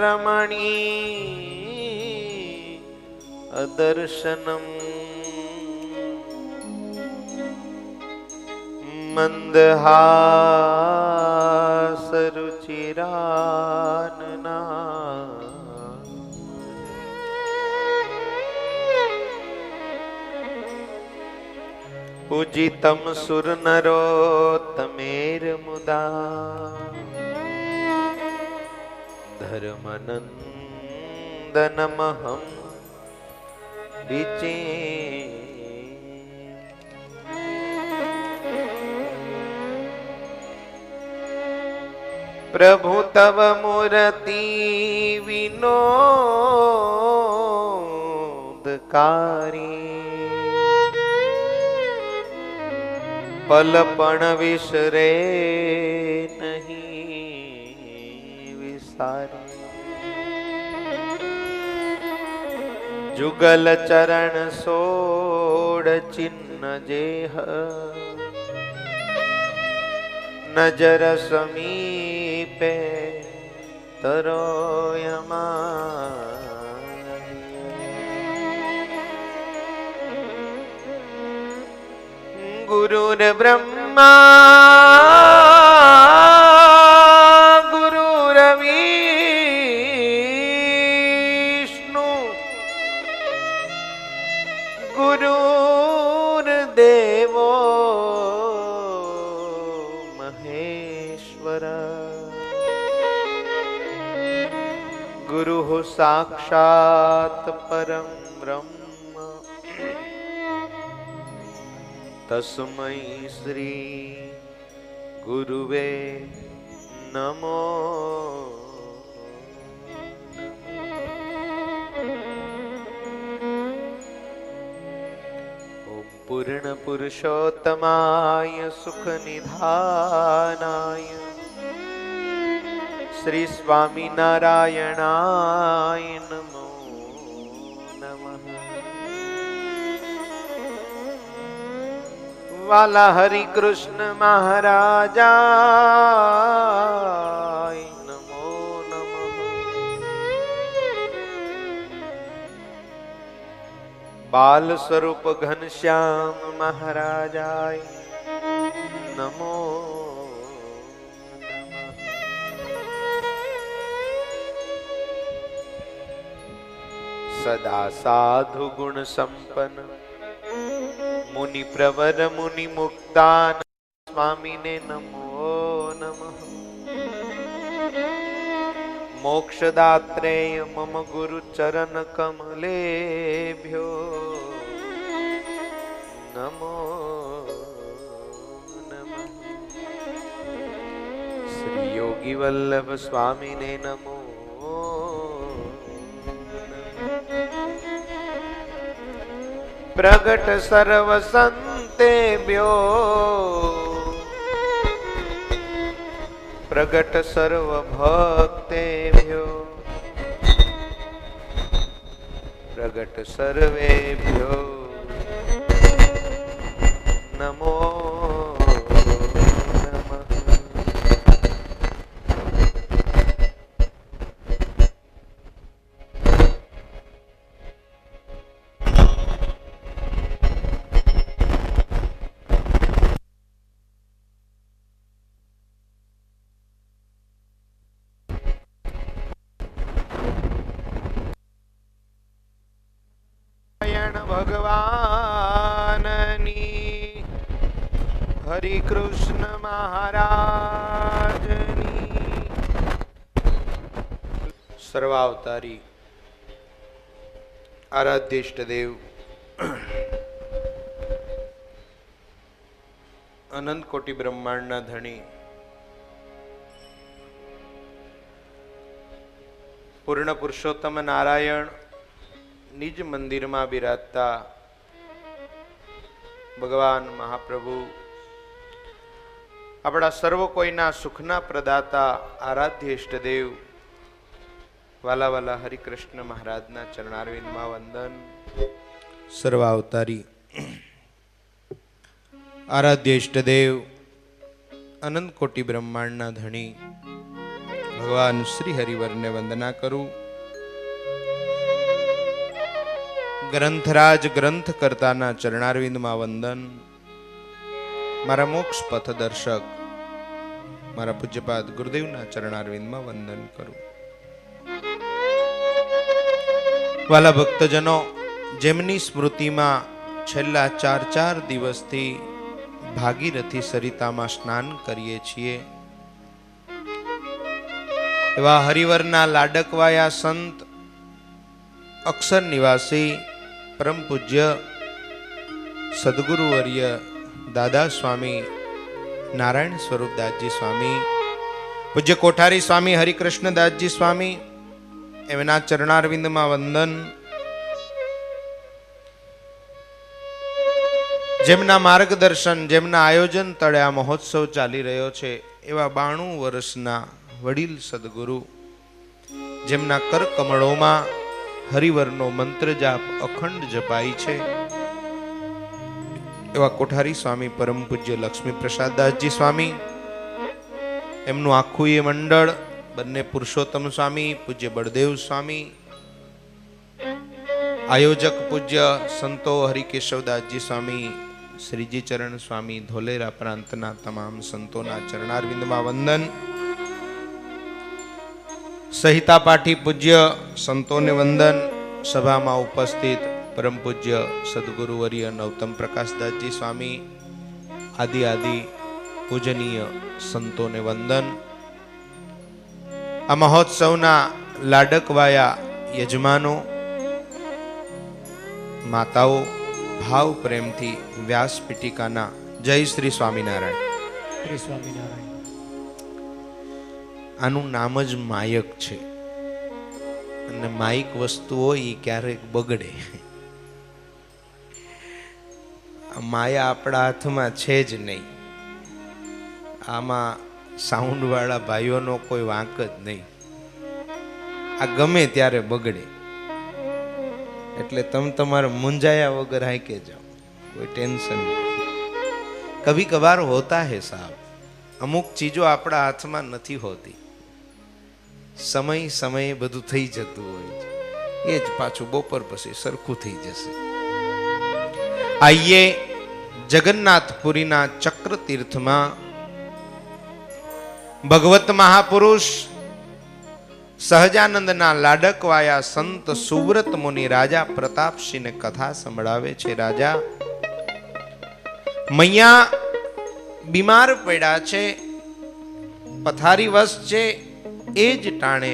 रमणी अदर्शनम मंदहासरुचिरानना पूजितं सुरनरोत्तमेर्मुदा धर्मनन्दनमहं विचे प्रभु तव मूर्ति विनोदकारी पलपण विसरे नहीं विसारी जुगल चरण सोड़ चिन्ह जेह नजर समीपे तरोयमा गुरुर्ब्रह्मा गुरुर्विष्णु गुरुर्देवो महेश्वर गुरुः साक्षात् परं ब्रह्म तस्मै श्री गुरुवे नमो। ओम पूर्ण पुरुषोत्तमाय सुख निधानाय श्री स्वामी नारायणाय नमो नमः। वाला हरि कृष्ण महाराजा नमो नमः। बाल स्वरूप घनश्याम महाराजाय नमो नमः। सदा साधु गुण संपन्न मुनि प्रवर मुनि मुक्तान स्वामी ने नमो नमः। मोक्षदात्रेय मम गुरु चरण कमलेभ्यो नमो नमः। श्री योगी वल्लभ स्वामी ने नमो प्रगट सर्व संतेभ्यो प्रगट सर्व भक्तेभ्यो प्रगट सर्वेभ्यो नमो भगवाननी हरि कृष्ण महाराजनी सर्वावतारी आराध्य इष्ट देव अनंत कोटि ब्रह्मांड धणी पूर्ण पुरुषोत्तम नारायण निज मंदिर में बिराजता भगवान महाप्रभु अपना सर्व कोईना सुखना प्रदाता आराध्य इष्टदेव वाला वाला हरिकृष्ण महाराजना चरणारविंद में वंदन। सर्वावतारी आराध्य इष्टदेव अनंत कोटि ब्रह्मांडना धणी ભગવાન શ્રી હરિવરને વંદના કરું. ગ્રંથરાજ ગ્રંથ કરતાના ચરણારવિંદમાં વંદન. મારા મોક્ષ પથ દર્શક મારા પૂજ્યપાદ ગુરુદેવના ચરણારવિંદમાં વંદન કરું. વાલા ભક્તજનો, જેમની સ્મૃતિમાં છેલ્લા 4 દિવસથી ભાગીરથી સરિતામાં સ્નાન કરીએ છીએ, એવા હરિવરના લાડકવાયા સંત અક્ષર નિવાસી પરમ પૂજ્ય સદગુરુવર્ય દાદા સ્વામી નારાયણ સ્વરૂપદાસજી સ્વામી, પૂજ્ય કોઠારી સ્વામી હરિકૃષ્ણદાસજી સ્વામી, એમના ચરણારવિંદમાં વંદન. જેમના માર્ગદર્શન, જેમના આયોજન તળે આ મહોત્સવ ચાલી રહ્યો છે, એવા 92 વર્ષના વડીલ સદગુરુ, જેમના કરકમળોમાં હરિવરનો મંત્ર જાપ અખંડ જપાય છે, એવા કોઠારી સ્વામી પરમ પૂજ્ય લક્ષ્મી પ્રસાદદાસજી સ્વામી, એમનું આખું એ મંડળ, બંને પુરુષોત્તમ સ્વામી, પૂજ્ય બળદેવ સ્વામી, આયોજક પૂજ્ય સંતો હરિકેશવદાસજી સ્વામી, શ્રીજી ચરણ સ્વામી, ધોલેરા પ્રાંતના તમામ સંતોના ચરણારવિંદમાં વંદન. સહિતા પાઠી પૂજ્ય સંતોને વંદન. સભામાં ઉપસ્થિત પરમ પૂજ્ય સદગુરુવર્ય નવતમ પ્રકાશદાસજી સ્વામી, આદિ પૂજનીય સંતોને વંદન. આ મહોત્સવના લાડકવાયા યજમાનો, માતાઓ, ભાવ પ્રેમથી વ્યાસપીઠિકાના જય શ્રી સ્વામિનારાયણ. શ્રી સ્વામિનારાયણ. આનું નામ જ માયક છે, અને માયક વસ્તુ હોય એ ક્યારેક બગડે. માયા આપણા હાથમાં છે જ નહીં. આમાં સાઉન્ડ વાળા ભાઈઓનો કોઈ વાંક જ નહીં. આ ગમે ત્યારે બગડે, એટલે તમે તમારે મુંજાયા વગર હાંકે જાઓ, કોઈ ટેન્શન નહીં. કભી કભાર હોતા હે સાહેબ, અમુક ચીજો આપણા હાથમાં નથી હોતી. સમયે બધું થઈ જતું હોય છે, એ જ પાછું બપોર પછી સરખું થઈ જશે. આઈએ જગન્નાથપુરીના ચક્ર તીર્થમાં ભગવત મહાપુરુષ સહજાનંદના લાડકવાયા સંત સુવ્રત મુનિ રાજા પ્રતાપસિંહને કથા સંભળાવે છે. રાજા મૈયા બીમાર પડ્યા છે, પથારી વશ છે. એ જ ટાણે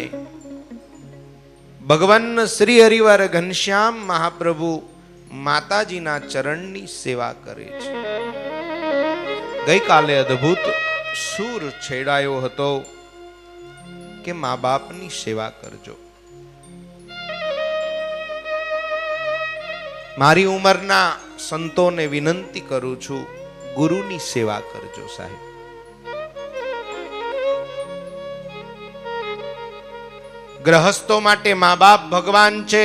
ભગવાન શ્રી હરિવર ઘનશ્યામ મહાપ્રભુ માતાજીના ચરણની સેવા કરે છે. ગઈકાલે અદ્ભુત સૂર છેડાયો હતો કે મા બાપની સેવા કરજો. મારી ઉંમરના સંતોને વિનંતી કરું છું, ગુરુની સેવા કરજો સાહેબ. ગ્રહસ્થો માટે મા બાપ ભગવાન છે,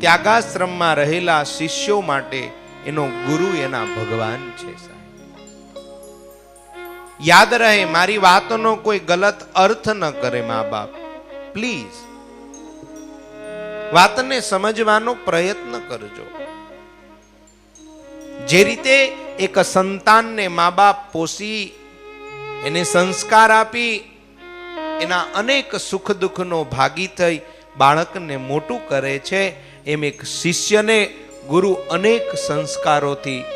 ત્યાગાશ્રમમાં રહેલા શિષ્યો માટે એનો ગુરુ એના ભગવાન છે સાહેબ. યાદ રહે, મારી વાતનો કોઈ ગલત અર્થ ન કરે મા બાપ. પ્લીઝ વાતને સમજવાનો પ્રયત્ન કરજો. જે રીતે એક સંતાનને મા બાપ પોષી એને સંસ્કાર આપી એના અનેક સુખ દુઃખનો ભાગી થઈ બાળકને મોટું કરે છે, એમ એક શિષ્યને ગુરુ અનેક સંસ્કારોથી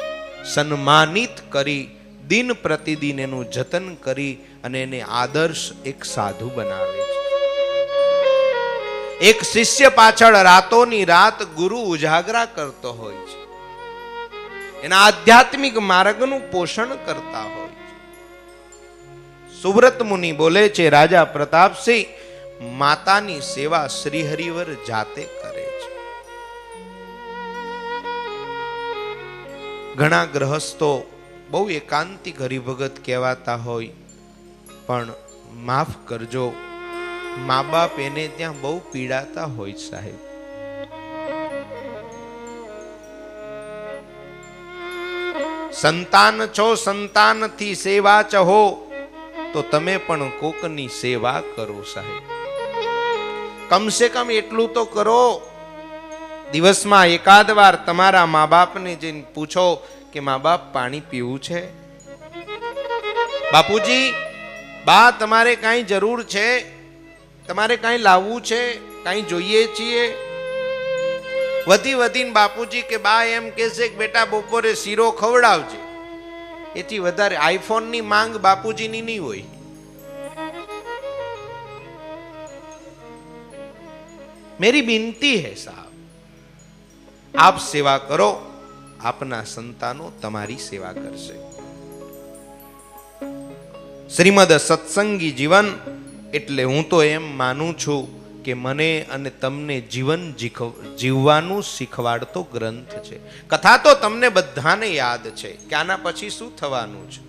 સન્માનિત કરી દિન પ્રતિદિન એનું જતન કરી અને એને આદર્શ એક સાધુ બનાવે છે. એક શિષ્ય પાછળ રાતોની રાત ગુરુ ઉજાગરા કરતો હોય છે, એના આધ્યાત્મિક માર્ગનું પોષણ કરતા હોય છે. સુવ્રત મુનિ બોલે છે, રાજા પ્રતાપસિંહ માતાની સેવા શ્રી હરિવર જાતે કરે છે. ઘણા ગ્રહસ્થો બહુ એકાંતિક હરિભગત કહેવાતા હોય, પણ માફ કરજો, મા બાપ એને ત્યાં બહુ પીડાતા હોય સાહેબ. સંતાન છો, સંતાનથી સેવા ચહો, તો તમે પણ કોકની સેવા કરો સાહેબ. કમસે કમ એટલું તો કરો. દિવસમાં એકાદ વાર તમારા મા બાપને જઈને પૂછો કે મા બાપ પાણી પીવું છે? બાપુજી, બા તમારે કાંઈ જરૂર છે? તમારે કાંઈ લાવવું છે? કાંઈ જોઈએ છીએ? વધી વધીને બાપુજી કે બા એમ કહેશે કે બેટા બપોરે શીરો ખવડાવજે. એથી વધારે આઈફોનની માંગ બાપુજીની નહીં હોય. मेरी विनती है साहब, आप सेवा करो, આપના સંતાનો તમારી સેવા કરશે. શ્રીમદ સત્સંગી જીવન એટલે હું તો એમ માનું છું કે મને અને તમને જીવન જીવવાનું શીખવાડતો ગ્રંથ છે. કથા તો તમને બધાને યાદ છે કે આના પછી શું થવાનું છે.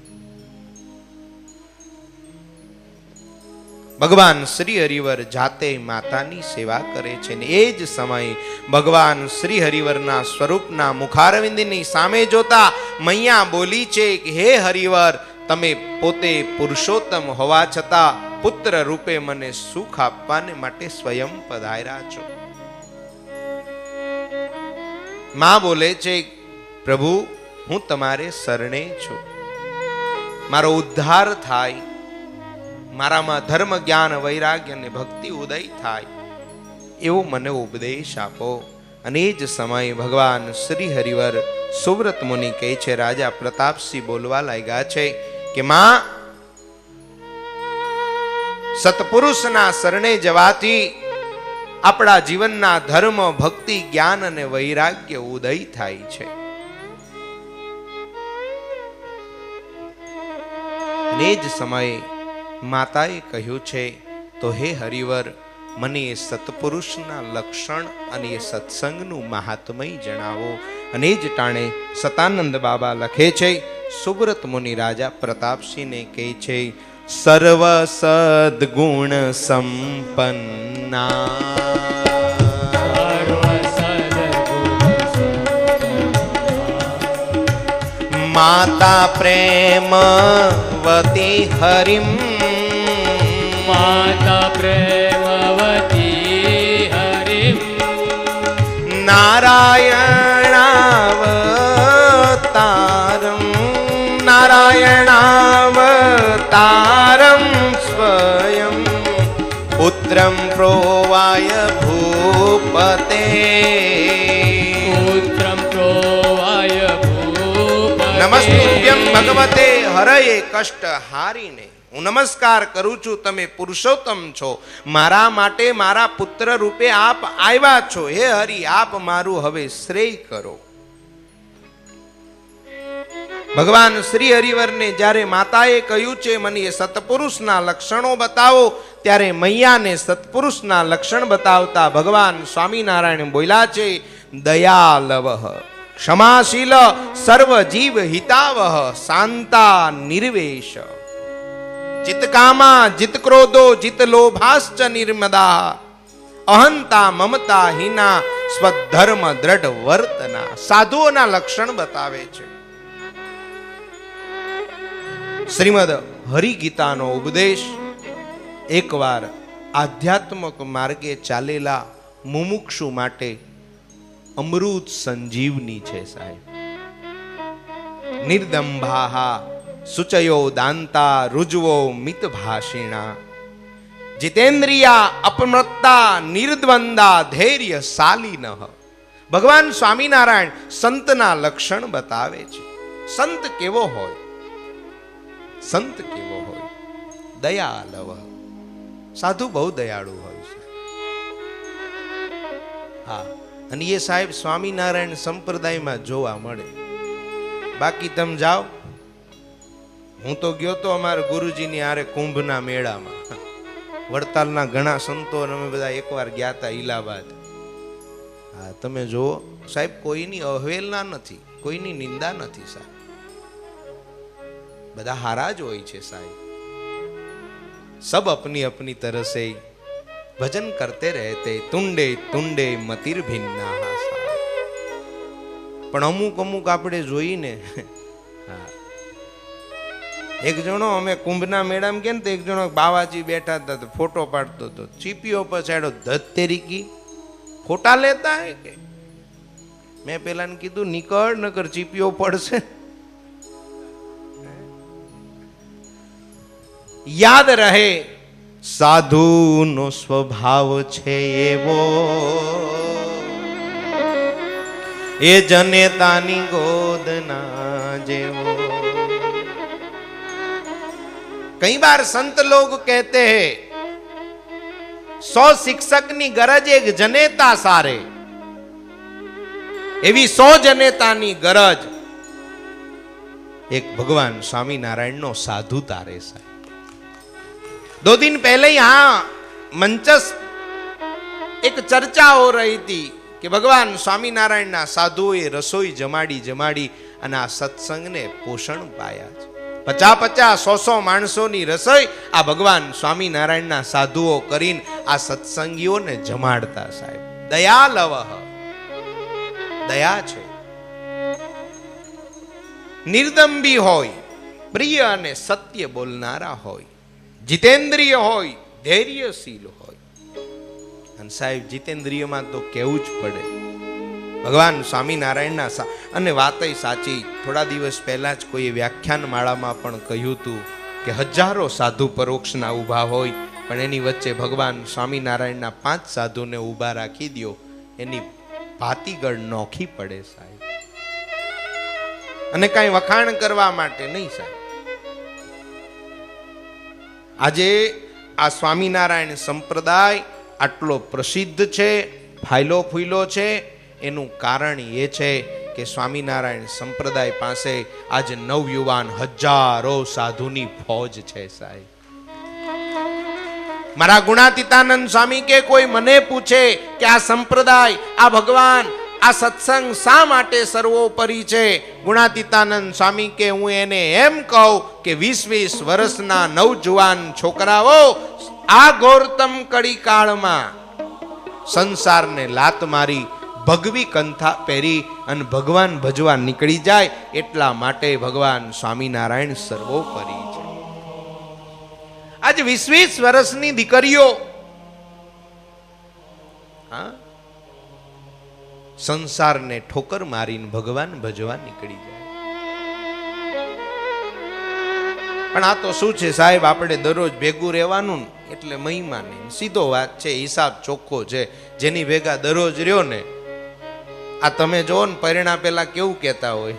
ભગવાન શ્રી હરિવર જાતે માતાની સેવા કરે છે ને એ જ સમયે ભગવાન શ્રી હરિવરના સ્વરૂપના મુખારવિંદની સામે જોતા મૈયા બોલી છે કે હે હરિવર, તમે પોતે પુરુષોત્તમ હોવા છતાં પુત્ર રૂપે મને સુખ આપવાને માટે સ્વયં પધાર્યા છો. માં બોલે છે, પ્રભુ હું તમારે શરણે છું, મારો ઉદ્ધાર થાય, મારામાં ધર્મ જ્ઞાન વૈરાગ્ય અને ભક્તિ ઉદય થાય એવો મને ઉપદેશ આપો. અને એ જ સમયે ભગવાન શ્રી હરિવર સુવ્રત મુનિ કહે છે, રાજા પ્રતાપસિંહ બોલવા લાગ્યા છે કે માં, સત્પુરુષના શરણે જવાથી આપણા જીવનના ધર્મ ભક્તિ જ્ઞાન અને વૈરાગ્ય ઉદય થાય છે. અને જ સમયે માતાએ કહ્યું છે, તો હે હરિવર, મને એ સત્પુરુષના લક્ષણ અને એ સત્સંગનું મહાત્મય જણાવો. અને જ ટાણે સતાનંદ બાબા લખે છે, સુબ્રત મુનિ રાજા પ્રતાપસિંહને કહે છે, સર્વ સદગુણ સંપન્ના માતા પ્રેમવતી હરિમ, માતા પ્રેમવતી હરિમ, નારાયણાવતારમ નારાયણાવતારમ સ્વયં પુત્રમ પ્રોવાય ભૂપતે, પુત્રમ પ્રોવાય ભૂપતે. નમસ્તુભ્યં ભગવતે હરયે કષ્ટ હારીને. હું નમસ્કાર કરું છું, તમે પુરુષોત્તમ છો, મારા માટે મારા પુત્ર રૂપે આપ આવ્યા છો. હે હરિ, આપ મારું હવે શ્રેય કરો. ભગવાન શ્રી હરિવરને જ્યારે માતાએ કહ્યું છે મને એ સત્પુરુષના લક્ષણો બતાવો, ત્યારે મૈયાને સત્પુરુષના લક્ષણ બતાવતા ભગવાન સ્વામિનારાયણ બોલ્યા છે, દયાલવઃ, ક્ષમાશીલ, સર્વ જીવ હિતાવહ, શાંતા નિર્વેશ, ચિત્તકામા, જિત ક્રોધો, જિત લોભાશ્ચ નિર્મદા, અહંતા મમતા હીના, સ્વધર્મ દ્રઢ વર્તના. સાધુઓના લક્ષણ બતાવે છે. શ્રીમદ હરિગીતાનો ઉપદેશ એકવાર આધ્યાત્મક માર્ગે ચાલેલા મુમુક્ષુ માટે અમૃત સંજીવની છે સાહેબ. નિર્દંભાહા સુચયો દાંતા રુજવો મિત ભાષિણા, જીતેન્દ્રિયા અપમત્તા નિર્દ્વંદા ધૈર્ય શાલિનઃ. ભગવાન સ્વામિનારાયણ સંતના લક્ષણ બતાવે છે. સંત કેવો હોય? સંત કેવો હોય? દયાલવ. સાધુ બહુ દયાળુ હોય છે. હા, અને એ સાહેબ સ્વામિનારાયણ સંપ્રદાયમાં જોવા મળે. બાકી તમે જાઓ, હું તો ગયો તો અમારા ગુરુજીની આરે કુંભના મેળામાં. વડતાલના ઘણા સંતો અમે બધા એકવાર ગયા હતા ઇલાહાબાદ. હા, તમે જુઓ સાહેબ, કોઈની અવહેલના નથી, કોઈની નિંદા નથી સાહેબ, બધા હારા જ હોય છે સાહેબ. સબ અપની અપની तरह से भजन करते रहते, તુંડે તુંડે મતિર ભિન્ના. પણ અમુક અમુક આપણે જોઈને એક જણો અમે કુંભના મેળામાં ગયા ને તો એક જણો બાવાજી બેઠા હતા તો ફોટો પાડતો હતો, ચીપીઓ પર ચાડ્યો, ધતેરીકી ફોટા લેતા હે કે? મેં પેલાને કીધું નીકળ નકર ચીપીઓ પડશે. યાદ રહે સાધુનો સ્વભાવ છે એવો, એ જનેતાની ગોદના જેવો. कई बार संत लोग कहते हैं 100 शिक्षक ની गरज एक जनेता सारे, एवी 100 जनेतानी गरज एक भगवान स्वामीनारायण नो साधु तारे साहब. 2 दिन पहले यहां मंचस एक चर्चा हो रही थी कि भगवान स्वामीनारायण ना साधुओं रसोई जमाड़ी जमाड़ी અને આ સત્સંગને પોષણ પાયા છે. 50-100 માણસોની રસોઈ આ ભગવાન સ્વામિનારાયણના સાધુઓ કરીને આ સત્સંગીઓને જમાડતા સાહેબ. દયાલવ, દયા છે. નિર્દંબી હોય, પ્રિય અને સત્ય બોલનારા હોય, જીતેન્દ્રિય હોય, ધૈર્યશીલ હોય. અને સાહેબ જીતેન્દ્રિયમાં તો કેવું જ પડે ભગવાન સ્વામિનારાયણના. અને વાતય સાચી. થોડા દિવસ પહેલા જ કોઈ વ્યાખ્યાન માળામાં પણ કહ્યું હતું કે હજારો સાધુ પરોક્ષના ઊભા હોય, પણ એની વચ્ચે ભગવાન સ્વામિનારાયણના 5 સાધુને ઊભા રાખી દો, એની ભાતીગળ નોખી પડે સાહેબ. અને કાંઈ વખાણ કરવા માટે નહીં સાહેબ. આજે આ સ્વામિનારાયણ સંપ્રદાય આટલો પ્રસિદ્ધ છે, ફાયલો ફૂયલો છે, એનું કારણ એ છે કે સ્વામિનારાયણ સંપ્રદાય પાસે આજે નવયુવાન હજારો સાધુની ફોજ છે સાહેબ. મારા ગુણાતીતાનંદ સ્વામી કે કોઈ મને પૂછે કે આ સંપ્રદાય, આ ભગવાન, આ સત્સંગ શા માટે સર્વોપરી છે, ગુણાતીતાનંદ સ્વામી કે હું એને એમ કહું કે 20-20 વર્ષના નવજુવાન છોકરાઓ આ ગૌરતમ કડી કાળમાં સંસારને લાત મારી ભગવી કંથા પહેરી અને ભગવાન ભજવા નીકળી જાય, એટલા માટે ભગવાન સ્વામિનારાયણ સર્વોપરી છે. આજે 20-20 વર્ષની દીકરીઓ સંસારને ઠોકર મારીને ભગવાન ભજવા નીકળી જાય. પણ આ તો શું છે સાહેબ, આપણે દરરોજ ભેગું રહેવાનું એટલે મહિમા નહીં. સીધો વાત છે, હિસાબ ચોખ્ખો છે. જેની ભેગા દરરોજ રહ્યો ને, આ તમે જો ને પરિણા પેલા કેવું કહેતા હોય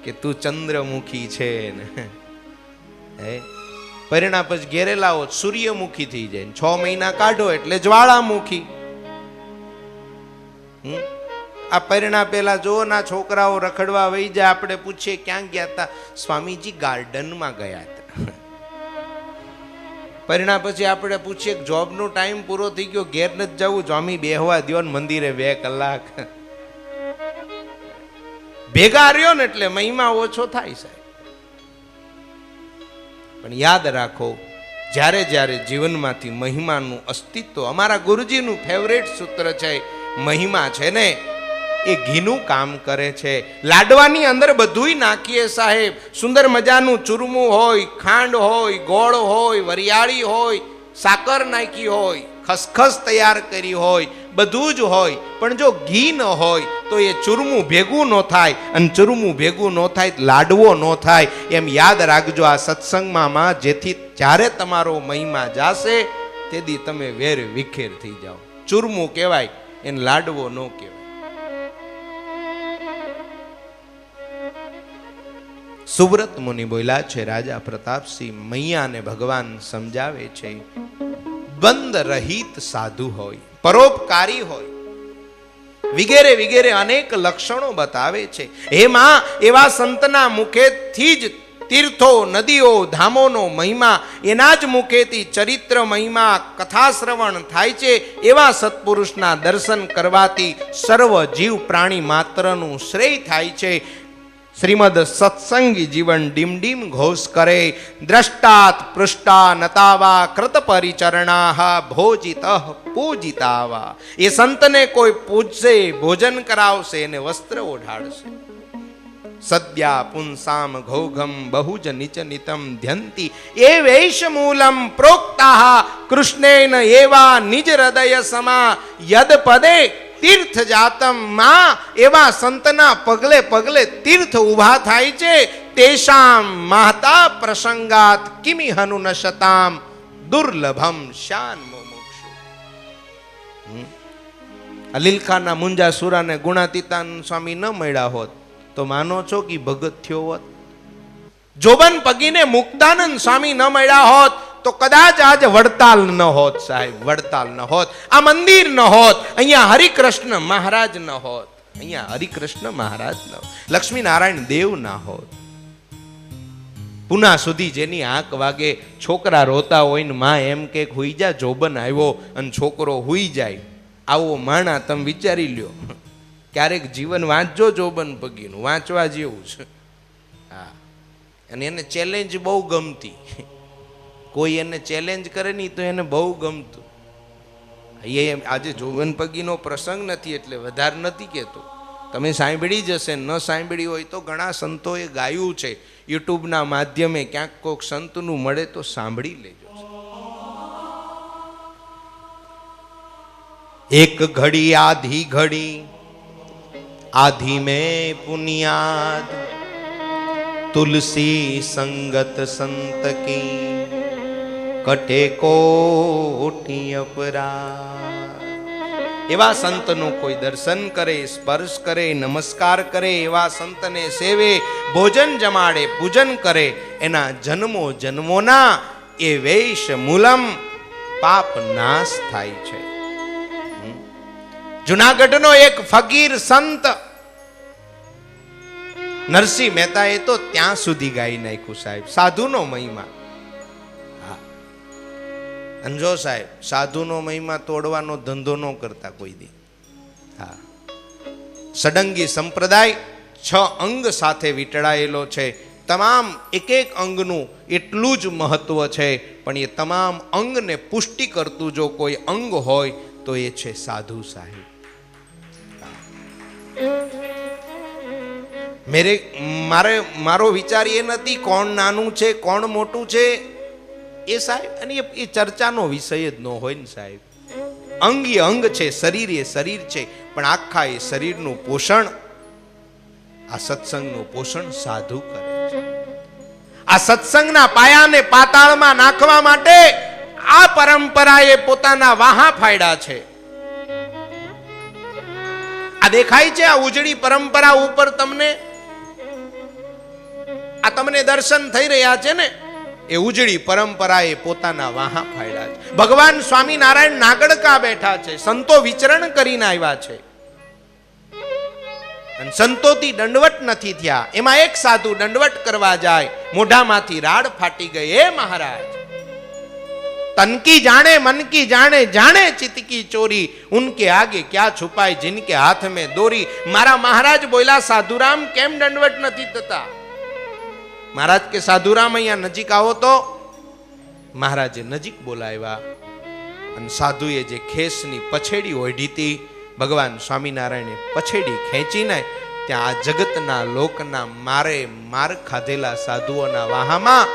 કે તું ચંદ્રમુખી છે ને, હે પરિણા પછી ઘેરેલા હોત સૂર્યમુખી થઈ જાય. 6 મહિના કાઢો એટલે જ્વાળામુખી. આ પરિણા પેલા જો ના છોકરાઓ રખડવા વહી જાય, આપણે પૂછીએ ક્યાં ગયા હતા, સ્વામીજી ગાર્ડનમાં ગયા હતા. પરિણા પછી આપણે પૂછીએ જોબનો ટાઈમ પૂરો થઈ ગયો, ઘેર નથી જવું, સ્વામી બેહવા દ્યો ને મંદિરે 2 કલાક. ભેગા રહ્યો ને એટલે મહિમા ઓછો થાય સાહેબ. પણ યાદ રાખો, જ્યારે જ્યારે જીવનમાંથી મહિમાનું અસ્તિત્વ, અમારા ગુરુજીનું ફેવરેટ સૂત્ર છે, મહિમા છે ને એ ઘીનું કામ કરે છે. લાડવાની અંદર બધુંય નાખીએ સાહેબ, સુંદર મજાનું ચૂરમું હોય, ખાંડ હોય, ગોળ હોય, વરિયાળી હોય, સાકર નાખી હોય, ખસખસ તૈયાર કરી હોય, બધું જ હોય, પણ જો ઘી ન હોય તો એ ચૂરમું ભેગું ન થાય, અને ચૂરમું ભેગું ન થાય લાડવો ન થાય. એમ યાદ રાખજો, આ સત્સંગમાં જેથી જ્યારે તમારો મહિમા જાશે તેથી તમે વેર વિખેર થઈ જાઓ. ચૂરમું કહેવાય, એને લાડવો ન કહેવાય. સુવ્રત મુનિ બોલ્યા છે, રાજા પ્રતાપસિંહ મૈયાને ભગવાન સમજાવે છે, બંધ રહિત સાધુ હોય, પરોપકારી હોય, વિગેરે વિગેરે અનેક લક્ષણો બતાવે છે. એમાં એવા સંતના મુખેથી જ તીર્થો, નદીઓ, ધામોનો મહિમા, એના જ મુખેથી ચરિત્ર મહિમા, કથા શ્રવણ થાય છે. એવા સત્પુરુષના દર્શન કરવાથી સર્વ જીવ પ્રાણી માત્રનું શ્રેય થાય છે. શ્રીમદ સત્સંગી જીવન ડીમ ડીમ ઘોષ કરે. દ્રષ્ટાત પૃષ્ટા નતાવા કૃત પરિચરણા ભોજિત પૂજિતાવા. એ સંતને કોઈ પૂજશે, ભોજન કરાવશે, એને વસ્ત્ર ઓઢાડશે. સદ્યા પુંસામ ઘૌઘમ બહુજ નિચ નિતમ ધ્યંતી એ વૈશ મૂલમ પ્રોક્તા કૃષ્ણેન એવા નિજ હૃદય સમા યદ પદે તીર્થ જાતમ માં એવા સંતના પગલે પગલે તીર્થ ઊભા થાય છે. તેશામ માતા પ્રસંગાત કિમિ હનુ ન શતામ દુર્લભમ શાન મુમુક્ષુ. લીલખાના મુંજા સુરાને ગુણાતીતાનંદ સ્વામી ન મળ્યા હોત તો માનો છો કે ભગત થયો હોત. જોબન પગીને મુક્તાનંદ સ્વામી ન મળ્યા હોત તો કદાચ આજ વડતાલ ન હોત સાહેબ, વડતાલ ન હોત, આ મંદિર ન હોત, અહીંયા હરિકૃષ્ણ મહારાજ ન હોત, અહીંયા હરિકૃષ્ણ મહારાજ ન હોત, લક્ષ્મી નારાયણ દેવ ના હોત. પુના સુધી જેની આંખ વાગે છોકરા રોતા હોય ને માં એમ કે હુઈ જા, જોબન આવ્યો અને છોકરો હુઈ જાય, આવો માણા તમે વિચારી લ્યો. ક્યારેક જીવન વાંચજો જોબન પગીનું, વાંચવા જેવું છે. હા, અને એને ચેલેન્જ બહુ ગમતી. કોઈ એને ચેલેન્જ કરે નહીં તો એને બહુ ગમતું. એ આજે જોબન પગીનો પ્રસંગ નથી એટલે વધારે નથી કહેતો, તમે સાંભળી જશે. ન સાંભળી હોય તો ઘણા સંતોએ ગાયું છે યુટ્યુબના માધ્યમે, ક્યાંક કોઈક સંતનું મળે તો સાંભળી લેજો. એક ઘડી આધી ઘડી આધી में पुनियाद तुलसी संगत संत की कटे कोटि अपराध. એવા સંતનું કોઈ દર્શન કરે, સ્પર્શ કરે, નમસ્કાર કરે, એવા સંતને સેવે, ભોજન જમાડે, પૂજન કરે, એના જન્મો જન્મોના એ વૈશ મૂલમ પાપ નાશ થાય છે. જુનાગઢનો એક ફકીર સંત નરસિંહ મહેતાએ તો ત્યાં સુધી ગાઈ નાખ્યું સાહેબ, સાધુનો મહિમા. હા, અંજો સાહેબ, સાધુનો મહિમા તોડવાનો ધંધો ન કરતા કોઈ દી. હા, સડંગી સંપ્રદાય 6 અંગ સાથે વીંટળાયેલો છે. તમામ એક એક અંગનું એટલું જ મહત્વ છે, પણ એ તમામ અંગને પુષ્ટિ કરતું જો કોઈ અંગ હોય તો એ છે સાધુ સાહેબ. મારો વિચાર એ નથી કોણ નાનું છે કોણ મોટું છે એ સાહેબ, અને એ ચર્ચાનો વિષય જ ન હોય ને સાહેબ. અંગ એ અંગ છે, શરીર એ શરીર છે, પણ આખા એ શરીરનું પોષણ આ સત્સંગનું પોષણ સાધુ કરે છે. આ સત્સંગના પાયાને પાતાળમાં નાખવા માટે આ પરંપરાએ પોતાના વાહા ફાડ્યા છે. આ દેખાય છે, આ ઉજળી પરંપરા ઉપર તમને આ તમને દર્શન થઈ રહ્યા છે ને, એ ઉજળી પરંપરાએ પોતાના વાહા ફાડ્યા છે. ભગવાન સ્વામિનારાયણ નાગડકા બેઠા છે, સંતો વિચરણ કરીને આવ્યા છે, અને સંતોથી દંડવટ નથી થયા. એમાં એક સાધુ દંડવટ કરવા જાય, મોઢામાંથી રાડ ફાટી ગઈ. હે મહારાજ, तन की जाने मन की जाने जाने चित की चोरी उनके आगे क्या छुपाए जिनके हाथ में दोरी. मारा महाराज बोला साधुराम केम दंडवट નથી થતા. महाराज के साधुराम અહીંયા નજીક આવો તો મહારાજે નજીક બોલાવ્યા, અને સાધુએ જે ખેસની પછેડી ઓઢી હતી, ભગવાન સ્વામિનારાયણે પછેડી ખેંચીને ત્યાં આ જગતના લોકના માર ખાધેલા સાધુઓના વાહામાં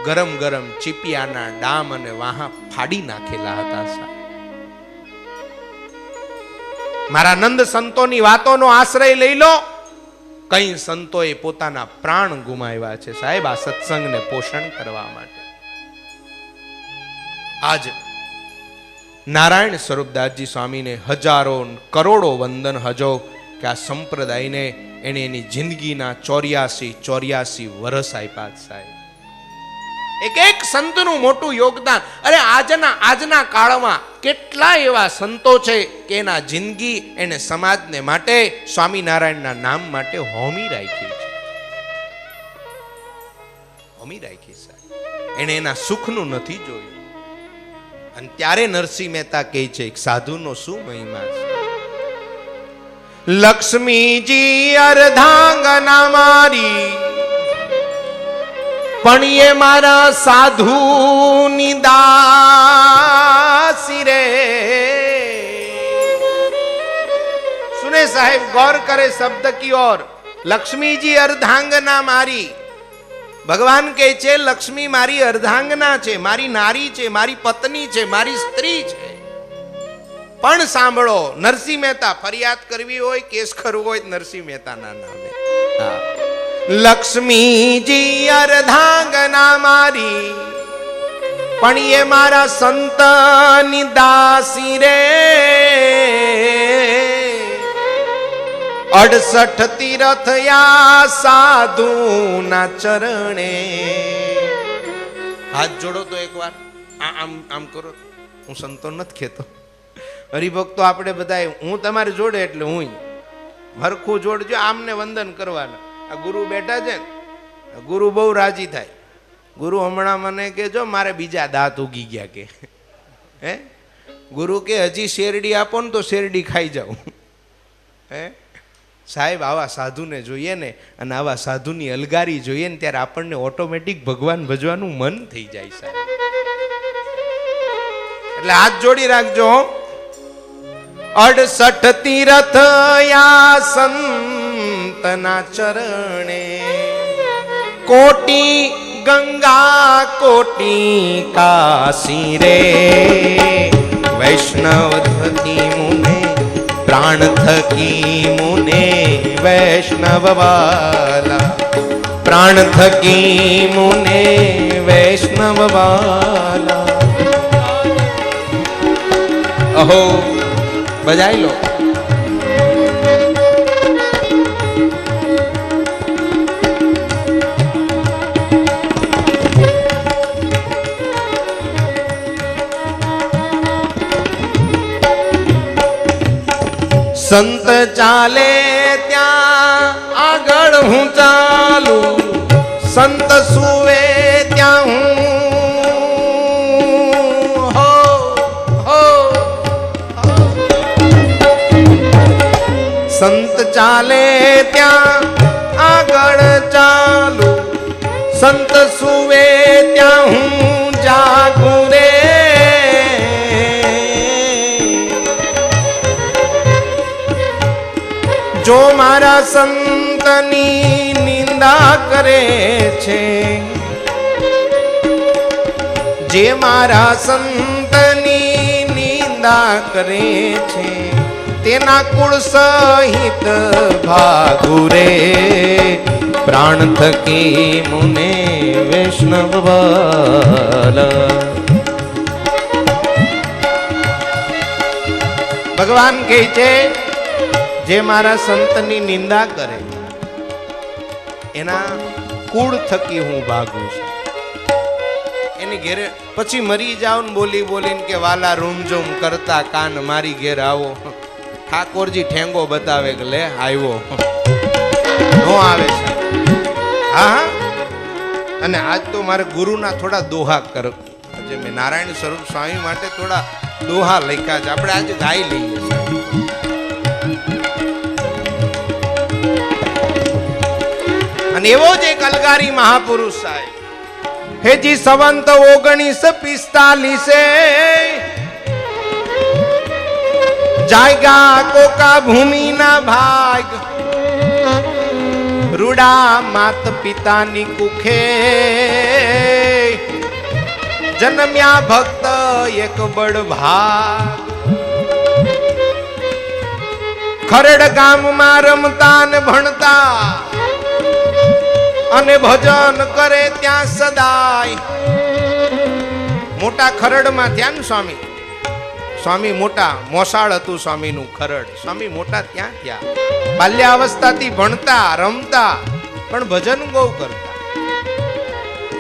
ગરમ ગરમ ચીપિયાના ડામ અને વાહા ફાડી નાખેલા હતા સાહેબ. મારા નંદ સંતોની વાતોનો આશ્રય લઈ લો. કઈ સંતોએ પોતાના પ્રાણ ગુમાવ્યા છે સાહેબ આ સત્સંગને પોષણ કરવા માટે. આજ નારાયણ સ્વરૂપદાસજી સ્વામીને હજારો કરોડો વંદન હજો કે આ સંપ્રદાયને એને એની જિંદગીના 84 વર્ષ આપ્યા સાહેબ. એક એક સંતનું મોટું યોગદાન. અરે આજના કાળમાં કેટલા એવા સંતો છે કે એના જિંદગી એને સમાજને માટે સ્વામિનારાયણના નામ માટે હોમી રાખી છે, હોમી રાખી સાહેબ. એને એના સુખનું નથી જોયું. અને ત્યારે નરસિંહ મહેતા કહે છે એક સાધુનો શું મહિમા છે. લક્ષ્મીજી અર્ધાંગના મારી પણ એ મારા સાધુની દાસી રે. सुने साहेब, गौर करे शब्द की ओर. લક્ષ્મીજી અર્ધાંગના મારી. ભગવાન કહે છે લક્ષ્મી મારી અર્ધાંગના છે, મારી નારી છે, મારી પત્ની છે, મારી સ્ત્રી છે. પણ સાંભળો, નરસિંહ મહેતા ફરિયાદ કરવી હોય, કેસ કરવો હોય, નરસિંહ મહેતાના નામે. લક્ષ્મીજી અર્ધાંગના મારી, પણ એ મારા સંતની દાસી રે. 68 તીરથયા સાધુના ચરણે. હાથ જોડો તો એકવાર, આમ આમ કરો. હું સંતો નથી કહેતો, હરિભક્તો આપણે બધા, હું તમારે જોડે એટલે હું હરખું જોડજો. આમને વંદન કરવાના. આ ગુરુ બેઠા છે ને, ગુરુ બહુ રાજી થાય. ગુરુ હમણાં મને કે જો મારે બીજા દાંત ઉગી ગયા કે. હે ગુરુ કે હજી શેરડી આપો ને તો શેરડી ખાઈ જાઉં. હે સાહેબ, આવા સાધુને જોઈએ ને, અને આવા સાધુની અલગારી જોઈએ ને, ત્યારે આપણને ઓટોમેટિક ભગવાન ભજવાનું મન થઈ જાય સાહેબ. એટલે હાથ જોડી રાખજો. 68 તીરથયા સંતના ચરણે, કોટી ગંગા કોટી કાશી રે. વૈષ્ણવ થકી મુને પ્રાણ થકી મુને વૈષ્ણવ વાલા. પ્રાણ થકી મુને વૈષ્ણવ વાલા. અહો બજાઈ લો. સંત ચાલે ત્યાં આગળ હું ચાલું, સંત સુવે ત્યાં હું. હો હો સંત ચાલે ત્યાં આગળ ચાલું, સંત સુવે ત્યાં હું જાગું રે. જો મારા સંતની નિંદા કરે છે, જે મારા સંતની નિંદા કરે છે, તેના કુળ સહિત ભાગુ રે. પ્રાણ થકી મુને વૈષ્ણવ વાલા. ભગવાન કહે છે જે મારા સંતની નિંદા કરે એના કુળ થકી હું ભાગું છું. એની ઘેરે પછી મરી જાવ ને બોલી બોલીને કે વાલા રૂમઝૂમ કરતા કાન મારી ઘેર આવો. ઠાકોરજી ઠેંગો બતાવે કે લે આવ્યો, નો આવે છે. હા, અને આજ તો મારે ગુરુના થોડા દોહા કર, આજે મેં નારાયણ સ્વરૂપ સ્વામી માટે થોડા દોહા લખ્યા છે, આપણે આજે ગાઈ લઈએ. અને એવો જ એક અલગારી મહાપુરુષ સાહેબ, હેજી સંવંત 1945 જાયગા કોકા ભૂમિના ભાગ, રૂડા માત પિતાની કુખે જન્મ્યા ભક્ત એક બડ ભાગ. ખરડ ગામમાં રમતા ને ભણતા અને ભજન કરે ત્યાં સદાય. મોટા ખરડમાં થયા ને સ્વામી. સ્વામી મોટા મોસાળ હતું સ્વામીનું ખરડ. સ્વામી મોટા ત્યાં થયા. બાલ્યાવસ્થાથી ભણતા રમતા પણ ભજન બહુ કરતા.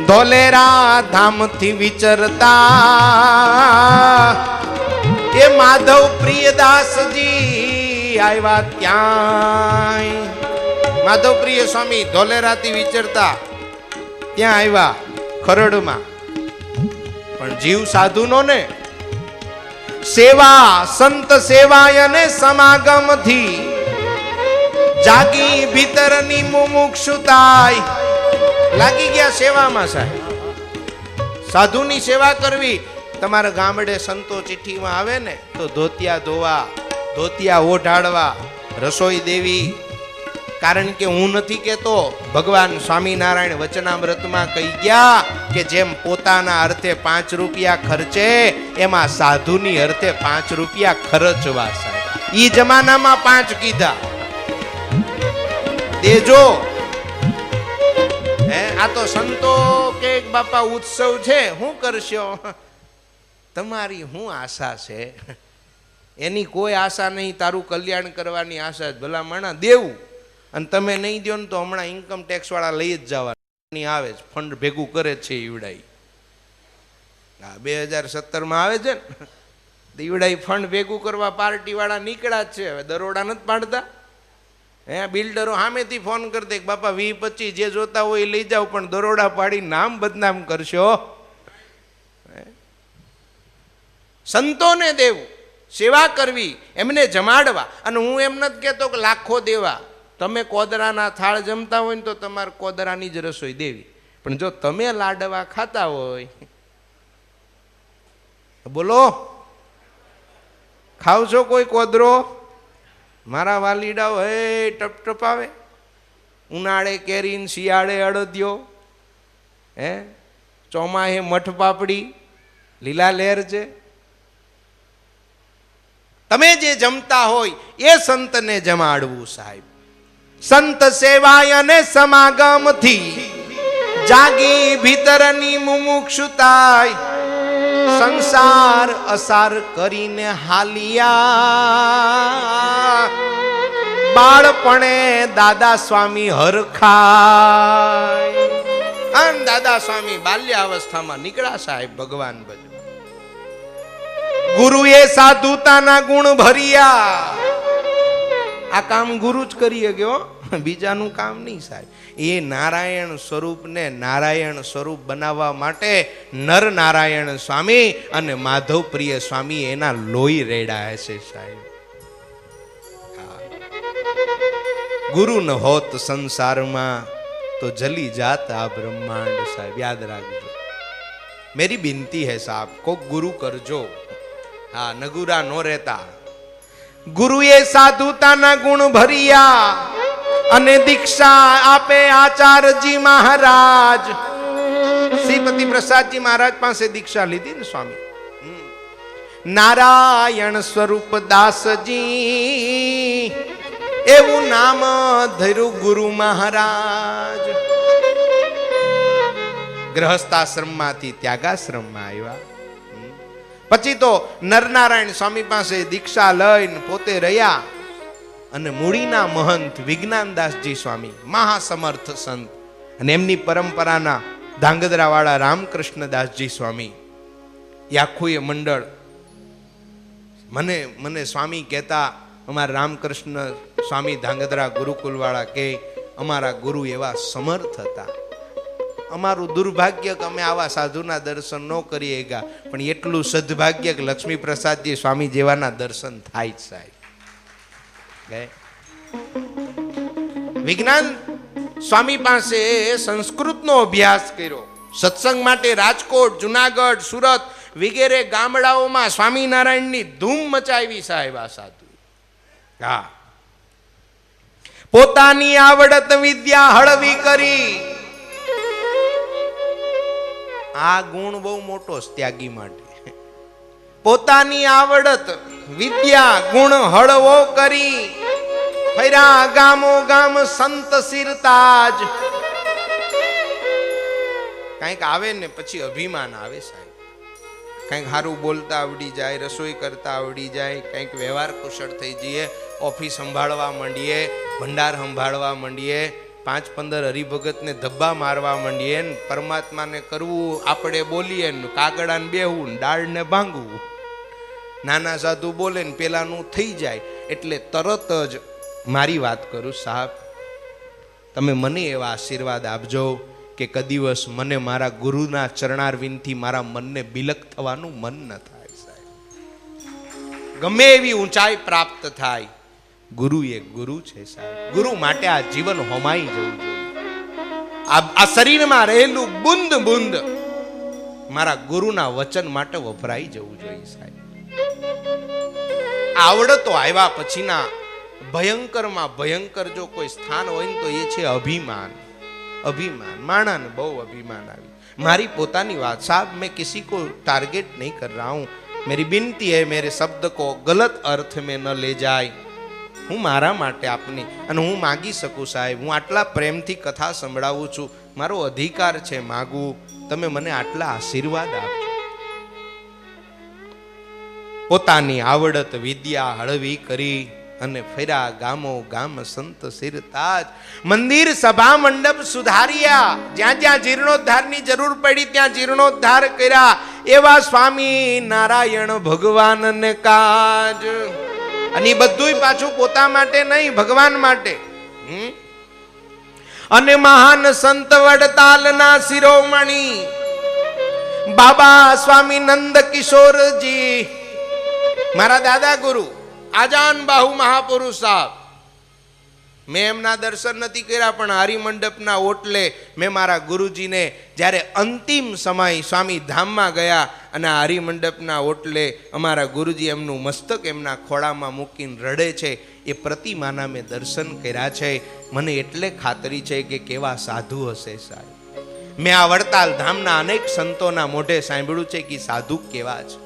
ધોલેરા ધામથી વિચરતા એ માધવ પ્રિયદાસજી આવ્યા ત્યાં. માધવ પ્રિય સ્વામી ધોલેરાથી વિચરતા ત્યાં આવ્યા ખરડમાં. પણ જીવ સાધુનો ને સેવા સંત સેવાય અને સમાગમથી જાગી ભીતરની મુમુક્ષુતાય લાગી ગયા સેવામાં સાહેબ. સાધુની સેવા કરવી. તમારા ગામડે સંતો ચિઠ્ઠીમાં આવે ને તો ધોતિયા ધોવા, ધોતિયા ઓઢાડવા, રસોઈ દેવી, કારણ કે હું નથી કહેતો, ભગવાન સ્વામિનારાયણ વચનામૃતમાં કહી ગયા કે જેમ પોતાના અર્થે 5 રૂપિયા ખર્ચે એમાં સાધુની અર્થે 5 રૂપિયા ખર્ચવા સાહેબ. ઈ જમાનામાં 5 કીધા દેજો. આ તો સંતો કે બાપા ઉત્સવ છે, શું કરશો? તમારી શું આશા છે? એની કોઈ આશા નહીં, તારું કલ્યાણ કરવાની આશા જ. ભલા માણા દેવું, અને તમે નહીં દો ને તો હમણાં ઇન્કમ ટેક્સ વાળા લઈ જ જવાની આવે છે, ફંડ ભેગું કરે છે ઈવડાઈ. હા 2017માં આવે છે ને ઈવડાઈ ફંડ ભેગું કરવા પાર્ટી વાળા નીકળ્યા જ છે. હવે દરોડા નથી પાડતા. બિલ્ડરો સામેથી ફોન કરી દે કે બાપા 20-25 જે જોતા હોય એ લઈ જાઓ, પણ દરોડા પાડી નામ બદનામ કરશો. સંતોને દેવું, સેવા કરવી, એમને જમાડવા. અને હું એમ નથી કહેતો કે લાખો દેવા. તમે કોદરાના થાળ જમતા હોય ને તો તમારે કોદરાની જ રસોઈ દેવી, પણ જો તમે લાડવા ખાતા હોય, બોલો ખાવ છો કોઈ કોદરો? મારા વાલીડાઓ હે ટપટપાવે, ઉનાળે કેરીન, શિયાળે અડદિયો, ચોમાહે મઠ પાપડી, લીલા લહેર છે. તમે જે જમતા હોય એ સંતને જમાડવું સાહેબ. સંત સેવાય અને સમાગમથી જાગી ભીતરની મુમુક્ષુતાય, સંસાર અસાર કરીને હાલિયા, બાળપણે દાદા સ્વામી હરખાય. આમ દાદા સ્વામી બાલ્યાવસ્થામાં નીકળ્યા સાહેબ ભગવાન ભજવા. ગુરુએ સાધુતાના ગુણ ભર્યા. આ કામ ગુરુ જ કરીએ ગયો, બીજાનું કામ નહીં સાહેબ. એ નારાયણ સ્વરૂપને નારાયણ સ્વરૂપ બનાવવા માટે નર નારાયણ સ્વામી અને માધવ પ્રિય સ્વામી એના લોહી રેડાય છે સાહેબ. ગુરુ ન હોત સંસારમાં તો જલી જાત આ બ્રહ્માંડ સાહેબ. યાદ રાખજો, મેરી બિનતી હૈ સાહેબ, કોક ગુરુ કરજો. હા, નગુરા નો રહેતા. ગુરુએ સાધુતાના ગુણ ભર્યા અને દીક્ષા આપે આચાર્યજી મહારાજ. શ્રીપતિ પ્રસાદજી મહારાજ પાસે દીક્ષા લીધી ને સ્વામી. નારાયણ સ્વરૂપ દાસજી એવું નામ ધર્યું ગુરુ મહારાજ. ગ્રહસ્થાશ્રમમાંથી ત્યાગાશ્રમમાં આવ્યા. પછી તો નરનારાયણ સ્વામી પાસે દીક્ષા લઈને પોતે રહ્યા. અને મૂળીના મહંત વિજ્ઞાનદાસજી સ્વામી મહાસમર્થ સંત, અને એમની પરંપરાના ધાંગધ્રા વાળા રામકૃષ્ણદાસજી સ્વામી, એ આખું એ મંડળ મને સ્વામી કહેતા, અમારા રામકૃષ્ણ સ્વામી ધાંગધ્રા ગુરુકુલ વાળા કે અમારા ગુરુ એવા સમર્થ હતા. અમારું દુર્ભાગ્ય કે અમે આવા સાધુના દર્શન ન કરીએ ગયા, પણ એટલું સદભાગ્ય કે લક્ષ્મી પ્રસાદજી સ્વામી જેવાના દર્શન થાય જ સાહેબ. વિજ્ઞાન સ્વામી પાસે સંસ્કૃતનો અભ્યાસ કર્યો. સત્સંગ માટે રાજકોટ, જુનાગઢ, સુરત વગેરે ગામડાઓમાં સ્વામિનારાયણની ધૂમ મચાવી સાહેબ આ સાધુ. હા, પોતાની આવડત વિદ્યા હળવી કરી. આ ગુણ બહુ મોટો ત્યાગી માટે. પોતાની આવડત વિદ્યા ગુણ હળવો કરી ફર્યા ગામો ગામ સંત સિરતાજ. કંઈક આવે ને પછી અભિમાન આવે સાહેબ. કંઈક સારું બોલતા આવડી જાય, રસોઈ કરતા આવડી જાય, કંઈક વ્યવહાર કુશળ થઈ જઈએ, ઓફિસ સંભાળવા માંડીએ, ભંડાર સંભાળવા માંડીએ, 5-15 હરિભગતને ધબ્બા મારવા માંડીએ, ને પરમાત્માને કરવું આપણે બોલીએ ને કાગડાને બેહવું, ડાળને ભાંગવું. નાના સાધુ બોલે ને પેલાનું થઈ જાય. એટલે તરત જ મારી વાત કરું સાહેબ, તમે મને એવા આશીર્વાદ આપજો કે કદીવસ મને મારા ગુરુના ચરણારવિંદથી મારા મનને બિલક થવાનું મન ન થાય સાહેબ. ગમે એવી ઊંચાઈ પ્રાપ્ત થાય, ગુરુ એ ગુરુ છે સાહેબ. ગુરુ માટે આ જીવન હોમાઈ જવું જોઈએ. આ શરીરમાં રહેલું બુંદ બુંદ મારા ગુરુના વચન માટે વપરાઈ જવું જોઈએ સાહેબ. આવડતો આવ્યા પછીના ભયંકરમાં ભયંકર જો કોઈ સ્થાન હોય ને તો એ છે અભિમાન. अभिमान. माणाने बहु अभिमान આવી. મારી પોતાની વાત साहब, मैं किसी को टारगेट नहीं कर रहा हूं. मेरी विनती है मेरे शब्द को गलत अर्थ में न ले जाए. હું મારા માટે આપની અને હું માગી શકું સાહેબ. હું આટલા પ્રેમથી કથા સંભળાવું છું, મારો અધિકાર છે માગું. તમે મને આટલા આશીર્વાદ આપજો. પોતાની આવડત વિદ્યા હળવી કરી અને ફર્યા ગામો ગામ સંત સિરતાજ. મંદિર સભા મંડપ સુધાર્યા. જ્યાં જ્યાં જીર્ણોદ્ધારની જરૂર પડી ત્યાં જીર્ણોદ્ધાર કર્યા. એવા સ્વામી નારાયણ ભગવાનને કાજ. અને બધું પાછું પોતા માટે નહીં, ભગવાન માટે. અને મહાન સંત વડતાલના શિરોમણી બાબા સ્વામી નંદ કિશોરજી, મારા દાદા ગુરુ આજાન બાહુ મહાપુરુષ સાહેબ. મેં એમના દર્શન નથી કર્યા, પણ હરિમંડપના ઓટલે મેં મારા ગુરુજીને જ્યારે અંતિમ સમય સ્વામી ધામમાં ગયા અને આ હરિમંડપના ઓટલે અમારા ગુરુજી એમનું મસ્તક એમના ખોળામાં મૂકીને રડે છે, એ પ્રતિમાના મેં દર્શન કર્યા છે. મને એટલે ખાતરી છે કે કેવા સાધુ હશે સાહેબ. મેં આ વડતાલ ધામના અનેક સંતોના મોઢે સાંભળ્યું છે કે સાધુ કેવા છે.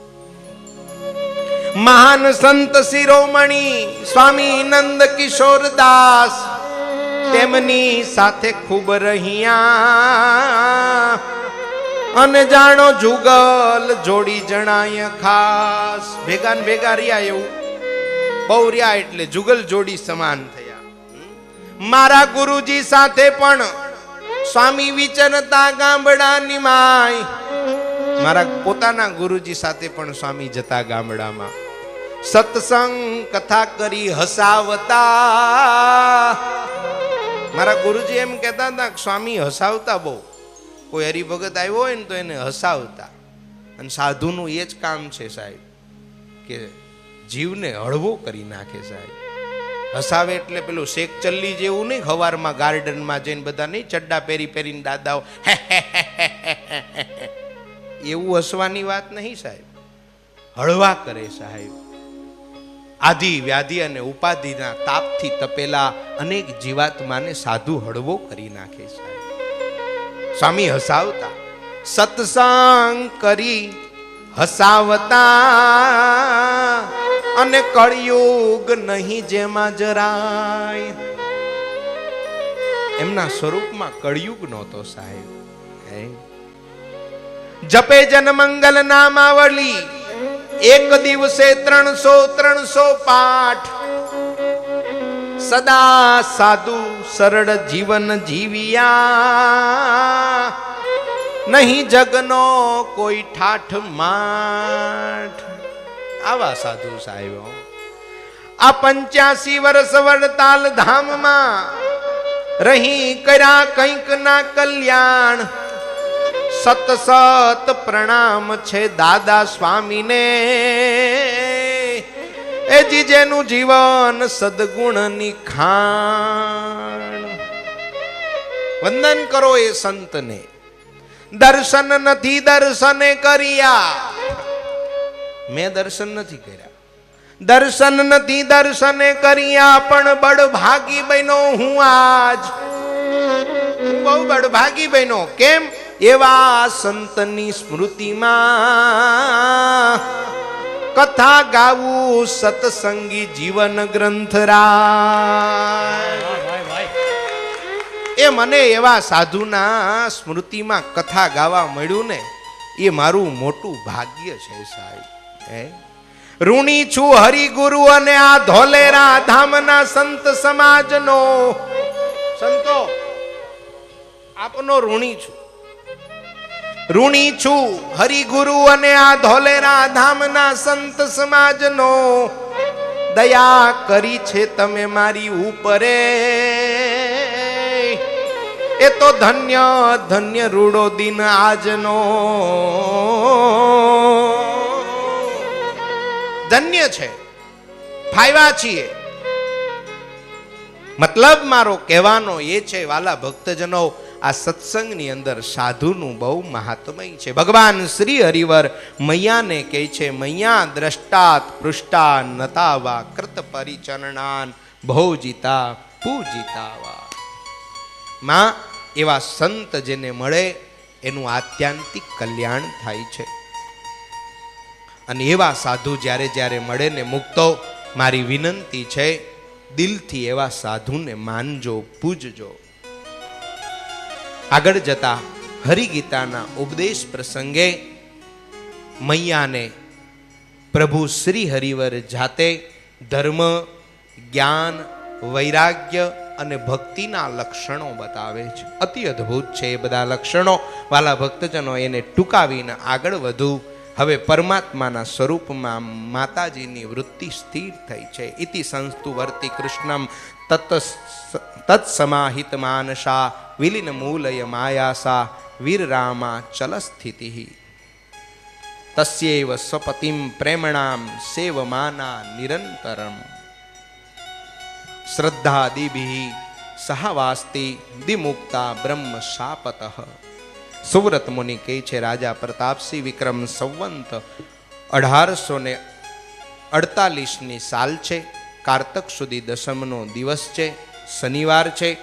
મહાન સંત શિરોમણી સ્વામી નંદ કિશોરદાસ તેમની સાથે ખૂબ રહ્યા. અને જાણો જુગલ જોડી જણાય ખાસ. ભેગા ને ભેગા રહ્યા, એવું બહુ રહ્યા એટલે જુગલ જોડી સમાન થયા. મારા ગુરુજી સાથે પણ સ્વામી વિચરતા ગામડાની માય. મારા પોતાના ગુરુજી સાથે પણ સ્વામી જતા ગામડામાં સત્સંગ કથા કરી હસાવતા. મારા ગુરુજી એમ કહેતા હતા કે સ્વામી હસાવતા બહુ. કોઈ હરિભગત આવ્યો હોય ને તો એને હસાવતા. અને સાધુનું એ જ કામ છે સાહેબ, કે જીવને હળવો કરી નાખે સાહેબ. હસાવે એટલે પેલું શેખ ચલ્લી જેવું નહીં, હવારમાં ગાર્ડનમાં જઈને બધા નહીં ચડ્ડા પહેરી પહેરીને દાદાઓ એવું હસવાની વાત નહીં સાહેબ. હળવા કરે સાહેબ. આદિ વ્યાધિ અને ઉપાધિના તાપથી તપેલા અનેક જીવાત્માને સાધુ હળવો કરી નાખે સાહેબ. સ્વામી હસાવતા, સત્સંગ કરી હસાવતા. અને કળિયુગ નહીં જેમાં જરાય. એમના સ્વરૂપમાં કળિયુગ નહોતો સાહેબ. જપે જન મંગલ નામાવલી. એક દિવસે 300 પાઠ. સદા સાધુ સરળ જીવન જીવ્યા. નહીં જગનો કોઈ ઠાઠ માઠ. આવા સાધુ સાહેબ. આ 85 વર્ષ વડતાલ ધામમાં રહી કર્યા કંઈક ના કલ્યાણ. સત સત પ્રણામ છે દાદા સ્વામીને. એ જેનું જીવન સદગુણની ખાણ. વંદન કરો એ સંતને. દર્શન નથી દર્શને કર્યા. મેં દર્શન નથી કર્યા. દર્શન નથી દર્શને કર્યા, પણ બળભાગી બન્યો હું આજ. હું બહુ બળભાગી બન્યો. કેમ? એવા સંતની સ્મૃતિમાં કથા ગાવું સત્સંગી જીવન ગ્રંથ રાય. એ મને એવા સાધુના સ્મૃતિમાં કથા ગાવા મળ્યું ને, એ મારું મોટું ભાગ્ય છે સાહેબ. ઋણી છું હરિગુરુ અને આ ધોલેરા ધામના સંત સમાજનો. સંતો, આપનો ઋણી છું. ઋણી છું હરિગુરુ અને આ ધોલેરા ધામના સંત સમાજનો. દયા કરી છે તમે મારી ઉપરે. એ તો ધન્ય ધન્ય રૂડો દિન આજનો. ધન્ય છે, ફાયવા છીએ. મતલબ મારો કહેવાનો એ છે વાલા ભક્તજનો, આ સત્સંગની અંદર સાધુનું બહુ મહાત્મય છે. ભગવાન શ્રી હરિવર મૈયાને કહે છે, મૈયા દ્રષ્ટાત પૃષ્ટા નતાવા કૃત પરિચરણાન ભોજિતા પૂજિતા વા. માં એવા સંત જેને મળે એનું આત્યંતિક કલ્યાણ થાય છે. અને એવા સાધુ જ્યારે જ્યારે મળે ને મુક્તો, મારી વિનંતી છે દિલથી એવા સાધુને માનજો, પૂજજો. આગળ જતા હરિગીતાના ઉપદેશ પ્રસંગે મૈયાને પ્રભુ શ્રી હરિવર જાતે ધર્મ, જ્ઞાન, વૈરાગ્ય અને ભક્તિના લક્ષણો બતાવે છે. અતિ અદ્ભુત છે એ બધા લક્ષણો. વાલા ભક્તજનો, એને ટૂંકાવીને આગળ વધુ. હવે પરમાત્માના સ્વરૂપમાં માતાજીની વૃત્તિ સ્થિર થઈ છે. ઇતિ સંસ્તુ વર્તિ કૃષ્ણમ તત્સમાહિત માનસા વિલીન મૂલય માયાસા વીરરામા ચલ સ્થિતિ તસ્યૈવ સ્વપતિમ પ્રેમણામ સેવમાના નિરંતરમ શ્રદ્ધાદિભિ સહવાસ્તિ દિમુક્તા બ્રહ્મ શાપતઃ. સુવ્રત મુનિ કહે છે, રાજા પ્રતાપસિંહ વિક્રમ સંવંત 1848ની સાલ છે. કારતક સુધી દસમનો દિવસ છે, શનિવાર છે.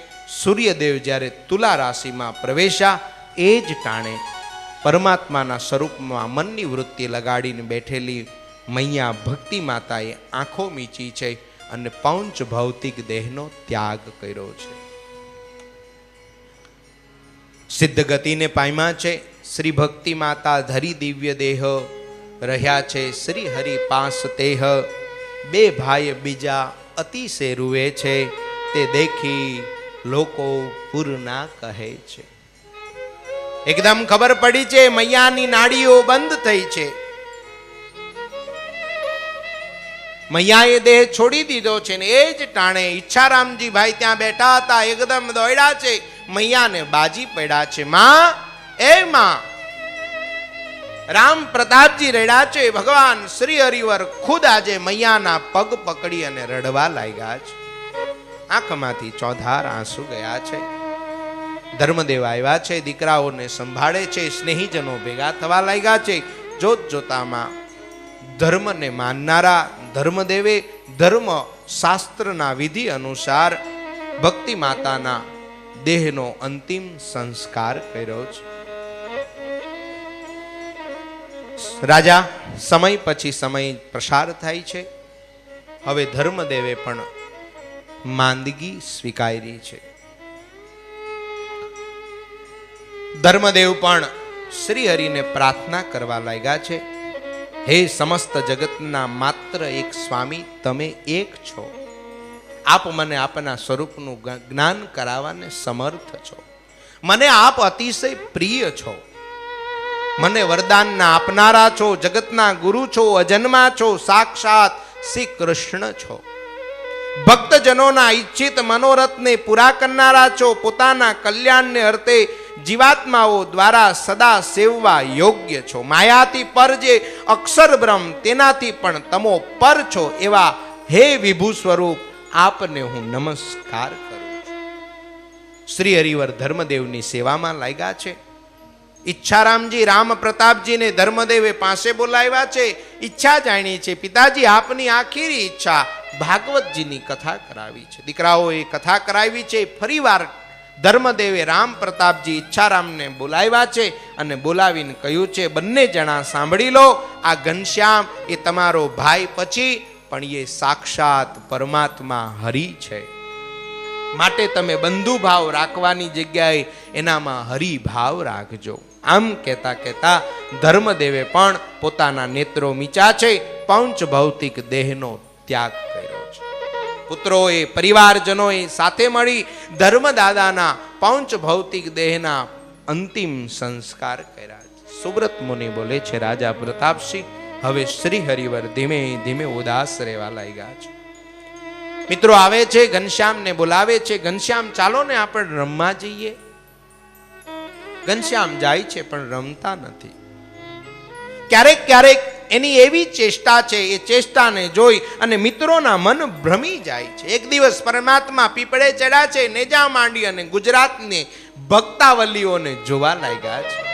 સૂર્યદેવ જ્યારે તુલા રાશિમાં પ્રવેશ્યા એ જ ટાણે પરમાત્માના સ્વરૂપમાં મનની વૃત્તિ લગાડીને બેઠેલી મૈયા ભક્તિ માતાએ આંખો મીચી છે અને પંચ ભૌતિક દેહનો ત્યાગ કર્યો છે. સિદ્ધ ગતિને પામ્યા છે. શ્રી ભક્તિ માતા ધરી દિવ્ય દેહ રહ્યા છે શ્રી હરિ પાસ તેહ. બે ભાઈ બીજા અતિશે રૂવે છે, તે દેખી લોકો પૂરના કહે છે. એકદમ ખબર પડી છે મૈયાની નાડીઓ બંધ થઈ છે. મૈયાએ દેહ છોડી દીધો છે ને એ જ ટાણે ઈચ્છારામજી ભાઈ ત્યાં બેઠા હતા. એકદમ દોડ્યા છે, મૈયાને બાજી પડ્યા છે. માં, એ માં. રામ પ્રતાપજી રડ્યા છે. ભગવાન શ્રી હરિવર ખુદ આજે મૈયાના પગ પકડી અને રડવા લાગ્યા છે. આંખમાંથી ચોધાર આંસુ ગયા છે. ધર્મદેવ આવ્યા છે, દીકરાઓને સંભાળે છે. સ્નેહીજનો ભેગા થવા લાગ્યા છે. જોત જોતામાં ધર્મને માનનારા ધર્મદેવે ધર્મ શાસ્ત્રના વિધિ અનુસાર ભક્તિ માતાના દેહનો અંતિમ સંસ્કાર કર્યો છે. રાજા સમય પછી સમય પ્રસાર થાય છે. હવે ધર્મદેવે પણ માંદગી સ્વીકારી છે. ધર્મદેવ પણ શ્રી હરિને પ્રાર્થના કરવા લાગ્યા છે, હે સમસ્ત જગતના માત્ર એક સ્વામી, તમે એક છો. આપ મને આપના સ્વરૂપનું જ્ઞાન કરાવવાને સમર્થ છો. મને આપ અતિશય પ્રિય છો. મને વરદાનના આપનારા છો. જગતના ગુરુ છો. અજન્મા છો. સાક્ષાત શ્રી કૃષ્ણ છો. ભક્તજનોના ઈચ્છિત મનોરથને પૂરા કરનારા છો. પોતાના કલ્યાણને અર્થે જીવાત્માઓ દ્વારા સદા સેવવા યોગ્ય છો. માયાથી પર જે અક્ષર બ્રહ્મ, તેનાથી પણ તમો પર છો. એવા હે વિભુ સ્વરૂપ, આપને હું નમસ્કાર કરું છું. શ્રી હરિવર ધર્મદેવની સેવામાં લાગ્યા છે. ઈચ્છારામજી રામ પ્રતાપજીને ધર્મદેવે પાસે બોલાવ્યા છે. ઈચ્છા જાણી છે. પિતાજી, આપની આખરી ઈચ્છા ભાગવતજીની કથા કરાવી છે. દીકરાઓએ કથા કરાવી છે. ફરીવાર ધર્મદેવે રામ પ્રતાપજી ઈચ્છારામને બોલાવ્યા છે અને બોલાવીને કહ્યું છે, બંને જણા સાંભળી લો. આ ઘનશ્યામ એ તમારો ભાઈ પછી પણ એ સાક્ષાત પરમાત્મા હરિ છે. માટે તમે બંધુભાવ રાખવાની જગ્યાએ એનામાં હરિભાવ રાખજો. આમ કહેતા કહેતા ધર્મદેવે પણ પોતાના નેત્રો મીચા છે. પંચ ભૌતિક દેહનો ત્યાગ કર્યો છે. પુત્રોએ, પરિવારજનોએ સાથે મળી ધર્મદાદાના પંચ ભૌતિક દેહના અંતિમ સંસ્કાર કર્યા છે. સુબ્રત મુનિ બોલે છે, રાજા પ્રતાપસિંહ હવે શ્રી હરિવર ધીમે ધીમે ઉદાસ રહેવા લાગ્યા છે. મિત્રો આવે છે, ઘનશ્યામને બોલાવે છે. ઘનશ્યામ, ચાલો ને આપણે રમવા જઈએ. ઘનશ્યામ જાય છે પણ રમતા નથી. ક્યારેક ક્યારેક એની એવી ચેષ્ટા છે, એ ચેષ્ટાને જોઈ અને મિત્રોના મન ભ્રમી જાય છે. એક દિવસ પરમાત્મા પીપળે ચડ્યા છે. નેજા માંડી અને ગુજરાતની ભક્તાવલીઓને જોવા લાગ્યા છે.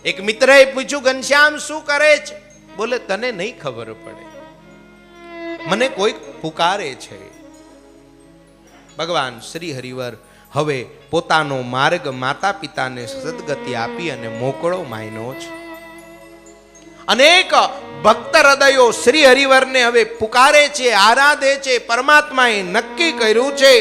એક મિત્રએ પૂછ્યું, ઘનશ્યામ શું કરે છે? બોલે, તને નહીં ખબર પડે. મને કોઈ પુકારે છે. ભગવાન શ્રી હરિવર હવે પોતાનો માર્ગ માતા પિતાને સદગતિ આપી અને મોકળો માયનો છે. અનેક ભક્ત હૃદયો શ્રી હરિવરને હવે પુકારે છે, આરાધે છે. પરમાત્માએ નક્કી કર્યું છે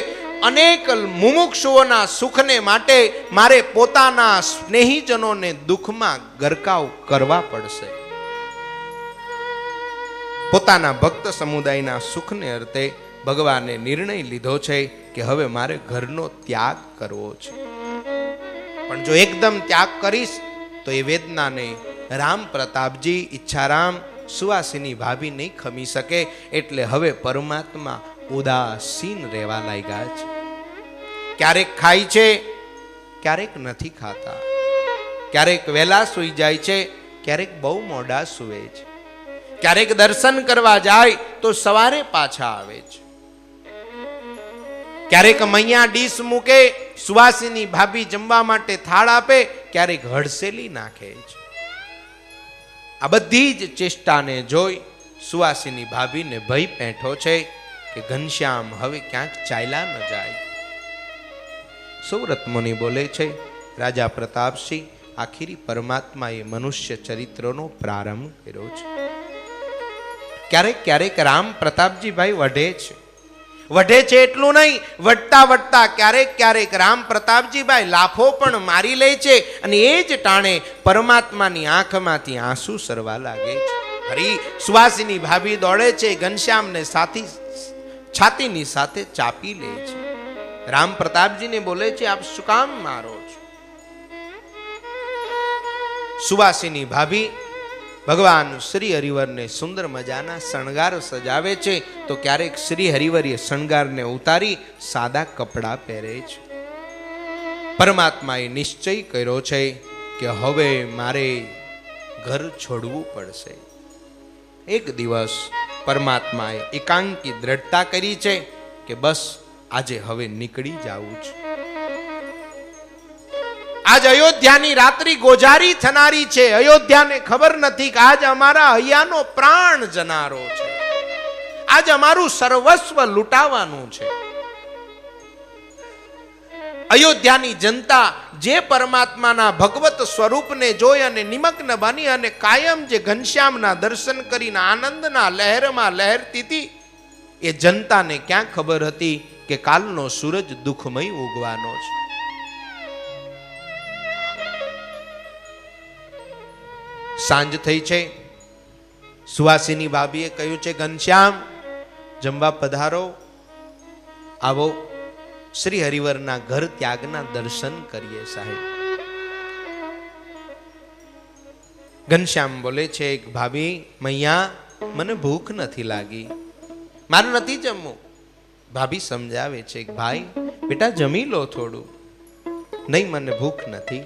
અનેક મુમુક્ષુઓના સુખને માટે મારે પોતાના સ્નેહીજનોને દુઃખમાં ગરકાવ કરવા પડશે. પોતાના ભક્ત સમુદાયના સુખને અર્થે ભગવાને નિર્ણય લીધો છે કે હવે મારે ઘરનો ત્યાગ કરવો છે. પણ જો એકદમ ત્યાગ કરીશ તો એ વેદનાને રામ પ્રતાપજી, ઈચ્છારામ, સુવાસિની ભાભી નહીં ખમી શકે. એટલે હવે પરમાત્મા ઉદાસીન રહેવા લાગ્યા છે. ક્યારેક ખાય છે, ક્યારેક નથી ખાતા. ક્યારેક વહેલા સૂઈ જાય છે, ક્યારેક બહુ મોડા સૂવે છે. ક્યારેક દર્શન કરવા જાય તો સવારે પાછા આવે છે. ક્યારેક મૈયા ડીશ મૂકે, સુવાસિની ભાભી જમવા માટે થાળ આપે, ક્યારેક હડસેલી નાખે છે. આ બધી જ ચેષ્ટાને જોઈ સુવાસિની ભાભીને ભય પેઠો છે કે ઘનશ્યામ હવે ક્યાંક ચાલ્યા ન જાય. સુવ્રત મુનિ બોલે છે, રાજા પ્રતાપસિંહ, આખીરી પરમાત્માએ મનુષ્ય ચરિત્રનો પ્રારંભ કર્યો છે. ક્યારેક ક્યારેક રામ પ્રતાપજીભાઈ વઢે છે. વઢે છે એટલું નહીં, વટતા વટતા ક્યારેક ક્યારેક રામ પ્રતાપજીભાઈ લાફો પણ મારી લે છે અને એ જ ટાણે પરમાત્માની આંખમાંથી આંસુ સરવા લાગે છે. હરી સુવાસિની ભાભી દોડે છે, ઘનશ્યામને સાથી છાતીની સાથે ચાપી લે છે. રામ પ્રતાપજીને બોલે છે, આપ શું કામ મારો છો? સુવાસિની ભાભી ભગવાન શ્રી હરિવરને સુંદર મજાના શણગાર સજાવે છે તો ક્યારેક શ્રી હરિવરે શણગારને ઉતારી સાદા કપડા પહેરે છે. પરમાત્માએ નિશ્ચય કર્યો છે કે હવે મારે ઘર છોડવું પડશે. એક દિવસ પરમાત્માએ એકાંકી દ્રઢતા કરી છે કે બસ આજે હવે નીકળી જવું છે. આજ અયોધ્યાની રાત્રિ ગોજારી થનારી છે. અયોધ્યાને ખબર નથી કે આજ અમારા હૈયાનો પ્રાણ જનારો છે. આજ અમારું સર્વસ્વ લૂંટાવાનું છે. અયોધ્યાની જનતા જે પરમાત્માના ભગવત સ્વરૂપને જોઈ અને નિમગ્ન બની અને કાયમ જે ઘનશ્યામના દર્શન કરીને આનંદના લહેરમાં લહેરતી હતી, એ જનતાને ક્યાં ખબર હતી કે કાલનો સૂરજ દુઃખમય ઉગવાનો છે. સાંજ થઈ છે. સુવાસિની ભાભીએ કહ્યું છે, ઘનશ્યામ જમવા પધારો, આવો શ્રી હરિવરના ઘર ત્યાગના દર્શન કરીએ સાહેબ. ઘનશ્યામ બોલે છે, ભાભી મૈયા મને ભૂખ નથી લાગી, મારે નથી જમવું. ભાભી સમજાવે છે, ભાઈ બેટા જમી લો થોડું. નહીં મને ભૂખ નથી.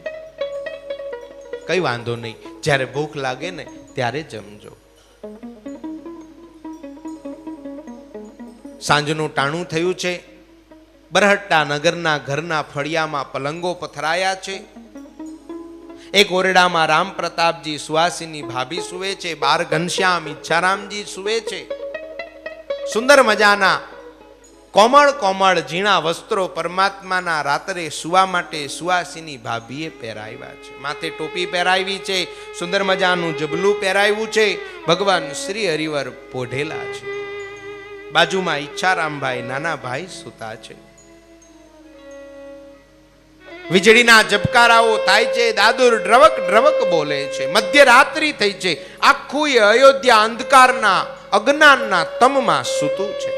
કઈ વાંધો નહીં, જ્યારે ભૂખ લાગે ને ત્યારે જમજો. સાંજનું ટાણું થયું છે. બરહટ્ટા નગરના ઘરના ફળિયામાં પલંગો પથરાયા છે. એક ઓરડામાં રામ પ્રતાપજી, સુવાસિની ભાભી સુવે છે. બાર ઘનશ્યામ, ઈચ્છારામજી સુવે છે. સુંદર મજાના કોમળ કોમળ ઝીણા વસ્ત્રો પરમાત્માના રાત્રે સુવા માટે સુવાસિની ભાભીએ પહેરાવ્યા છે. માથે ટોપી પહેરાવી છે, સુંદર મજાનું જબલું પહેરાવ્યું છે. ભગવાન શ્રી હરિવર પોઢેલા છે. બાજુમાં ઈચ્છારામભાઈ નાના ભાઈ સુતા છે. વીજળીના ઝબકારાઓ થાય છે. દાદુર ડ્રવક ડ્રવક બોલે છે. મધ્યરાત્રિ થઈ છે. આખું અયોધ્યા અંધકારના અજ્ઞાનના તમમાં સૂતું છે.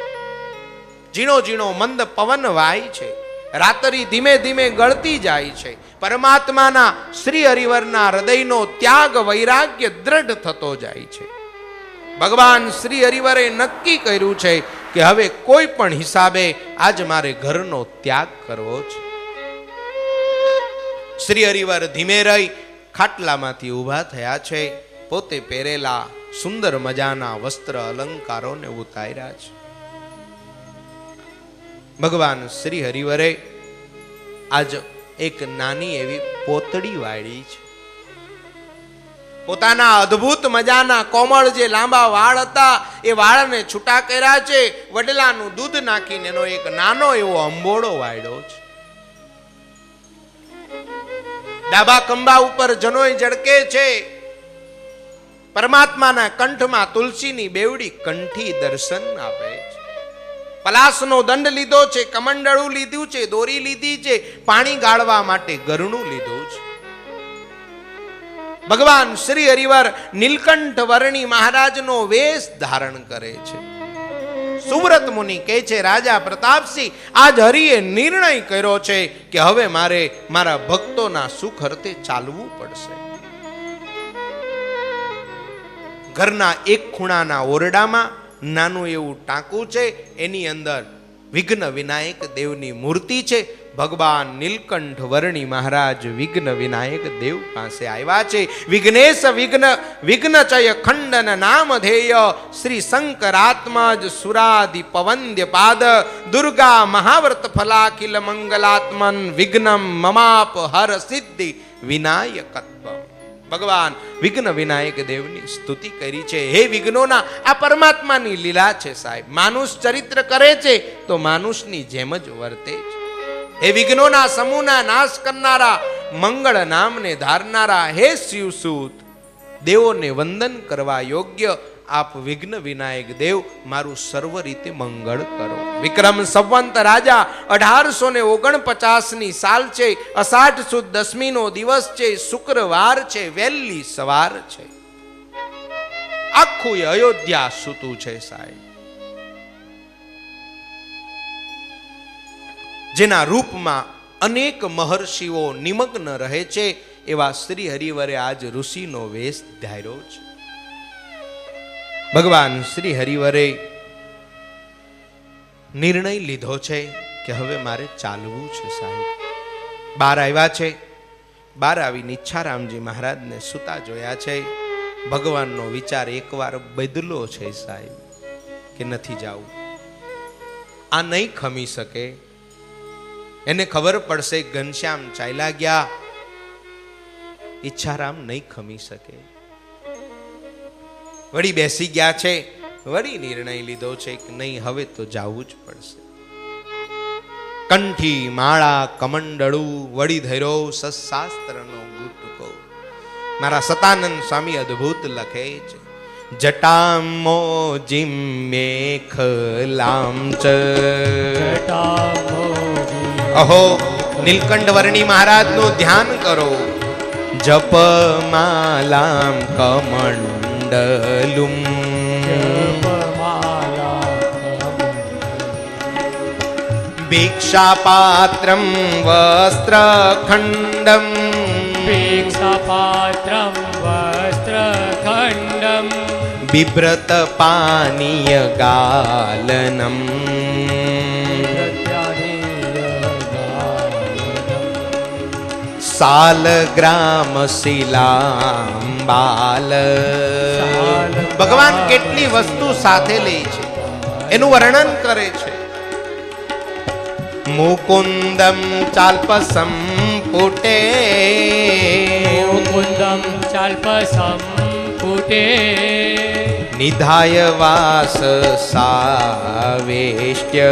ઝીણો ઝીણો મંદ પવન વાય છે. રાત્રિ ધીમે ધીમે ગળતી જાય છે. પરમાત્માના શ્રી હરિવરના હૃદયનો ત્યાગ વૈરાગ્ય દ્રઢ થતો જાય છે. ભગવાન શ્રી હરિવરે નક્કી કર્યું છે કે હવે કોઈ પણ હિસાબે આજ મારે ઘરનો ત્યાગ કરવો છે. શ્રી હરિવર ધીમે રહી ખાટલામાંથી ઊભા થયા છે. પોતે પહેરેલા સુંદર મજાના વસ્ત્ર અલંકારોને ઉતાર્યા છે. ભગવાન શ્રી હરિવરે આજ એક નાની એવી પોતડી વાળી છે. પોતાના અદ્ભુત મજાના કોમળ જે લાંબા વાળ હતા એ વાળને છૂટા કર્યા છે, વડલાનું દૂધ નાખીને એનો એક નાનો એવો અંબોળો વાળ્યો છે. ડાબા ખંભા ઉપર જનોય ઝળકે છે. પરમાત્માના કંઠમાં તુલસીની બેવડી કંઠી દર્શન આપે છે. પલાસનો દંડ લીધો છે, કમંડળું લીધું છે, દોરી લીધી છે, પાણી ગાળવા માટે ગરણું લીધું છે. ભગવાન શ્રી હરિવર નીલકંઠ વર્ણી મહારાજનો વેશ ધારણ કરે છે. સુવ્રત મુનિ કહે છે, રાજા પ્રતાપસિંહ, આજ હરિએ નિર્ણય કર્યો છે કે હવે મારે મારા ભક્તોના સુખ અર્થે ચાલવું પડશે. ઘરના એક ખૂણાના ઓરડામાં નાનું એવું ટાંકું છે, એની અંદર વિઘ્ન વિનાયક દેવની મૂર્તિ છે. ભગવાન નીલકંઠ વર્ણી મહારાજ વિઘ્ન વિનાયક દેવ પાસે આવ્યા છે. વિઘ્નેશ વિઘ્નચય ખંડન નામ ધેય શ્રી શંકરાત્મજ સુરાધિ પવંદ્ય પાદ દુર્ગા મહાવ્રત ફલાખિલ મંગલાત્મન વિઘ્નમ મમાપ હર સિદ્ધિ વિનાયકત્વ. ભગવાન વિઘ્ન વિનાયક દેવની સ્તુતિ કરી છે. હે વિઘ્નોના, આ પરમાત્માની લીલા છે સાહેબ. માનુષ ચરિત્ર કરે છે તો માનુષની જેમ જ વર્તે છે. હે વિઘ્નોના સમૂહના નાશ કરનારા, મંગળ નામને ધારનારા, હે શિવસૂત, દેવોને વંદન કરવા યોગ્ય આપ વિઘ્ન વિનાયક દેવ મારું સર્વ રીતે મંગળ કરો. વિક્રમ સંવંત રાજા 1849 સાલ છે. અષાઢ સુદ દસમીનો દિવસ છે. શુક્રવાર છે. વહેલી સવાર છે. આખું અયોધ્યા સૂતું છે સાહેબ. જેના રૂપમાં અનેક મહર્ષિઓ નિમગ્ન રહે છે, એવા શ્રી હરિવરે આજ ઋષિનો વેશ ધાર્યો છે. ભગવાન શ્રી હરિવરે નિર્ણય લીધો છે કે હવે મારે ચાલવું છે સાહેબ. બહાર આવ્યા છે. બહાર આવીને ઈચ્છારામજી મહારાજને સુતા જોયા છે. ભગવાનનો વિચાર એકવાર બદલો છે સાહેબ કે નથી જાવું, આ નહીં ખમી શકે. એને ખબર પડશે ઘનશ્યામ ચાલ્યા ગયા, ઈચ્છારામ નહીં ખમી શકે. વળી બેસી ગયા છે. વળી નિર્ણય લીધો છે કે નહીં, હવે તો જવું જ પડશે. કંઠી માળા કમંડળું વળી ધર્યો સત્શાસ્ત્રનો ગુટકો. મારા સતાનંદ સ્વામી અદ્ભુત લખે છે, જટામો જીમ મેખલામ ચ અહો નીલકંઠ વર્ણી મહારાજ નું ધ્યાન કરો. જપ માલામ કમંડલુમ ભિક્ષા પાત્રમ વસ્ત્ર ખંડમ ભિક્ષાપાત્રમ વસ્ત્રખંડમ બિભ્રત પાનીય ગાલનમ સાલગ્રામ શિલાંબાલ. ભગવાન કેટલી વસ્તુ સાથે લે છે એનું વર્ણન કરે છે. મુકુંદમ ચાલ્પસમ પુટે મુકુંદમ ચાલ્પસમ પુટે નિધાય વાસ સાવેષ્ટ્ય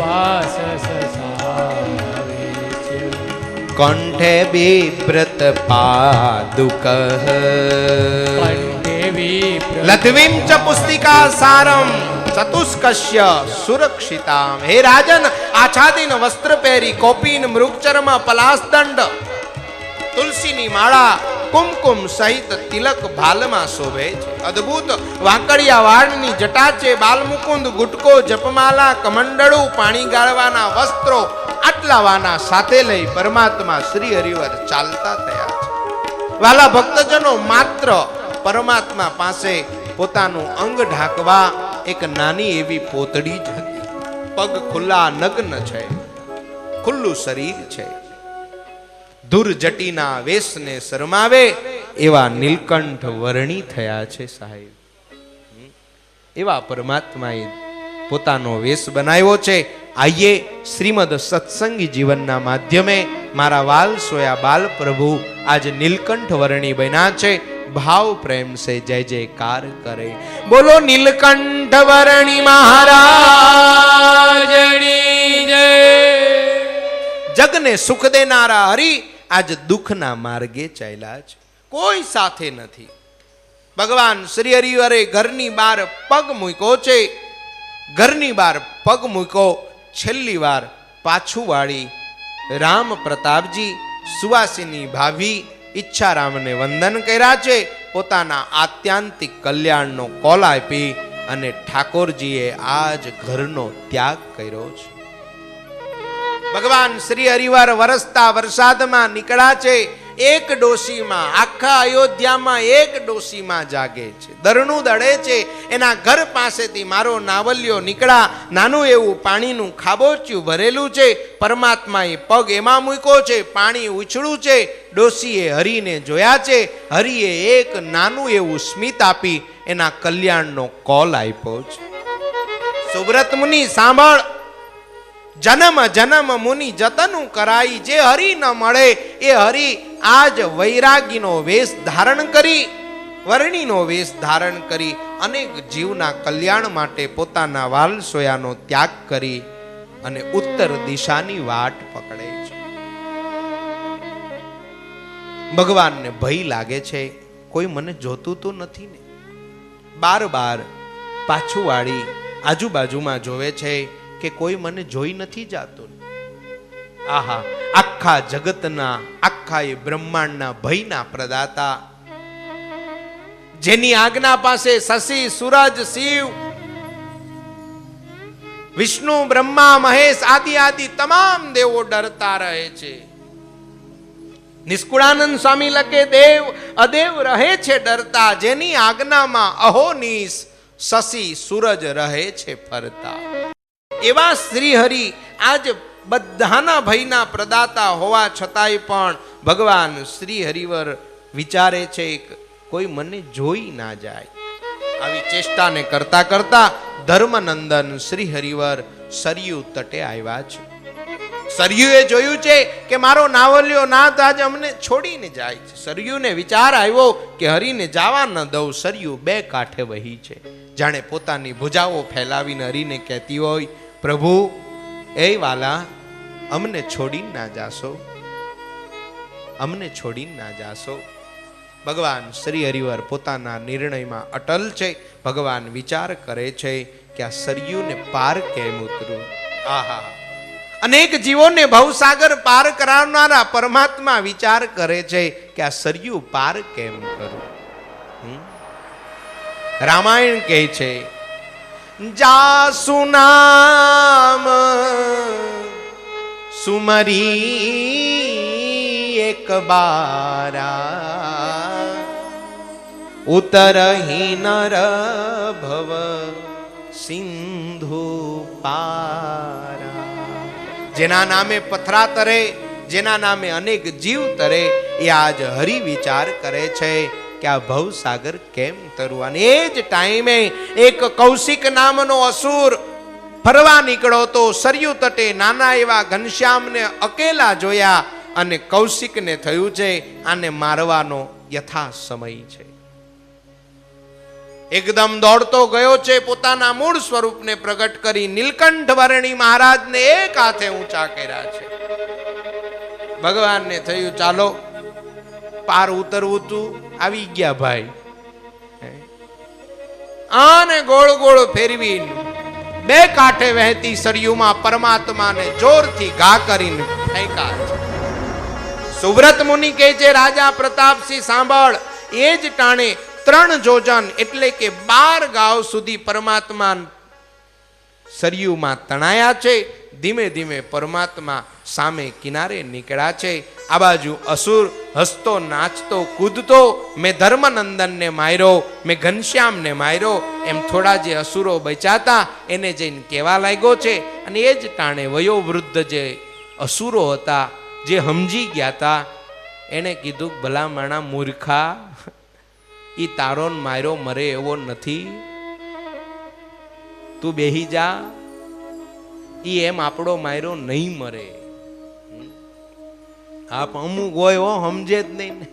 વાસ કંઠે બિભ્રત પાદુક લધ્વીમ ચ પુસ્તિકા સારમ ચતુષ્કસ્ય સુરક્ષિતામ. હે રાજન, આચ્છાદિન વસ્ત્ર પહેરી, કોપીન મૃગચર્મ પલાસદંડ, તુલસીની માળા કુમકુમ સહિત તિલક ભાલમાં શોભે છે. અદ્ભુત વાંકડિયા વાળની જટા છે. બાલમુકુંદ ગુટકો, જપમાલા, કમંડળું, પાણી ગાળવાના વસ્ત્રો, આટલા વાના સાથે લઈ પરમાત્મા શ્રી હરિવર ચાલતા થયા છે. વાલા ભક્તજનો, માત્ર પરમાત્મા પાસે પોતાનું અંગ ઢાંકવા એક નાની એવી પોતડી જ હતી. પગ ખુલ્લા નગ્ન છે, ખુલ્લું શરીર છે. દુર્જટીના વેશને શરમાવે એવા નીલકંઠ વર્ણી થયા છે સાહેબ. એવા પરમાત્માએ પોતાનો વેશ બનાવ્યો છે. આઈએ શ્રીમદ સત્સંગી જીવનના માધ્યમે મારા વાલ સોયા બાલ પ્રભુ આજ નીલકંઠ વર્ણી બન્યા છે. भाव प्रेम से जय जयकार करे। बोलो नीलकंठ वर्णी महाराजनी जय। जग ने सुख देनारा हरि आज दुख ना मार्गे चाल्या छे, कोई साथे नथी। भगवान श्री हरिवरे घरनी बार पग मूक्यो छे, घरनी बार पग मूक्यो, छेल्ली वार पाछू वाળી राम प्रतापजी सुवासिनी भाभी ઈચ્છારામ ને વંદન કર્યા છે, પોતાના આત્યંતિક કલ્યાણનો કોલ આપી અને ઠાકોરજીએ આજ ઘરનો ત્યાગ કર્યો છે। ભગવાન શ્રી હરિવાર વરસતા વરસાદમાં નીકળ્યા છે, એક ડોશીમાં આખા અયોધ્યામાં એક ડોશીમાં જાગે છે, દરણું દળે છે। એના ઘર પાસેથી મારો નાવલિયો નીકળ્યા, નાનું એવું પાણીનું ખાબોચિયું ભરેલું છે, પરમાત્માએ પગ એમાં મૂક્યો છે, પાણી ઉછળું છે। ડોશીએ હરિને જોયા છે, હરિએ એક નાનું એવું સ્મિત આપી એના કલ્યાણનો કોલ આપ્યો છે। સુવ્રત મુનિ સાંભળ, જન્મ જન્મ મુનિ જતનું કરાઈ, જે હરિ ન મળે એ હરિ આજ વૈરાગીનો વેશ ધારણ કરી, વર્ણીનો વેશ ધારણ કરી અનેક જીવના કલ્યાણ માટે પોતાના વાલસોયાનો ત્યાગ કરી અને ઉત્તર દિશાની વાટ પકડે છે। ભગવાનને ભય લાગે છે, કોઈ મને જોતું તો નથી ને, બાર બાર પાછું વાળી આજુબાજુમાં જોવે છે કે કોઈ મને જોઈ નથી જાતું। આહા, આખા જગતના આખા એ બ્રહ્માંડના ભયના પ્રદાતા, જેની આજ્ઞા પાસે શશી સૂરજ શિવ વિષ્ણુ બ્રહ્મા મહેશ આદિ આદિ તમામ દેવો ડરતા રહે છે। નિષ્કુળાનંદ સ્વામી લખે દેવ અદેવ રહે છે ડરતા, જેની આજ્ઞામાં અહોનિશ શશી સૂરજ રહે છે ફરતા। એવા શ્રી હરિ આજ બધાના ભયના પ્રદાતા હોવા છતાંય પણ ભગવાન શ્રી હરિવર વિચારે છે કોઈ મને જોઈ ના જાય। આવી ચેષ્ટાને કરતા કરતા ધર્મનંદન શ્રી હરિવર સરયુ તટે આવ્યા છે। સરયુએ જોયું છે કે મારો નાવલિયો નાથ આજે અમને છોડીને જાય છે। સરયુને વિચાર આવ્યો કે હરિને જવા ન દઉં, સરયુ બે કાંઠે વહી છે, જાણે પોતાની ભુજાઓ ફેલાવીને હરિને કહેતી હોય, પ્રભુ એ વાલા અમને છોડીને ના જાશો, અમને છોડીને ના જાશો। ભગવાન શ્રી હરિવર પોતાના નિર્ણયમાં અટલ છે। ભગવાન વિચાર કરે છે કે આ સરયુને પાર કેમ ઉતરું। આહા, અનેક જીવોને ભવસાગર પાર કરાવનારા પરમાત્મા વિચાર કરે છે કે આ સરયુ પાર કેમ કરું। રામાયણ કહે છે, જાસુ નામ સુમરી એક બારા, ઉતરહી નર ભવ સિંધુ પારા। જેના નામે પથરા તરે, જેના નામે અનેક જીવ તરે, એ આજ હરિ વિચાર કરે છે કે આ ભવસાગર કેમ તરવું। અને એ જ ટાઈમે એક કૌશિક નામનો અસુર ફરવા નીકળ્યો તો સરયુ તટે નાના એવા ઘનશ્યામને અકેલા જોયા અને કૌશિકને થયું છે આને મારવાનો યથા સમય છે। એકદમ દોડતો ગયો છે, પોતાના મૂળ સ્વરૂપને પ્રગટ કરી નીલકંઠ વર્ણી મહારાજને એક હાથે ઊંચા કર્યા છે। ભગવાનને થયું ચાલો પાર ઉતરવું તું, આવી ગયા ભાઈ। આને ગોળ ગોળ ફેરવી બે કાંઠે વહેતી સરયુમાં પરમાત્માને જોરથી ઘા કરીને ફેંકા છે। સુવ્રત મુનિ કહે છે, રાજા પ્રતાપસિંહ સાંભળ, એ જ ટાણે 3 જોજન એટલે કે 12 ગાંવ સુધી પરમાત્મા સરયુમાં તણાયા છે। ધીમે ધીમે પરમાત્મા સામે કિનારે નીકળ્યા છે। આ બાજુ અસુર હસતો નાચતો કૂદતો, મેં ધર્મનંદનને માર્યો, મેં ઘનશ્યામને માર્યો, એમ થોડા જે અસુરો બચાતા એને જઈને કહેવા લાગ્યો છે। અને એ જ ટાણે વયોવૃદ્ધ જે અસુરો હતા, જે સમજી ગયા હતા, એને કીધું ભલા માણા મૂર્ખા, ઈ તારો માર્યો મરે એવો નથી, તું બેહી જા, ઈ એમ આપણો માર્યો નહીં મરે। આપ અમુક હોય હો સમજે જ નહીં ને,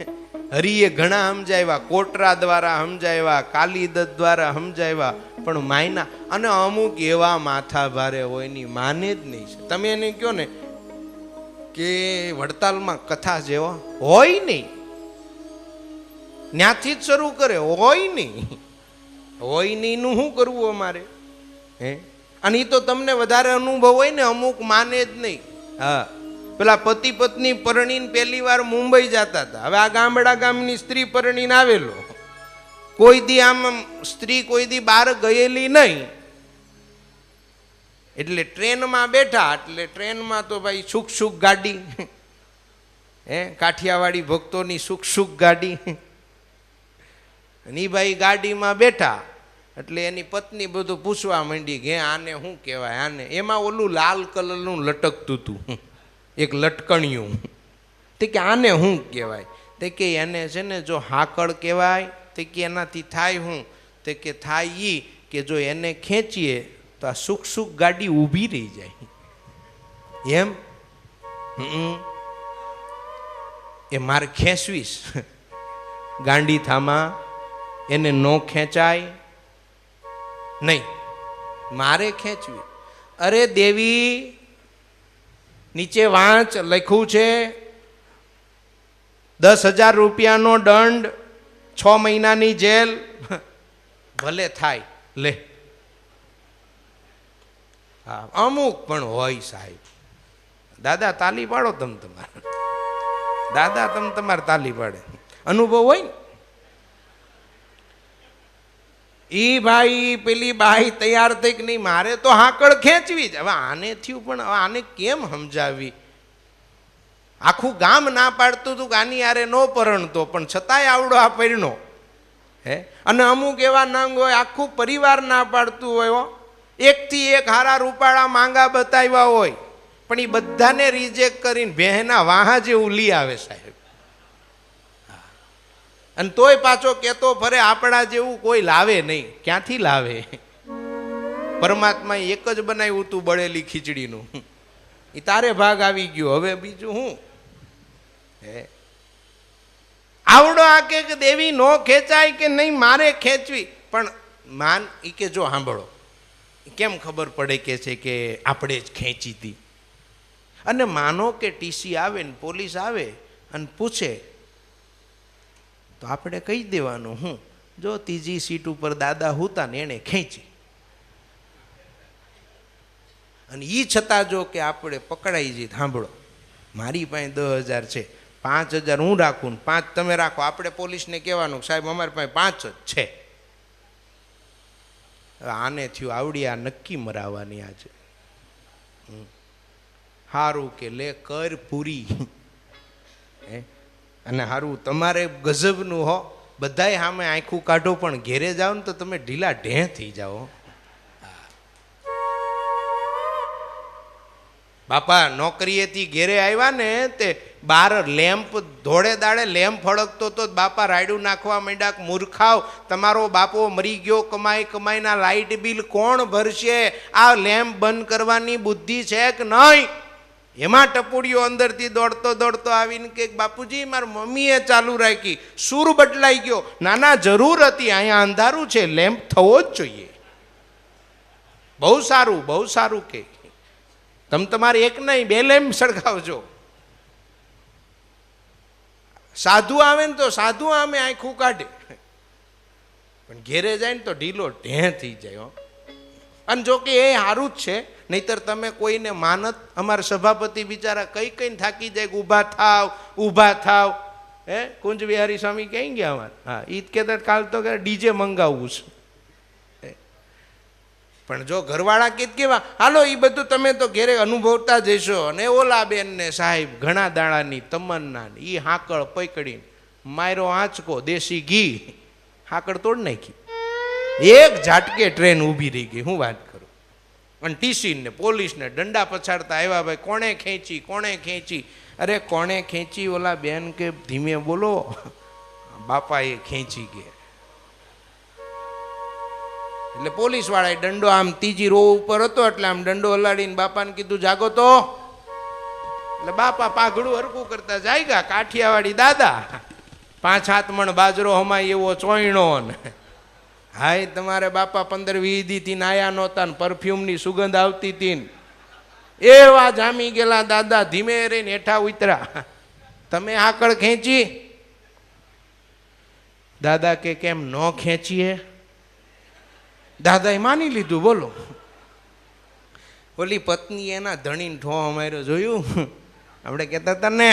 હરિએ ઘણા સમજાવ્યા, કોટરા દ્વારા સમજાવ્યા, કાલીદત્ત દ્વારા સમજાવ્યા, પણ માયના અને અમુક એવા માથા ભારે હોય ની માને જ નહીં. તમે એને કહો ને કે વડતાલમાં કથા જેવો હોય નહીં, ત્યાંથી જ શરૂ કરે, હોય નહીં. હોય નહીં નું શું કરવું અમારે? હે, અને એ તો તમને વધારે અનુભવ હોય ને, અમુક માને જ નહીં. હા, પેલા પતિ પત્ની પરણીને પહેલી વાર મુંબઈ જતા હતા. હવે આ ગામડા ગામની સ્ત્રી પરણીને આવેલો, કોઈ દી આમ સ્ત્રી કોઈ દી બહાર ગયેલી નહીં, એટલે ટ્રેનમાં બેઠા, એટલે ટ્રેનમાં તો ભાઈ સુખ સુખ ગાડી, હે, કાઠિયાવાડી ભક્તોની સુખ સુખ ગાડી. અને ભાઈ ગાડીમાં બેઠા એટલે એની પત્ની બધું પૂછવા માંડી કે આને શું કહેવાય, આને. એમાં ઓલું લાલ કલરનું લટકતું હતું, એક લટકણિયું. તે કે આને શું કહેવાય? તે કે એને છે ને જો હાકળ કહેવાય. તે કે એનાથી થાય શું? તે કે થાય ઈ કે જો એને ખેંચીએ તો આ સુખ સુખ ગાડી ઊભી રહી જાય. એમ એ મારે ખેંચવીશ ગાંડી થામાં, એને નો ખેંચાય નહીં, મારે ખેંચવી. અરે દેવી, નીચે વાંચ લખ્યું છે 10,000 રૂપિયાનો દંડ, 6 મહિનાની જેલ. ભલે થાય, લે. હા, અમુક પણ હોય સાહેબ. દાદા તાલી પાડો તમે તમારે, દાદા તમે તમારે તાલી પાડે, અનુભવ હોય ને. ઈ ભાઈ પેલી બાઈ તૈયાર થઈ કે નહીં, મારે તો હાકળ ખેંચવી જ. હવે આને થયું, પણ આને કેમ સમજાવી? આખું ગામ ના પાડતું હતું કે આની યારે નો પરણતો, પણ છતાંય આવડો આ પરણો. હે, અને અમુક એવા નંગ હોય આખું પરિવાર ના પાડતું હોય, એકથી એક હારા રૂપાળા માંગા બતાવ્યા હોય, પણ એ બધાને રિજેક્ટ કરીને બહેના વાહા જેવું લઈ આવે સાહેબ. અને તોય પાછો કેતો ફરે આપણા જેવું કોઈ લાવે નહીં. ક્યાંથી લાવે? પરમાત્મા એક જ બનાવ્યું હતું બળેલી ખીચડીનું, એ તારે ભાગ આવી ગયો, હવે બીજું હું? હે, આવડો આ કે દેવી નો ખેંચાય કે નહીં, મારે ખેંચવી. પણ માન ઈ કે જો સાંભળો, કેમ ખબર પડે કે છે કે આપણે જ ખેંચી હતી? અને માનો કે ટીસી આવે ને પોલીસ આવે અને પૂછે તો આપણે કહી દેવાનું, હું જો ત્રીજી સીટ ઉપર દાદા હતા ને એને ખેંચી. અને એ છતાં જો કે આપણે પકડાઈ જઈએ, સાંભળો મારી પાસે 10,000 છે, 5,000 હું રાખું ને 5 તમે રાખો, આપણે પોલીસને કહેવાનું સાહેબ અમારી પાસે 5 જ છે. આને થયું આવડી આ નક્કી મરાવાની આજે. હારું કે લે કર પૂરી. અને હારું તમારે ગજબનું હો, બધાય સામે આંખું કાઢો, પણ ઘેરે જાઓ ને તો તમે ઢીલા ઢેં થઈ જાઓ. બાપા નોકરીએથી ઘેરે આવ્યા ને તે બાર લેમ્પ ધોળે દાડે લેમ્પ ફળકતો તો બાપા રાયડું નાખવા માંડ્યા, મૂર્ખાવ તમારો બાપો મરી ગયો, કમાઈ કમાઈના લાઇટ બિલ કોણ ભરશે? આ લેમ્પ બંધ કરવાની બુદ્ધિ છે કે નહીં? એમાં ટપુડીઓ અંદરથી દોડતો દોડતો આવીને કે બાપુજી મારી મમ્મીએ ચાલુ રાખી, સૂર બદલાઈ ગયો. નાના જરૂર હતી, અહીંયા અંધારું છે, લેમ્પ થવો જ જોઈએ. બહુ સારું, બહુ સારું. કે તમે તમારે એક નહીં 2 લેમ્પ સળગાવજો. સાધુ આવે ને તો સાધુ આમે આંખું કાઢે, પણ ઘેરે જાય ને તો ઢીલો ઢેં થઈ જાય. અને જો કે એ સારું જ છે, નહીતર તમે કોઈને માનત, અમારા સભાપતિ બિચારા કઈ કઈ થાકી જાય, ઊભા થાવ ઊભા થાવ. હે, કુંજ વિહારી સ્વામી ક્યાં ગયા અમારે? હા, ઈ કહેતા કાલ તો ડીજે મંગાવવું છે. પણ જો ઘરવાળા કે કેવા, હાલો એ બધું તમે તો ઘેરે અનુભવતા જશો. અને ઓલા બેન ને સાહેબ ઘણા દાડાની તમન્ના, ઈ હાકળ પકડીને માયરો આંચકો દેશી ઘી હાકળ તોડ નાખી. એક ઝાટકે ટ્રેન ઊભી રહી ગઈ. હું વાત કરું. અને ટીસી ને પોલીસ ને દંડા પછાડતા આવ્યા, ભાઈ કોણે ખેંચી, કોણે ખેંચી? અરે કોણે ખેંચી? ઓલા બેન કે ધીમે બોલો, બાપાએ ખેંચી ગયા. એટલે પોલીસ વાળાએ દંડો આમ ત્રીજી રો ઉપર હતો એટલે આમ દંડો હલાડીને બાપાને કીધું જાગો તો. એટલે બાપા પાઘડું હરકું કરતા જાગ્યા. કાઠિયાવાડી દાદા 5-7 મણ બાજરો હમાય એવો ચોયણો ને હાય તમારે બાપા 15-20 દીથી નાયા નહોતા ને પરફ્યુમની સુગંધ આવતી હતી ને એવા જામી ગયેલા દાદા ધીમે રહીને હેઠા ઉતરા. તમે આકળ ખેંચી? દાદા કે કેમ ન ખેંચીએ? દાદાએ માની લીધું. બોલો, ઓલી પત્ની એના ધણીને ઠો માર્યો જોયું? આપણે કહેતા હતા ને.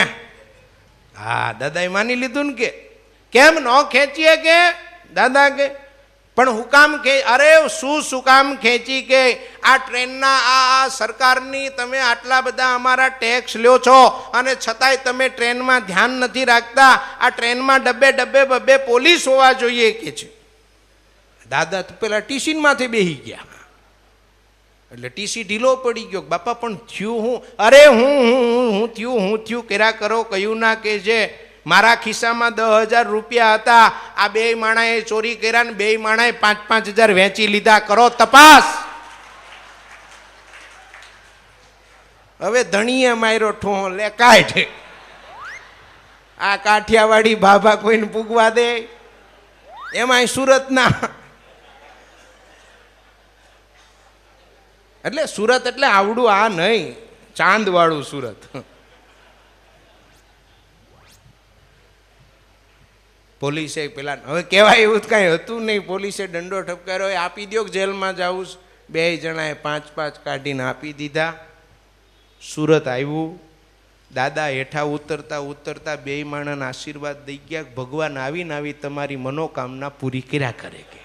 હા, દાદાએ માની લીધું ને કે કેમ ન ખેંચીએ કે દાદા કે પણ હું કામ કે અરે શું કામ ખેંચી કે આ ટ્રેનના આ સરકારની તમે આટલા બધા અમારા ટેક્સ લ્યો છો અને છતાંય તમે ટ્રેનમાં ધ્યાન નથી રાખતા. આ ટ્રેનમાં ડબ્બે પોલીસ હોવા જોઈએ કે છે. દાદા તો પેલા ટીસીમાંથી બેસી ગયા એટલે ટીસી ઢીલો પડી ગયો. બાપા પણ થયું હું? અરે હું થયું કર્યા કરો, કયું ના કે છે. મારા ખિસ્સામાં 10,000 રૂપિયા હતા. આ 2 માણાએ ચોરી કર્યા ને 2 માણાએ 5,000 વેચી લીધા. કરો તપાસ. હવે ધણીએ માર્યો ઠો લે કાઢ. આ કાઠિયાવાડી ભાભા કોઈને પૂગવા દે? એમાંય સુરતના. એટલે સુરત એટલે આવડું આ નહીં, ચાંદ વાળું સુરત. પોલીસે પેલા હવે કહેવાય એવું કાંઈ હતું નહીં. પોલીસે દંડો ઠપકાર્યો, આપી દો જેલમાં જાઉં. 2 જણાએ 5-5 કાઢીને આપી દીધા. સુરત આવ્યું. દાદા હેઠા ઉતરતા 2 માણસના આશીર્વાદ દઈ ગયા. ભગવાન આવી તમારી મનોકામના પૂરી કર્યા કરે કે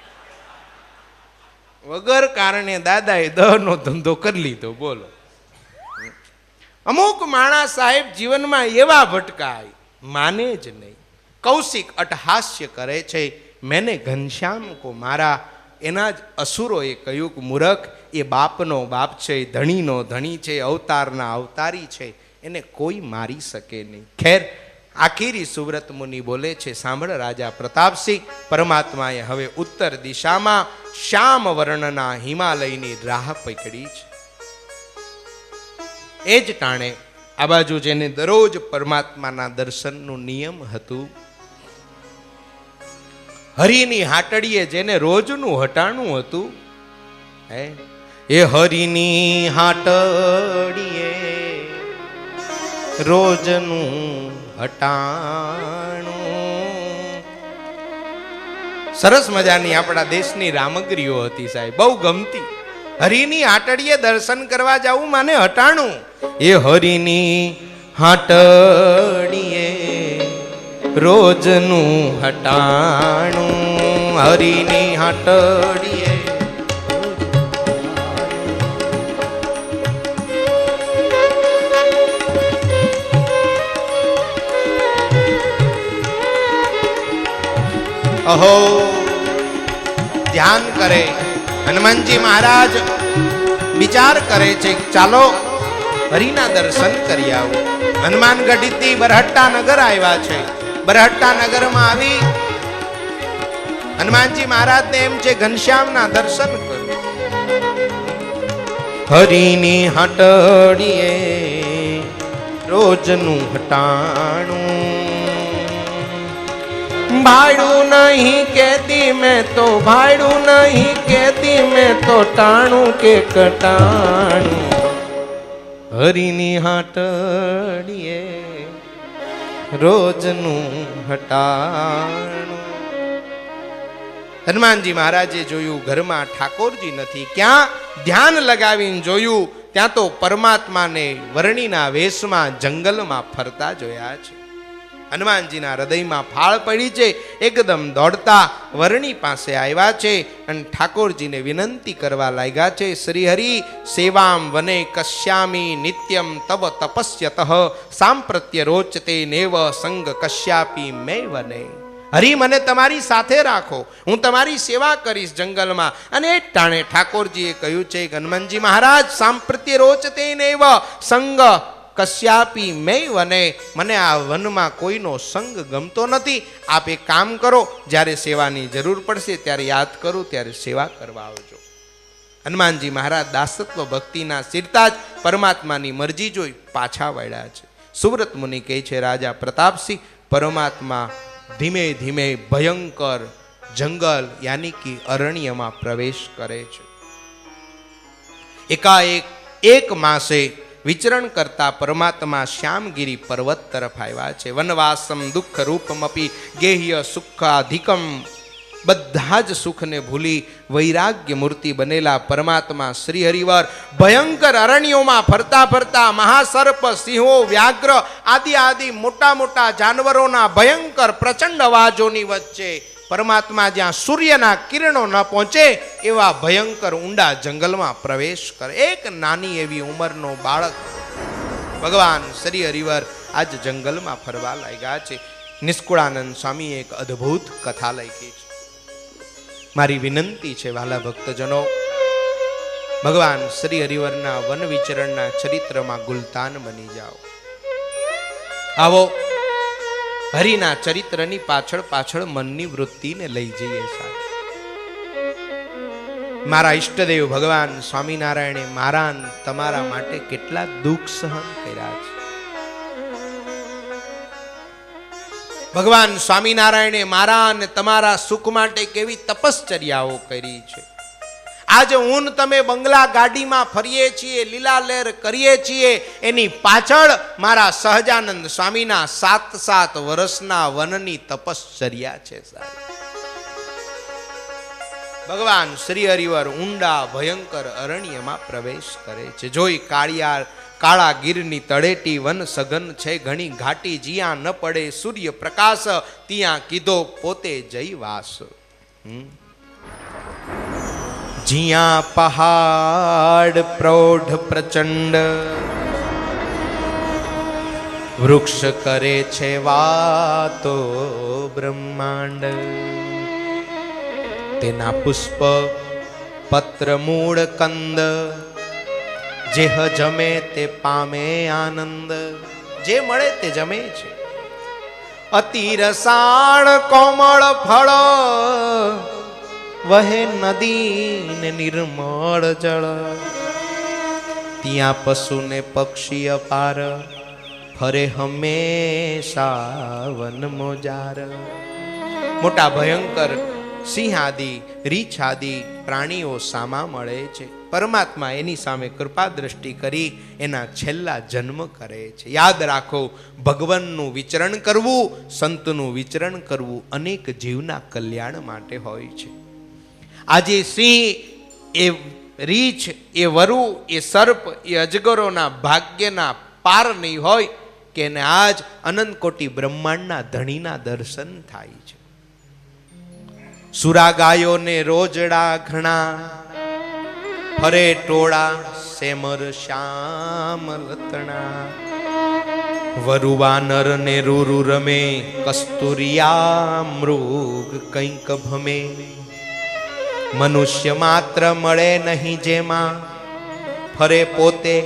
વગર કારણે દાદાએ દહનો ધંધો કરી લીધો. બોલો, અમુક માણસ સાહેબ જીવનમાં એવા ભટકાય માને જ નહીં. કૌશિક અટહાસ્ય કરે છે, મેને ઘનશ્યામ કો મારા. એના જ અસુરોએ કહ્યું કે મૂર્ખ, એ બાપનો બાપ છે, ધણીનો ધણી છે, અવતારના અવતારી છે, એને કોઈ મારી શકે નહીં. ખેર, આખીરી સુવ્રત મુનિ બોલે છે, સાંભળ રાજા પ્રતાપસિંહ. પરમાત્માએ હવે ઉત્તર દિશામાં શ્યામ વર્ણના હિમાલયની રાહ પકડી છે. એ જ ટાણે આ બાજુ જેને દરરોજ પરમાત્માના દર્શનનું નિયમ હતું, હરિની હાટડીએ જેને રોજનું હટાણું હતું, એ હરિની હાટડીએ રોજનું હટાણું. સરસ મજાની આપણા દેશની રામગરીઓ હતી સાહેબ, બહુ ગમતી. હરિની હાટડીએ દર્શન કરવા જવું માને હટાણું. એ હરિની હાટડીએ રોજનું હટાણું. હરિની હાટડીએ અહો ધ્યાન કરે. હનુમાનજી મહારાજ વિચાર કરે છે, ચાલો હરિના દર્શન કરી આવું. હનુમાનગઢથી બરહટ્ટા નગર આવ્યા છે. બરહટ્ટા નગરમાં આવી હનુમાનજી મહારાજને એમ છે ઘનશ્યામના દર્શન કરું. હરિની હાટડીએ રોજનું હટાણું. ભાડું નહીં કેતી મેં તો, ભાડું નહીં કેતી મેં તો, ટાણું કે કટાણું. હરિની હાટડીએ રોજનું હટાણું. હનુમાનજી મહારાજે જોયું ઘરમાં ઠાકોરજી નથી. ક્યાં ધ્યાન લગાવીને જોયું ત્યાં તો પરમાત્માને વર્ણિના વેશમાં જંગલમાં ફરતા જોયા છે. હનુમાનજીના હૃદયમાં ફાળ પડી છે. એકદમ દોડતા વર્ણી પાસે આવ્યા છે અને ઠાકોરજીને વિનંતી કરવા લાગ્યા છે, શ્રી હરિ સેવામ વને કશ્યામી નિત્યમ તવ તપસ્યતઃ સાંપ્રત્ય રોચતે નેવ સંગ કશ્યાપી મે વને. હરિ, મને તમારી સાથે રાખો, હું તમારી સેવા કરીશ જંગલમાં. અને એ ટાણે ઠાકોરજીએ કહ્યું છે, હનુમાનજી મહારાજ સાંપ્રત્ય રોચતે નેવ સંગ કશ્યાપી મે વને. મને આ વનમાં કોઈનો સંગ ગમતો નથી. આપ એક કામ કરો, જ્યારે સેવાની જરૂર પડશે ત્યારે યાદ કરું, ત્યારે સેવા કરવા આવજો. હનુમાનજી મહારાજ દાસત્વ ભક્તિના સિરતા જ પરમાત્માની મરજી જોઈ પાછા વળ્યા છે. સુવ્રત મુનિ કહે છે, રાજા પ્રતાપસિંહ, પરમાત્મા ધીમે ધીમે ભયંકર જંગલ યાની કે અરણ્યમાં પ્રવેશ કરે છે. એકાએક એક માસે વિચરણ કરતા પરમાત્મા શ્યામગીરી પર્વત તરફ આવ્યા છે. વનવાસમ દુઃખ રૂપમપી ગેહ્ય સુખાધિકમ, બધા જ સુખને ભૂલી વૈરાગ્ય મૂર્તિ બનેલા પરમાત્મા શ્રી હરિવર ભયંકર અરણ્યોમાં ફરતા ફરતા મહાસર્પ, સિંહો, વ્યાઘ્ર આદિ મોટા મોટા જાનવરોના ભયંકર પ્રચંડ અવાજોની વચ્ચે પરમાત્મા જ્યાં સૂર્યના કિરણો ન પહોંચે એવા ભયંકર ઊંડા જંગલમાં પ્રવેશ કરે. એક નાની એવી ઉંમરનો બાળક ભગવાન શ્રી હરિવર આજ જંગલમાં ફરવા લાગ્યા છે. નિષ્કુળાનંદ સ્વામી એક અદ્ભુત કથા લખી છે. મારી વિનંતી છે વાલા ભક્તજનો, ભગવાન શ્રી હરિવરના વન વિચરણના ચરિત્રમાં ગુલતાન બની જાઓ. આવો હરિના ચરિત્રની પાછળ પાછળ મનની વૃત્તિને લઈ જઈએ સાથે. મારા ઈષ્ટદેવ ભગવાન સ્વામિનારાયણે મારા તમારા માટે કેટલા દુઃખ સહન કર્યા છે. ભગવાન સ્વામિનારાયણે મારા અને તમારા સુખ માટે કેવી તપશ્ચર્યાઓ કરી છે. આજે હું તમે બંગલા ગાડીમાં ફરીએ છીએ, લીલાલેર કરીએ છીએ, એની પાછળ મારા સહજાનંદ સ્વામીના 7 વર્ષના વનની તપશ્ચર્યા છે સાહેબ. ભગવાન શ્રી હરિવર ઊંડા ભયંકર અરણ્યમાં પ્રવેશ કરે છે. જોઈ કાળા ગીરની તળેટી વન સઘન છે, ઘણી ઘાટી જ્યાં ન પડે સૂર્ય પ્રકાશ, ત્યાં કીધો પોતે જઈ વાસ. જ્યાં પહાડ પ્રૌઢ પ્રચંડ, વૃક્ષ કરે છે વાતો બ્રહ્માંડ, તેના પુષ્પ પત્ર મૂળ કંદ, જેહ જમે તે પામે આનંદ. જે મળે તે જમે છે. અતિ રસાળ કોમળ ફળ, વહે નદી ને નિર્મળ જળ, ત્યાં પશુ ને પક્ષી અપાર, ફરે હંમેશા વન મોજાર. મોટા ભયંકર સિંહાદિ રીછાદિ પ્રાણીઓ સામા મળે છે. પરમાત્મા એની સામે કૃપા દ્રષ્ટિ કરી એના છેલ્લા જન્મ કરે છે. યાદ રાખો, ભગવાનનું વિચરણ કરવું, સંતનું વિચરણ કરવું અનેક જીવના કલ્યાણ માટે હોય છે. આજે સિંહ, એ રીછ, એ વરુ, એ સર્પ, એ અજગરોના ભાગ્યના પાર નહીં હોય કે એને આજ અનંત કોટી બ્રહ્માંડના ધણીના દર્શન થાય છે. સુરા ગાયોને રોજડા ઘણા, ફરે ટોળા સેમર શ્યામ લતણા, વરુ વાનર ને રૂરુ રમે, કસ્તુરિયા મૃગ કંઈક ભમે, મનુષ્ય માત્ર મળે નહીં જેમાં, ફરે પોતે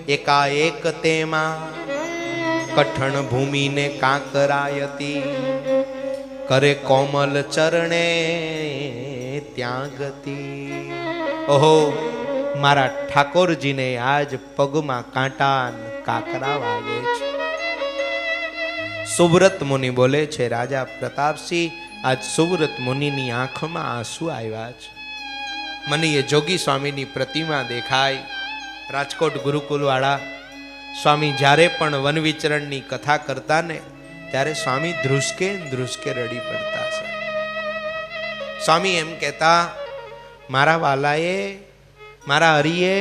એકાએક તેમાં, કઠણ ભૂમિને કાંકરાયતી, કરે કોમલ ચરણે ત્યાં ગતિ. ઓહો, મારા ઠાકોરજીને આજ પગમાં કાંટા કાકરા વાગે છે. સુવ્રત મુનિ બોલે છે, રાજા પ્રતાપસિંહ, આજ સુવ્રત મુનિની આંખમાં આંસુ આવ્યા છે. મને એ જોગી સ્વામીની પ્રતિમા દેખાય. રાજકોટ ગુરુકુલ વાળા સ્વામી જ્યારે પણ વન વિચરણની કથા કરતા ને ત્યારે સ્વામી ધ્રુસકે ધ્રુસકે રડી પડતા છે. સ્વામી એમ કહેતા, મારા વાલાએ, મારા હરિએ,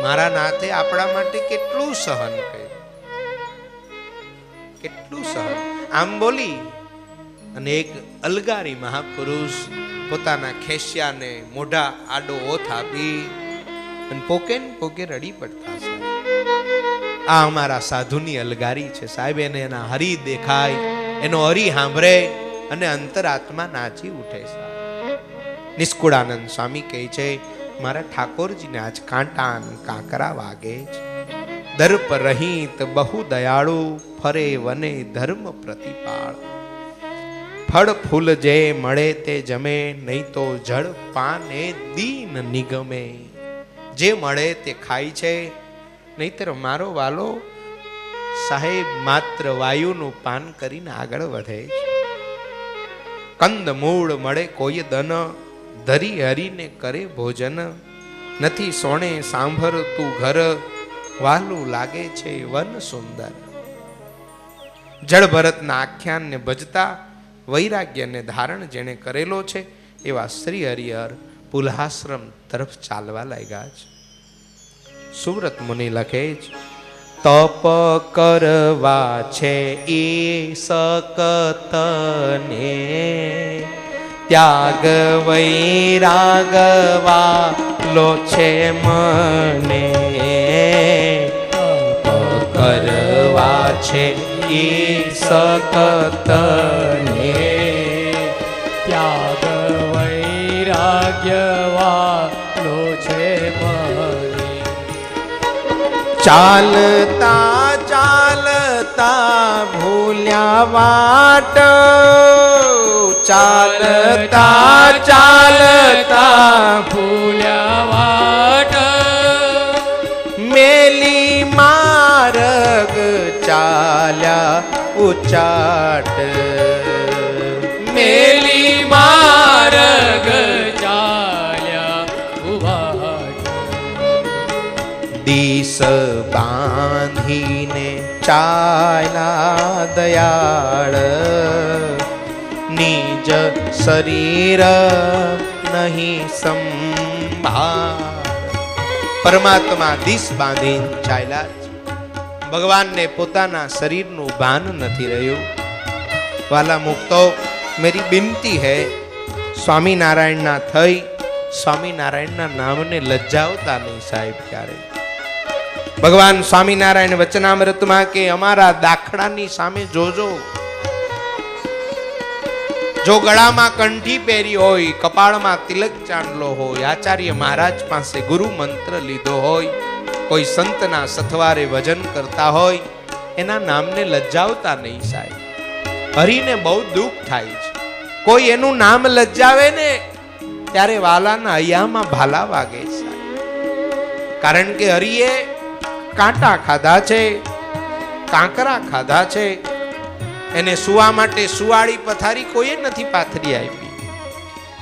મારા નાથે આપણા માટે કેટલું સહન કર્યું, કેટલું સહન. આમ બોલી અને એક અલગારી મહાપુરુષ પોતાના ખેસિયાને મોઢા આડો ઓથ આપી અને પોકે ને પોકે રડી પડતા છે. આ અમારા સાધુની અલગારી છે સાહેબ. એને એના હરી દેખાય, એનો હરી સાંભળે અને અંતરાત્મા નાચી ઉઠે છે. નિષ્કુળાનંદ સ્વામી કહે છે, મારા ઠાકોરજીને આજ કાંટા કાંકરા વાગે છે. દર્પ રહિત બહુ દયાળુ, ફરે વને ધર્મ પ્રતિપાળ, ફળ ફૂલ જે મળે તે જમે, નહીં તો જળ પાને દીન નિગમે. જે મળે તે ખાય છે, નહીતર મારો વાલો સાહેબ માત્ર વાયુનું પાન કરીને આગળ વધે છે. કંદ મૂળ મળે કોઈ દન, ધરી હરીને કરે ભોજન. નથી સોણે સાંભળતું ઘર, વાલું લાગે છે વન સુંદર. જળ ભરતના આખ્યાનને ભજતા વૈરાગ્યને ધારણ જેણે કરેલો છે એવા શ્રી હરિહર પુલહાશ્રમ તરફ ચાલવા લાગ્યા છે. સુવ્રત મુનિ લખે છે, તપ કરવા છે એ સકતને, ત્યાગ વૈરાગવા લો છે મને. તપ કરવા છે એ સકતને, ત્યાગ વૈરાગ્યવાલો છે મને. ચાલતા ચાલતા ભૂલ્યા વાટ, ચાલતા ચાલતા ભૂલ્યા વાટ, મેલી માર્ગ ચાલ્યા ઉચાટ. મેલી માર્ગ ચાલ્યા ઉવાટ. દીસ બાંધીને ચાલ્યા દયાળ, નિજ શરીર નહીં સંભાળ. પરમાત્મા દીસ બાંધીને ચાલ્યા છે. ભગવાનને પોતાના શરીરનું ભાન નથી રહ્યું. વાલા મુક્તો, मेरी बिनती है, સ્વામિનારાયણના થઈ સ્વામિનારાયણના નામને લજ્જાવતા નહીં સાહેબ. ક્યારે ભગવાન સ્વામિનારાયણ વચનામૃતમાં કે અમારા દાખલાની સામે જોજો. જો ગળામાં કંઠી પહેરી હોય, કપાળમાં તિલક ચાંદલો હોય, આચાર્ય મહારાજ પાસે ગુરુ મંત્ર લીધો હોય, કોઈ સંતના સથવારે ભજન કરતા હોય, એના નામને લજ્જાવતા નહીં સાહેબ. હરિને બહુ દુઃખ થાય છે. કોઈ એનું નામ લજ્જાવે ને ત્યારે વાલાના હૈયામાં ભાલા વાગે છે. કારણ કે હરિએ કાંટા ખાધા છે, કાંકરા ખાધા છે. એને સુવા માટે સુવાળી પથારી કોઈએ નથી પાથરી આપી.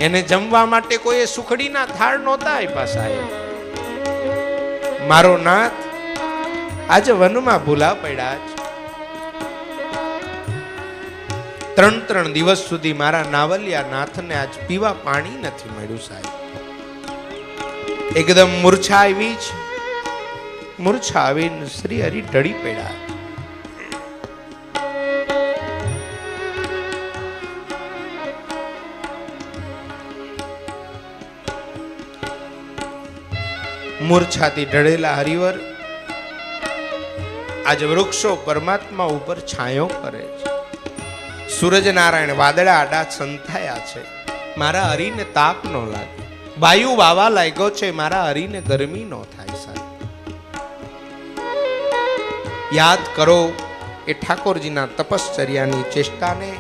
એને જમવા માટે કોઈએ સુખડીના થાળ નહોતા આપ્યા સાહેબ. મારો નાથ આજે વનમાં ભૂલા પડ્યા છે. 3 દિવસ સુધી મારા નાવલિયા નાથને આજ પીવા પાણી નથી મળ્યું સાહેબ. એકદમ મૂર્છા આવી છે. મૂર્છા આવીને શ્રી હરિ ઢળી પડ્યા. મૂર્છાથી ઢળેલા હરિવર આજે વૃક્ષો પરમાત્મા ઉપર છાંયો કરે છે. સૂરજ નારાયણ વાદળા આડા સંથાયા છે. મારા હરિને તાપ ન લાગે. વાયુ વાવા લાગ્યો છે. મારા હરિને ગરમી ન થાય સાહેબ. યાદ કરો એ ઠાકોરજીના તપશ્ચર્યાની ચેષ્ટાને.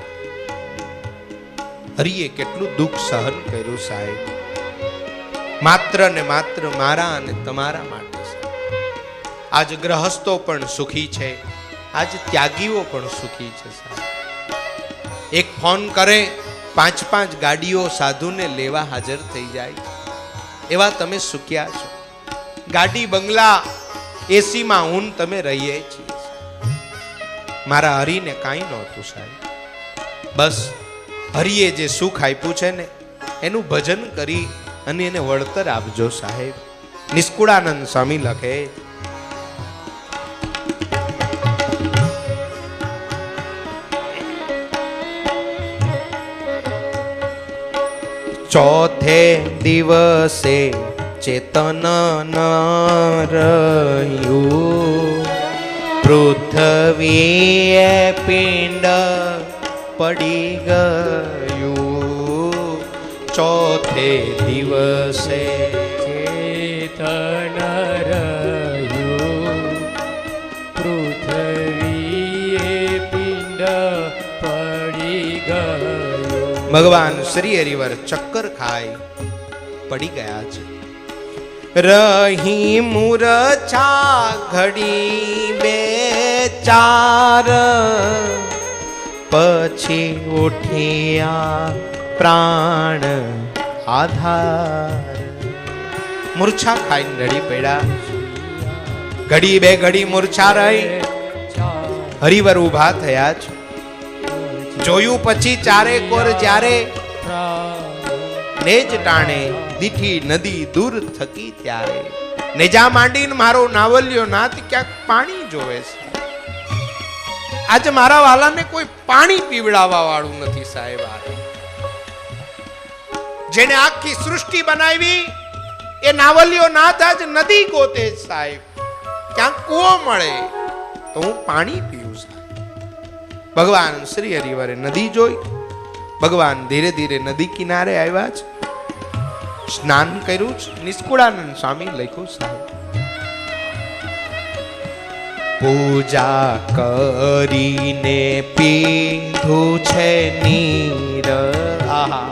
હરિએ કેટલું દુઃખ સહન કર્યું સાહેબ. માત્ર ને માત્ર મારા અને તમારા માટે. આજ ગ્રહસ્થો પણ સુખી છે. આજ ત્યાગીઓ પણ સુખી છે સાહેબ. એક ફોન કરે 5 ગાડીઓ સાધુને લેવા હાજર થઈ જાય. એવા તમે સુખ્યા છો. ગાડી બંગલા એસીમાં હું તમે રહીએ છીએ. મારા હરિને કાંઈ નહોતું સાહેબ. બસ હરિએ જે સુખ આપ્યું છે ને એનું ભજન કરી અને એને વળતર આપજો સાહેબ. નિષ્કુળાનંદ સ્વામી લખે, ચોથે દિવસે ચેતન ન રહ્યું, પૃથ્વીએ પિંડ પડી ગયું. ચોથે દિવસે ચેતન રહ્યું, પૃથ્વીએ પિંડ પડી ગયું. ભગવાન શ્રી હરિવર ચક્કર ખાય પડી ગયા છે. રહી મૂર્છા ઘડી 2-4, પછી ઉઠ્યા પ્રાણ આધાર. મૂર્છા ખાઈને રડી પડ્યા. ઘડી બે ઘડી મૂર્છા રહી, હરિવર ઉભા થયા છે. જોયું પછી ચારે કોર જ્યારે નેજ ટાણે દીઠી નદી દૂર થકી ત્યારે. નેજા માંડીને મારો નાવલ્યો નાથ ક્યાંક પાણી જોવે છે. આજે મારા વાલાને કોઈ પાણી પીવડાવવા વાળું નથી સાહેબ. જેને આખી સૃષ્ટિ બનાવી એ નાવલ્યો નાથ આજ નદી ગોતે સાહેબ. ક્યાંક કૂવો મળે તો હું પાણી પીવું સાહેબ. ભગવાન શ્રી હરિવરે નદી જોઈ. ભગવાન ધીરે ધીરે નદી કિનારે આવ્યા છે. સ્નાન કર્યું છે. નિષ્કુળાનંદ સ્વામી લખ્યું સાહેબ. પૂજા કરીને પીધું છે નીર. આહા,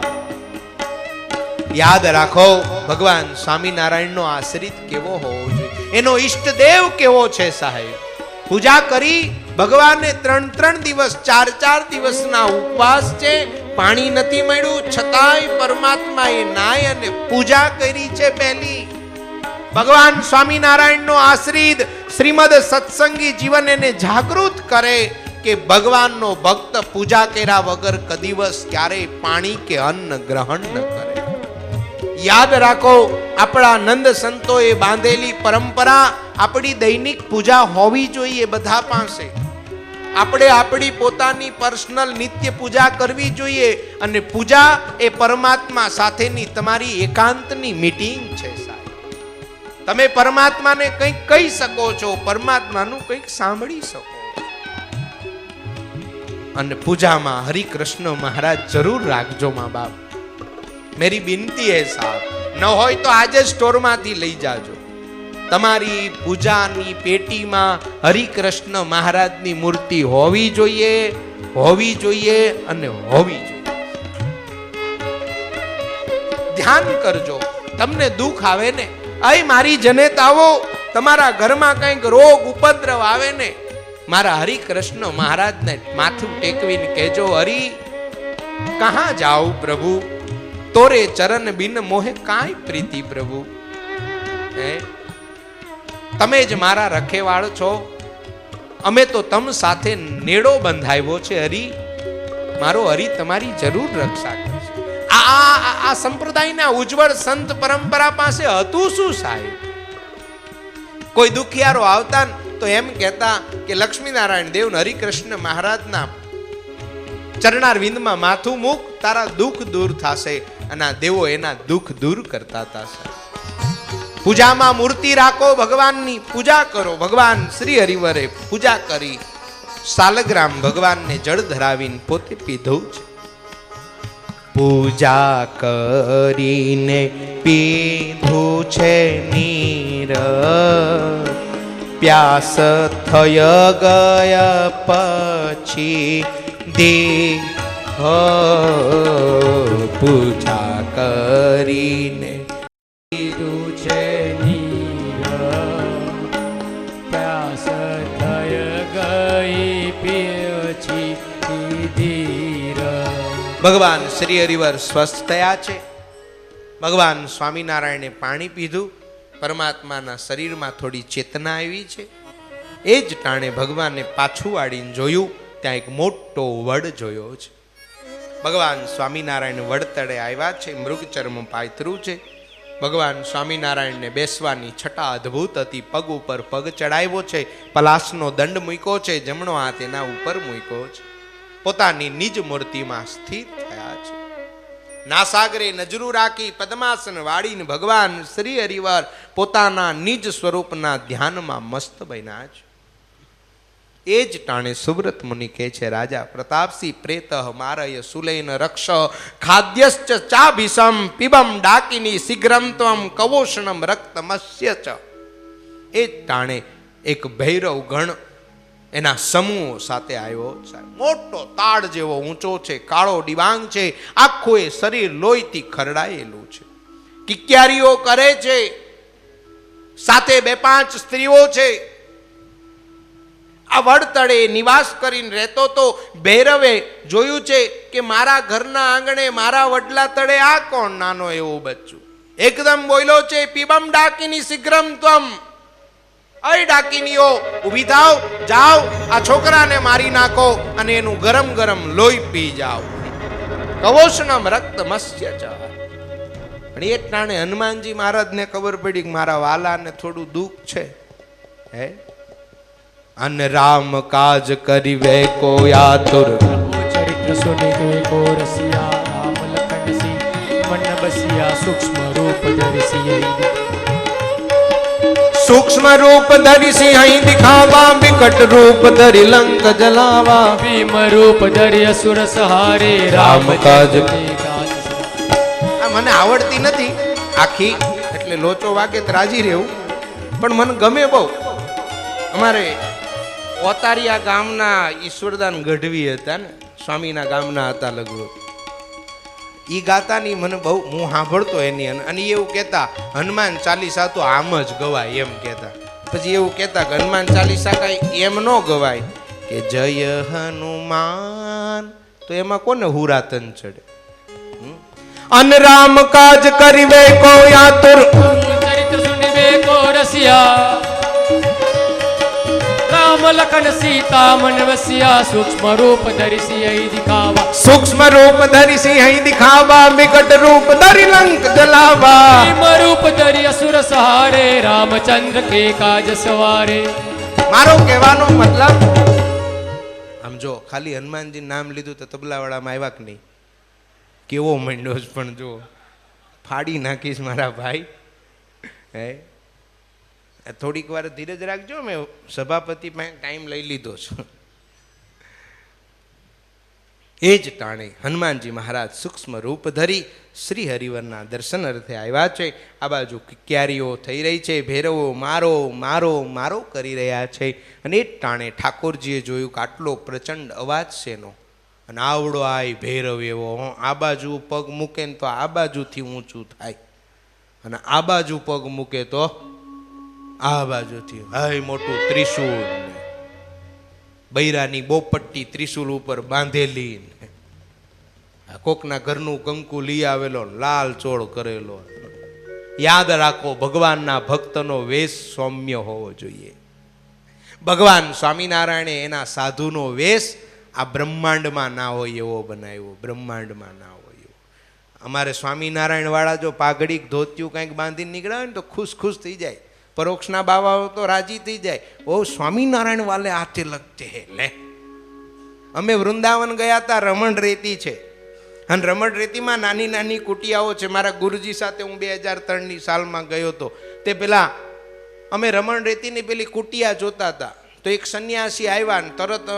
યાદ રાખો ભગવાન સ્વામિનારાયણનો આશ્રિત કેવો હોવો જોઈએ, એનો ઈષ્ટદેવ કેવો છે સાહેબ. પૂજા કરી ભગવાનને 3 દિવસ 4 દિવસના ઉપવાસ છે. પાણી નથી મળ્યું છતાંય પરમાત્માએ નાય અને પૂજા કરી છે પહેલી. ભગવાન સ્વામિનારાયણનો આશ્રિત શ્રીમદ સત્સંગી જીવન એને જાગૃત કરે કે ભગવાનનો ભક્ત પૂજા કર્યા વગર કદીવસ ક્યારેય પાણી કે અન્ન ગ્રહણ ન કરે. યાદ રાખો, આપણા નંદ સંતોએ બાંધેલી પરંપરા આપણી દૈનિક પૂજા હોવી જોઈએ બધા પાસે. આપણે આપણી પોતાની પર્સનલ નિત્ય પૂજા કરવી જોઈએ. અને પૂજા એ પરમાત્મા સાથેની તમારી એકાંતની મીટિંગ છે સાહેબ. તમે પરમાત્માને કંઈક કહી શકો છો, પરમાત્માનું કંઈક સાંભળી શકો. અને પૂજામાં હરિ કૃષ્ણ મહારાજ જરૂર રાખજો મા બાપ. મેરી વિનંતી હે સાહેબ. ન હોય તો આજે સ્ટોરમાંથી લઈ જાજો. તમારી પૂજાની પેટીમાં હરિ કૃષ્ણ મહારાજની મૂર્તિ હોવી જોઈએ, હોવી જોઈએ અને હોવી જોઈએ. ધ્યાન કરજો. તમને દુઃખ આવે ને, અય મારી જનેતાઓ, તમારા ઘરમાં કંઈક રોગ ઉપદ્રવ આવે ને, મારા હરિ કૃષ્ણ મહારાજને માથું ટેકવીને કહેજો, હરિ કહા જાઉં પ્રભુ, તોરે ચરણ બિન મોહે કાંઈ પ્રીતિ પ્રભુ. તમે જ મારા રખેવાળ છો. અમે તો તમ સાથે નેડો બંધાવ્યો છે હરિ. મારો હરિ તમારી જરૂર રક્ષા કરશે. આ સંપ્રદાયના ઉજ્જવળ સંત પરંપરા પાસે હતું શું સાહેબ? કોઈ દુખિયારો આવતા તો એમ કહેતા કે લક્ષ્મીનારાયણ દેવ હરિ કૃષ્ણ મહારાજના ચરણારવિંદમાં માથું મૂક, તારા દુઃખ દૂર થશે. અને આ દેવો એના દુઃખ દૂર કરતા હતા. પૂજામાં મૂર્તિ રાખો, ભગવાનની પૂજા કરો. ભગવાન શ્રી હરિવરે પૂજા કરી સાલગ્રામ ભગવાનને જળ ધરાવીને પોતે પીધું છે. પૂજા કરીને પીધું છે નીર, પ્યાસ થય ગયા પછી દેહ. પૂજા કરીને પીધું છે નીર, પ્યાસ થઈ ગઈ પછી ધીર. ભગવાન શ્રી હરિવર સ્વસ્થ થયા છે. ભગવાન સ્વામિનારાયણે પાણી પીધું. પરમાત્માના શરીરમાં થોડી ચેતના આવી છે. એ જ ટાણે ભગવાનને પાછું વાળીને જોયું, ત્યાં એક મોટો વડ જોયો છે. ભગવાન સ્વામિનારાયણ વડ તળે આવ્યા છે. મૃગચર્મ પાથરું છે. ભગવાન સ્વામિનારાયણને બેસવાની છટા અદ્ભુત હતી. પગ ઉપર પગ ચડાવ્યો છે. પલાસનો દંડ મૂક્યો છે. જમણો હાથ એના ઉપર મૂક્યો છે. પોતાની નિજ મૂર્તિમાં સ્થિત થયા છે. નાસાગરે નજરું રાખી પદ્માસન વાળીને ભગવાન શ્રી હરિવર પોતાના નિજ સ્વરૂપના ધ્યાનમાં મસ્ત બન્યા છે. એ જ ટાણે સુવ્રત મુનિ કહે છે, રાજા પ્રતાપસિંહ પ્રેતઃ મારય સુલેન રક્ષ ખાદ્યશ્ચ ચાભિષમ પિબમ ડાકિની શીઘ્રમ ત્વમ કવોષણમ રક્તમસ્ય ચ. એ જ ટાણે એક ભૈરવ ગણ એના સમૂહો સાથે આવ્યો. મોટો તાડ જેવો ઊંચો છે, કાળો ડિવાંગ છે, આખું એ શરીર લોહીથી ખરડાયેલું છે. કિક્યારીઓ કરે છે, સાથે 2-5 સ્ત્રીઓ છે. આ વડતળે નિવાસ કરીને રહેતો તો ભૈરવે જોયું છે કે મારા ઘરના આંગણે મારા વડલા તળે આ કોણ નાનો એવો બચ્ચું એકદમ બોલ્યો છે પીબમ ડાકીની શીઘ્રમ ત્વમ અય ડાકીનીઓ ઊભી થાવ જાઓ આ છોકરાને મારી નાખો અને એનું ગરમ ગરમ લોહી પી જાઓ કવોષણમ રક્ત મત્સ્ય ચ પણ એ ટાણે હનુમાનજી મહારાજને ખબર પડી કે મારા વાલાને થોડું દુઃખ છે હે અન રામ કાજ કરીવે કો આતુર ચરિત્ર સુનિવે કો રસિયા રામ લખન સી મન બસિયા સૂક્ષ્મ રૂપ ધરિસિયૈ સૂક્ષ્મ રૂપ ધરી સિંહ દિખાવા વિકટ રૂપ ધરી લંક જલાવા ભીમ રૂપ ધરી અસુર સહારે રામ કાજ મને આવડતી નથી આખી એટલે લોચો વાગે તો રાજી રહેવું પણ મને ગમે બહુ અમારે ઓતારિયા ગામના ઈશ્વરદાન ગઢવી હતા ને સ્વામીના ગામના હતા લગભગ ઈ ગાતાની મને બહુ હું સાંભળતો એની અને એવું કહેતા હનુમાન ચાલીસા તો આમ જ ગવાય એમ કહેતા પછી એવું કહેતા કે હનુમાન ચાલીસા કાંઈ એમ ન ગવાય કે જય હનુમાન તો એમાં કોને હુરાતન ચડે અન રામ કાજ કરીવે કો આતુર ચરિત્ર સુનિવે કો રસિયા રામ લખન સીતા મન વસિયા સૂક્ષ્મ રૂપ ધરિસિયૈ દિખાવા સૂક્ષ્મ રૂપ ધરી સિંહ દિખાવા વિકટ રૂપ ધરી લંક જલાવા ભીમ રૂપ ધરી અસુર સહારે રામચંદ્ર કે કાજ સવારે મારો કહેવાનો મતલબ આમ જો ખાલી હનુમાનજી નામ લીધું તો તબલાવાળામાં આવ્યા કે નહીં કેવો મંડ્યો છે પણ જો ફાડી નાખીશ મારા ભાઈ હે થોડીક વાર ધીરજ રાખજો મેં સભાપતિ પાસે ટાઈમ લઈ લીધો છું એ જ ટાણે હનુમાનજી મહારાજ સૂક્ષ્મ રૂપ ધરી શ્રી હરિવરના દર્શન અર્થે આવ્યા છે આ બાજુ ક્યારીઓ થઈ રહી છે ભૈરવો મારો મારો મારો કરી રહ્યા છે અને એ જ ટાણે ઠાકોરજીએ જોયું કે આટલો પ્રચંડ અવાજ છે એનો અને આવડો આય ભૈરવ એવો આ બાજુ પગ મૂકે ને તો આ બાજુથી ઊંચું થાય અને આ બાજુ પગ મૂકે તો આ બાજુથી હાય મોટું ત્રિશૂળ બૈરાની બોપટ્ટી ત્રિશૂલ ઉપર બાંધેલી કોકના ઘરનું કંકુ લઈ આવેલો લાલ ચોળ કરેલો યાદ રાખો ભગવાનના ભક્તનો વેશ સૌમ્ય હોવો જોઈએ ભગવાન સ્વામિનારાયણે એના સાધુનો વેશ આ બ્રહ્માંડમાં ના હોય એવો બનાવ્યો બ્રહ્માંડમાં ના હોય એવો અમારે સ્વામિનારાયણ વાળા જો પાઘડી ધોતિયું કંઈક બાંધીને નીકળ્યા હોય ને તો ખુશ ખુશ થઈ જાય પરોક્ષના બાવાઓ તો રાજી થઈ જાય ઓ સ્વામિનારાયણ વાલે હાથે લગતે હે લે અમે વૃંદાવન ગયા હતા રમણ રેતી છે અને રમણ રેતીમાં નાની નાની કુટિયાઓ છે મારા ગુરુજી સાથે હું 2003ની સાલમાં ગયો હતો તે પેલા અમે રમણ રેતીની પેલી કુટિયા જોતા હતા તો એક સન્યાસી આવ્યા ને તરત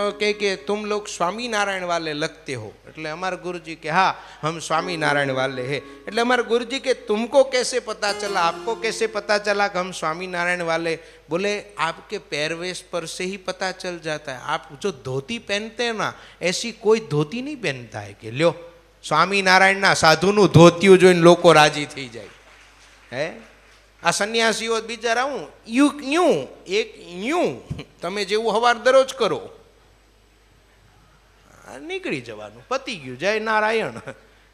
કે તુમ લોગ સ્વામિનારાયણ વાલે લગતે હો એટલે અમારા ગુરુજી કે હા હમ સ્વાमिनारायण वाले हैं એટલે અમારા ગુરુજી કે तुमको कैसे पता चला आपको कैसे पता चला कि हम स्वामिनारायण वाले बोले आपके पैरवेश पर से ही पता चल जाता है आप जो धोती पहनते हैं ना ऐसी कोई धोती नहीं पहनता है कि લ્યો સ્વામિનારાયણના સાધુનું ધોતિયું જોઈને લોકો રાજી થઈ જાય હે આ સન્યાસીઓ બિચારા હું યુ એક યુ તમે જેવું હવાર દરરોજ કરો નીકળી જવાનું પતી ગયું જય નારાયણ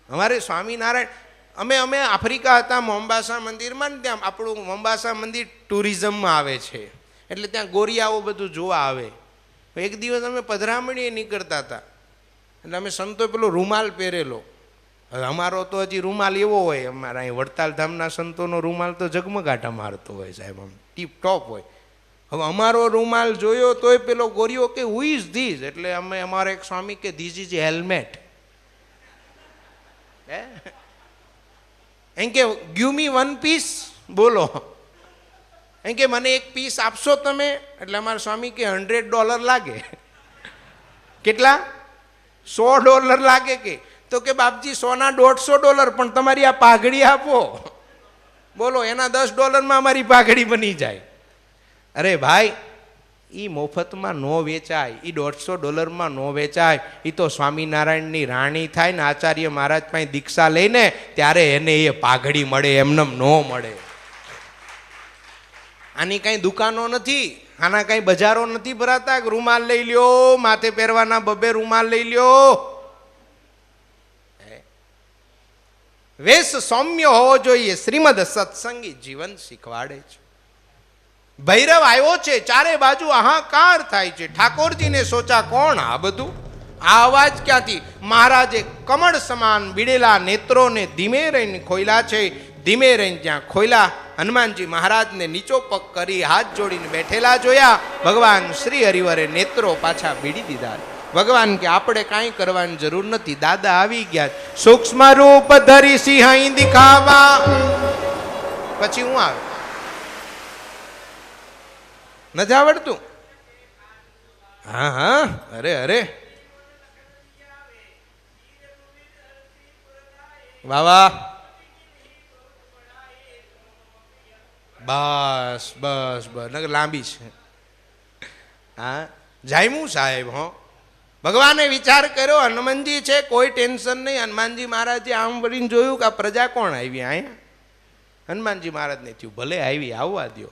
અમારે સ્વામિનારાયણ અમે આફ્રિકા હતા મોમ્બાસા મંદિરમાં ને ત્યાં આપણું મોમ્બાસા મંદિર ટુરિઝમમાં આવે છે એટલે ત્યાં ગોરિયાઓ બધું જોવા આવે એક દિવસ અમે પધરામણીએ નીકળતા હતા એટલે અમે સંતો પેલો રૂમાલ પહેરેલો અમારો તો હજી રૂમાલ એવો હોય અમારા અહીં વડતાલ ધામના સંતોનો રૂમાલ તો ઝગમગાટા મારતો હોય સાહેબ આમ ટીપ ટોપ હોય હવે અમારો રૂમાલ જોયો તોય પેલો ગોરીઓ કે હુ ઇઝ ધીસ એટલે અમે અમારા એક સ્વામી કે ધીસ ઇઝ હેલ્મેટ એમ કે ગીવ મી વન પીસ બોલો એમ કે મને એક પીસ આપશો તમે એટલે અમારા સ્વામી કે $100 લાગે કેટલા $100 લાગે કે તો કે બાપજી સોના $150 પણ તમારી આ પાઘડી આપો બોલો એના $10 અમારી પાઘડી બની જાય અરે ભાઈ એ મફતમાં ન વેચાય એ $150 ન વેચાય એ તો સ્વામિનારાયણની રાણી થાય ને આચાર્ય મહારાજ પાસે દીક્ષા લઈને ત્યારે એને એ પાઘડી મળે એમને ન મળે આની કાંઈ દુકાનો નથી આના કઈ બજારો નથી ભરાતા? રૂમાલ લઈ લ્યો, માથે પહેરવાના બબે રૂમાલ લઈ લ્યો. વેશ સૌમ્ય હોવો જોઈએ. શ્રીમદ સત્સંગી જીવન શીખવાડે છે. ભૈરવ આવ્યો છે, ચારે બાજુ હાહાકાર થાય છે. ઠાકોરજીને સોચા કોણ આ બધું? આ અવાજ ક્યાંથી? મહારાજે કમળ સમાન બીડેલા નેત્રોને ધીમે રહીને ખોયલા છે. ધીમે રહીને ત્યાં ખોયલા. હનુમાનજી મહારાજને નીચો પગ કરી હાથ જોડીને બેઠેલા જોયા. ભગવાન શ્રી હરિવરે નેત્રો પાછા બીડી દીધા. ભગવાન કે આપણે કાંઈ કરવાની જરૂર નથી, દાદા આવી ગયા. સૂક્ષ્મ રૂપ ધરી સિંહ દિખાવા. પછી હું આવે નથી આવડતું? હા હા, અરે અરે, વાહ વાહ, બસ બસ બસ, નકર લાંબી છે. હા, જાયમું સાહેબ. હો, ભગવાને વિચાર કર્યો, હનુમાનજી છે, કોઈ ટેન્શન નહીં. હનુમાનજી મહારાજે આમ વળીને જોયું કે આ પ્રજા કોણ આવી અહીંયા. હનુમાનજી મહારાજને થયું ભલે આવી, આવવા દો.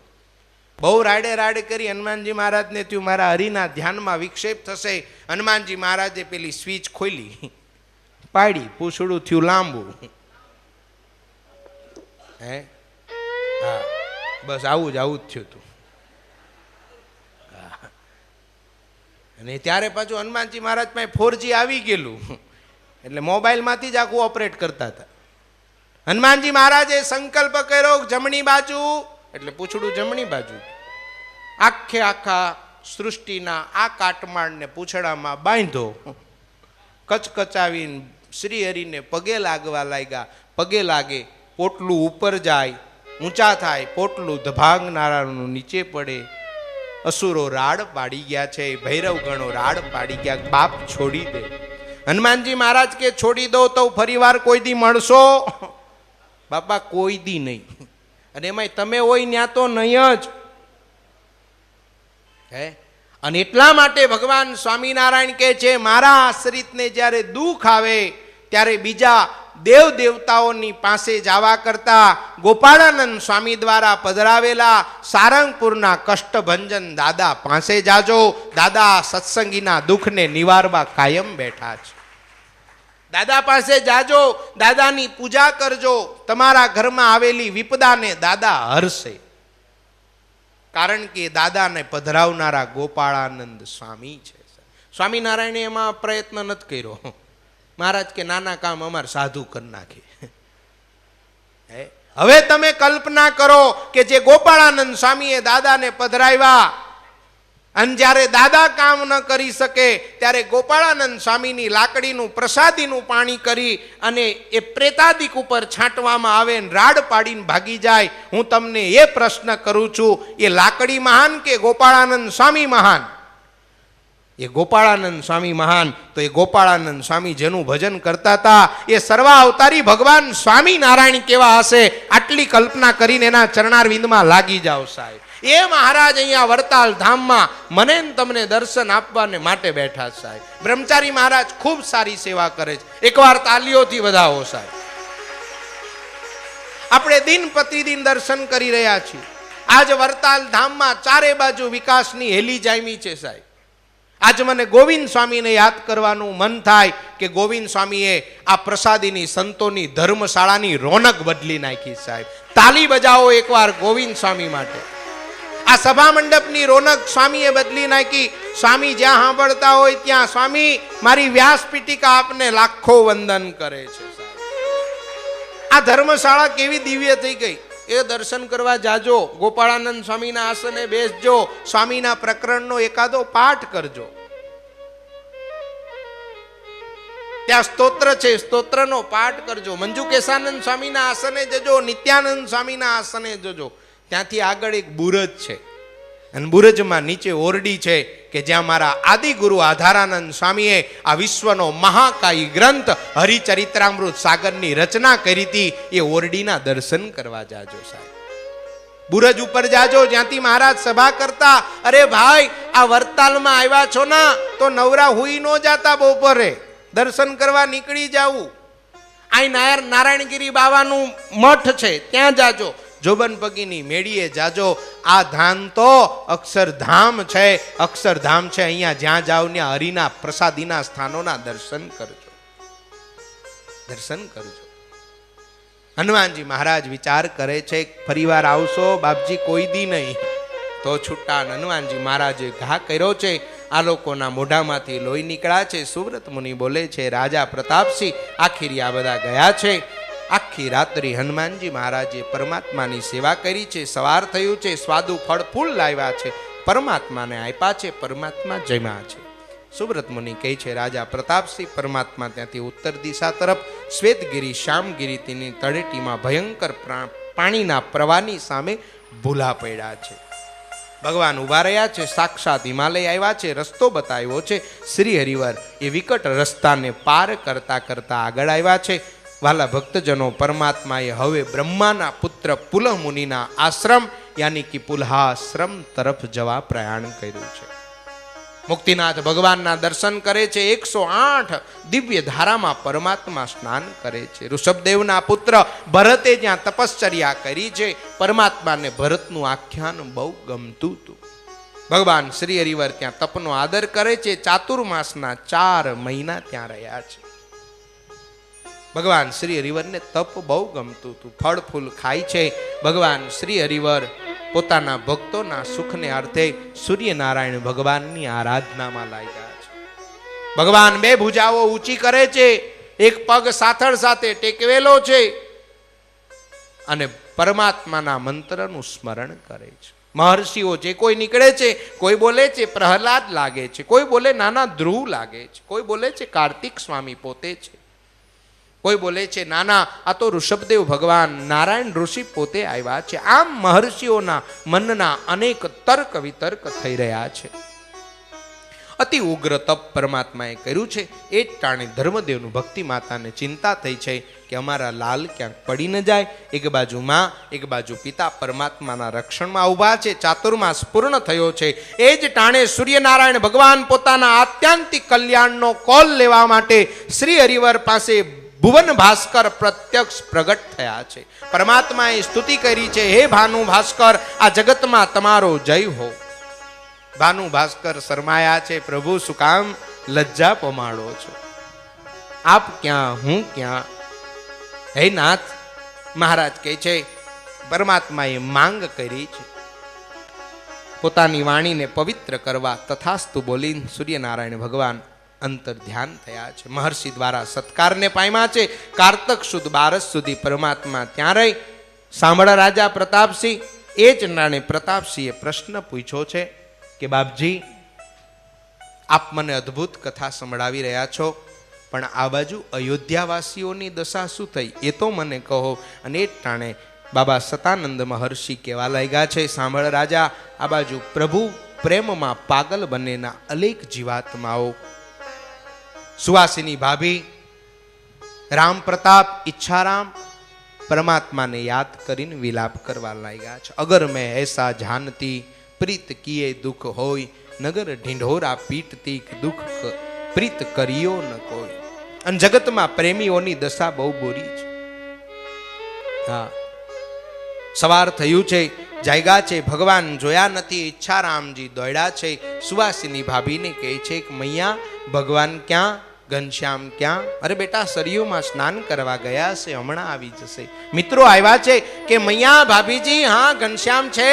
બહુ રાડે રાડે કરી હનુમાનજી મહારાજને થયું મારા હરિના ધ્યાનમાં વિક્ષેપ થશે. હનુમાનજી મહારાજે પેલી સ્વિચ ખોલી, પાડી, પૂછડું થયું લાંબુ. હે, હા, બસ આવું જ થયું હતું. અને ત્યારે પાછું હનુમાનજી મહારાજ પાસે 4G આવી ગયેલું, એટલે મોબાઈલમાંથી જ આખું ઓપરેટ કરતા હતા. હનુમાનજી મહારાજે સંકલ્પ કર્યો જમણી બાજુ, એટલે પૂછડું જમણી બાજુ. આખે આખા સૃષ્ટિના આ કાટમાળને પૂછડામાં બાંધો, કચકચાવીને શ્રી હરિને પગે લાગવા લાગ્યા. પગે લાગે, પોટલું ઉપર જાય, ઊંચા થાય, પોટલું ધભાંગનારાનું નીચે પડે. અસુરો રાડ પાડી ગયા છે, ભૈરવ ગણો રાડ પાડી ગયા. બાપ છોડી દે. હનુમાનજી મહારાજ કે છોડી દો તો ફરી વાર કોઈ દી મળશો? બાપા કોઈ દી નહીં. અને એમાંય તમે હોય ન્યા તો નહીં જ. હે, અને એટલા માટે ભગવાન સ્વામિનારાયણ કહે છે, મારા આશ્રિતને જ્યારે દુઃખ આવે ત્યારે બીજા દેવ દેવતાઓની પાસે જવા કરતા ગોપાળાનંદ સ્વામી દ્વારા પધરાવેલા સારંગપુરના કષ્ટભંજન દાદા પાસે જાજો. દાદા સત્સંગીના દુઃખને નિવારવા કાયમ બેઠા છે. દાદા પાસે જાજો, દાદાની પૂજા કરજો. તમારા ઘરમાં આવેલી વિપદાને દાદા હરશે. કારણ કે દાદાને પધરાવનારા ગોપાળાનંદ સ્વામી છે. સ્વામિનારાયણે એમાં પ્રયત્ન નથી કર્યો. મહારાજ કે નાના કામ અમારે સાધુ કરી નાખે. હવે તમે કલ્પના કરો કે જે ગોપાળાનંદ સ્વામીએ દાદાને પધરાવ્યા, અને જ્યારે દાદા કામ ન કરી શકે ત્યારે ગોપાળાનંદ સ્વામીની લાકડીનું પ્રસાદીનું પાણી કરી અને એ પ્રેતાદિક ઉપર છાંટવામાં આવે ને રાડ પાડીને ભાગી જાય. હું તમને એ પ્રશ્ન કરું છું, એ લાકડી મહાન કે ગોપાળાનંદ સ્વામી મહાન? એ ગોપાળાનંદ સ્વામી મહાન. તો એ ગોપાળાનંદ સ્વામી જેનું ભજન કરતા હતા એ સર્વા અવતારી ભગવાન સ્વામિનારાયણ કેવા હશે, આટલી કલ્પના કરીને એના ચરણારવિંદમાં લાગી જાઓ સાહેબ. એ મહારાજ અહીંયા વરતાલ ધામમાં મને તમને દર્શન આપવાને માટે બેઠા સાહેબ. બ્રહ્મચારી મહારાજ ખૂબ સારી સેવા કરે છે. એકવાર તાલીઓથી વધાવો સાહેબ. આપણે દિન પ્રતિદિન દર્શન કરી રહ્યા છીએ. આજ વરતાલ ધામમાં ચારે બાજુ વિકાસની હેલી જામી છે સાહેબ. આજ મને ગોવિંદ સ્વામીને યાદ કરવાનું મન થાય કે ગોવિંદ સ્વામીએ આ પ્રસાદીની સંતોની ધર્મશાળાની રોનક બદલી નાખી સાહેબ. તાલી બજાવો એકવાર ગોવિંદ સ્વામી માટે. આ સભા મંડપની રોનક સ્વામીએ બદલી નાખી. સ્વામી જ્યાં સાંભળતા હોય ત્યાં સ્વામી મારી વ્યાસ પીઠિકા આપને લાખો વંદન કરે છે સાહેબ. આ ધર્મશાળા કેવી દિવ્ય થઈ ગઈ. એ દર્શન કરવા જાજો. ગોપાળાનંદ સ્વામીના આસને બેસજો. સ્વામીના પ્રકરણનો એકાદો પાઠ કરજો. ત્યાં સ્તોત્ર છે, સ્તોત્રનો પાઠ કરજો. મંજુ કેશાનંદ સ્વામીના આસને જજો, નિત્યાનંદ સ્વામીના આસને જજો. ત્યાંથી આગળ એક બુરજ છે, અને બુરજમાં નીચે ઓરડી છે કે જ્યાં મારા આદિગુરુ આધારાનંદ સ્વામીએ આ વિશ્વનો મહાકાય ગ્રંથ હરિચરિત્રામૃત સાગરની રચના કરી હતી. એ ઓરડીના દર્શન કરવા જાજો સાહેબ. બુરજ ઉપર જાજો જ્યાંથી મહારાજ સભા કરતા. અરે ભાઈ, આ વરતાલમાં આવ્યા છો ના તો નવરા હુઈ ન જાતા, બપોરે દર્શન કરવા નીકળી જાવું. અહીં નારાયણગીરી બાવાનું મઠ છે, ત્યાં જાજો. જોબન પગીની મેળીએ જાજો. આ ધામ તો અક્ષરધામ છે, અક્ષરધામ છે. અહીંયા જ્યાં જાઓ ત્યાં હરિના પ્રસાદીના સ્થાનોના દર્શન કરજો, દર્શન કરજો. હનુમાનજી મહારાજ વિચાર કરે છે, ફરીવાર આવશો બાપજી? કોઈ દી નહીં. તો છૂટા હનુમાનજી મહારાજે ઘા કર્યો છે. આ લોકોના મોઢામાંથી લોહી નીકળ્યા છે. સુવ્રત મુનિ બોલે છે, રાજા પ્રતાપસિંહ આખીર આ બધા ગયા છે. આખી રાત્રિ હનુમાનજી મહારાજે પરમાત્માની સેવા કરી છે. સવાર થયું છે, સ્વાદુ ફળ ફૂલ લાવ્યા છે, પરમાત્માને આપ્યા છે, પરમાત્મા જમ્યા છે. સુવ્રત મુનિ કહે છે, રાજા પ્રતાપસિંહ પરમાત્મા ત્યાંથી ઉત્તર દિશા તરફ શ્વેતગીરી શ્યામગીરી તેની તળેટીમાં ભયંકર પાણીના પ્રવાહની સામે ભૂલા પડ્યા છે. ભગવાન ઉભા રહ્યા છે, સાક્ષાત હિમાલય આવ્યા છે, રસ્તો બતાવ્યો છે. શ્રી હરિવર એ વિકટ રસ્તાને પાર કરતા કરતા આગળ આવ્યા છે. વાલા ભક્તજનો, પરમાત્માએ હવે બ્રહ્માના પુત્ર પુલહ મુનિના આશ્રમ યાની કે પુલહાશ્રમ તરફ જવા પ્રયાણ કર્યું છે. મુક્તિનાથ ભગવાનના દર્શન કરે છે. 108 દિવ્ય ધારામાં પરમાત્મા સ્નાન કરે છે. ઋષભદેવના પુત્ર ભરતે જ્યાં તપશ્ચર્યા કરી છે, પરમાત્માને ભરતનું આખ્યાન બહુ ગમતું હતું. ભગવાન શ્રી હરિવર ત્યાં તપનો આદર કરે છે. ચાતુર્માસના 4 મહિના ત્યાં રહ્યા છે. ભગવાન શ્રી હરિવરને તપ બહુ ગમતું હતું. ફળ ફૂલ ખાય છે. ભગવાન શ્રી હરિવર પોતાના ભક્તોના સુખને અર્થે સૂર્યનારાયણ ભગવાનની આરાધનામાં લાગ્યા છે. ભગવાન 2 ભુજાઓ ઊંચી કરે છે, એક પગ સાથળ સાથે ટેકવેલો છે અને પરમાત્માના મંત્રનું સ્મરણ કરે છે. મહર્ષિઓ જે કોઈ નીકળે છે, કોઈ બોલે છે પ્રહલાદ લાગે છે, કોઈ બોલે નાના ધ્રુવ લાગે છે, કોઈ બોલે છે કાર્તિક સ્વામી પોતે છે, કોઈ બોલે છે નાના આ તો ઋષભદેવ ભગવાન નારાયણ ઋષિ પોતે આવ્યા છે. આમ મહર્ષિઓના મનના અનેક તર્ક વિતર્ક થઈ રહ્યા છે. અતિ ઉગ્ર તપ પરમાત્માએ કર્યું છે. એ જ ટાણે ધર્મદેવનું ભક્તિ માતાને ચિંતા થઈ છે કે અમારા લાલ ક્યાંક પડી ન જાય. એક બાજુ માં, એક બાજુ પિતા પરમાત્માના રક્ષણમાં ઊભા છે. ચાતુર્માસ પૂર્ણ થયો છે. એ જ ટાણે સૂર્યનારાયણ ભગવાન પોતાના આત્યંતિક કલ્યાણનો કોલ લેવા માટે શ્રી હરિવર પાસે ભુવન ભાસ્કર પ્રત્યક્ષ પ્રગટ થયા છે. પરમાત્માએ સ્તુતિ કરી છે, હે ભાનુ ભાસ્કર, આ જગતમાં તમારો જય હો. ભાનુ ભાસ્કર શરમાયા છે, પ્રભુ શું કામ લજ્જા પમાડો છો? આપ ક્યાં, હું ક્યાં? હે નાથ, મહારાજ કહે છે પરમાત્માએ માંગ કરી છે પોતાની વાણીને પવિત્ર કરવા. તથાસ્તુ બોલી સૂર્યનારાયણ ભગવાન અંતર ધ્યાન થયા છે. મહર્ષિ દ્વારા સત્કારને પામ્યા છે. કારતક સુદ 12 સુધી પરમાત્મા ત્યાં રહી. સાંભળ રાજા પ્રતાપસિંહ. એ જ નાણે પ્રતાપસિંહે પ્રશ્ન પૂછ્યો છે કે બાપજી, આપ મને અદ્ભુત કથા સંભળાવી રહ્યા છો, પણ આ બાજુ અયોધ્યાવાસીઓની દશા શું થઈ એ તો મને કહો. અને એ જ ટાણે બાબા સતાનંદ મહર્ષિ કહેવા લાગ્યા છે, સાંભળ રાજા, આ બાજુ પ્રભુ પ્રેમમાં પાગલ બનેના અનેક જીવાત્માઓ, સુવાસિની ભાભી, રામ પ્રતાપ, ઈચ્છારામ પરમાત્માને યાદ કરીને વિલાપ કરવા લાગ્યા છે. અગર મેં એસા જાનતી પ્રીત કિયે દુઃખ હોય, નગર ઢીંઢોરા પીટતી દુઃખ પ્રીત કર્યો ન કોઈ. અને જગતમાં પ્રેમીઓની દશા બહુ બુરી છે. હા, સવાર થયું છે, જાયગા છે, ભગવાન જોયા નથી. ઈચ્છારામજી દોડ્યા છે. સુવાસિની ભાભીને કહે છે કે મૈયા ભગવાન ક્યાં, ઘનશ્યામ ક્યાં? અરે બેટા સરયુમાં સ્નાન કરવા ગયા છે, હમણાં આવી જશે. મિત્રો આવ્યા છે કે મૈયા ભાભીજી, હા ઘનશ્યામ છે,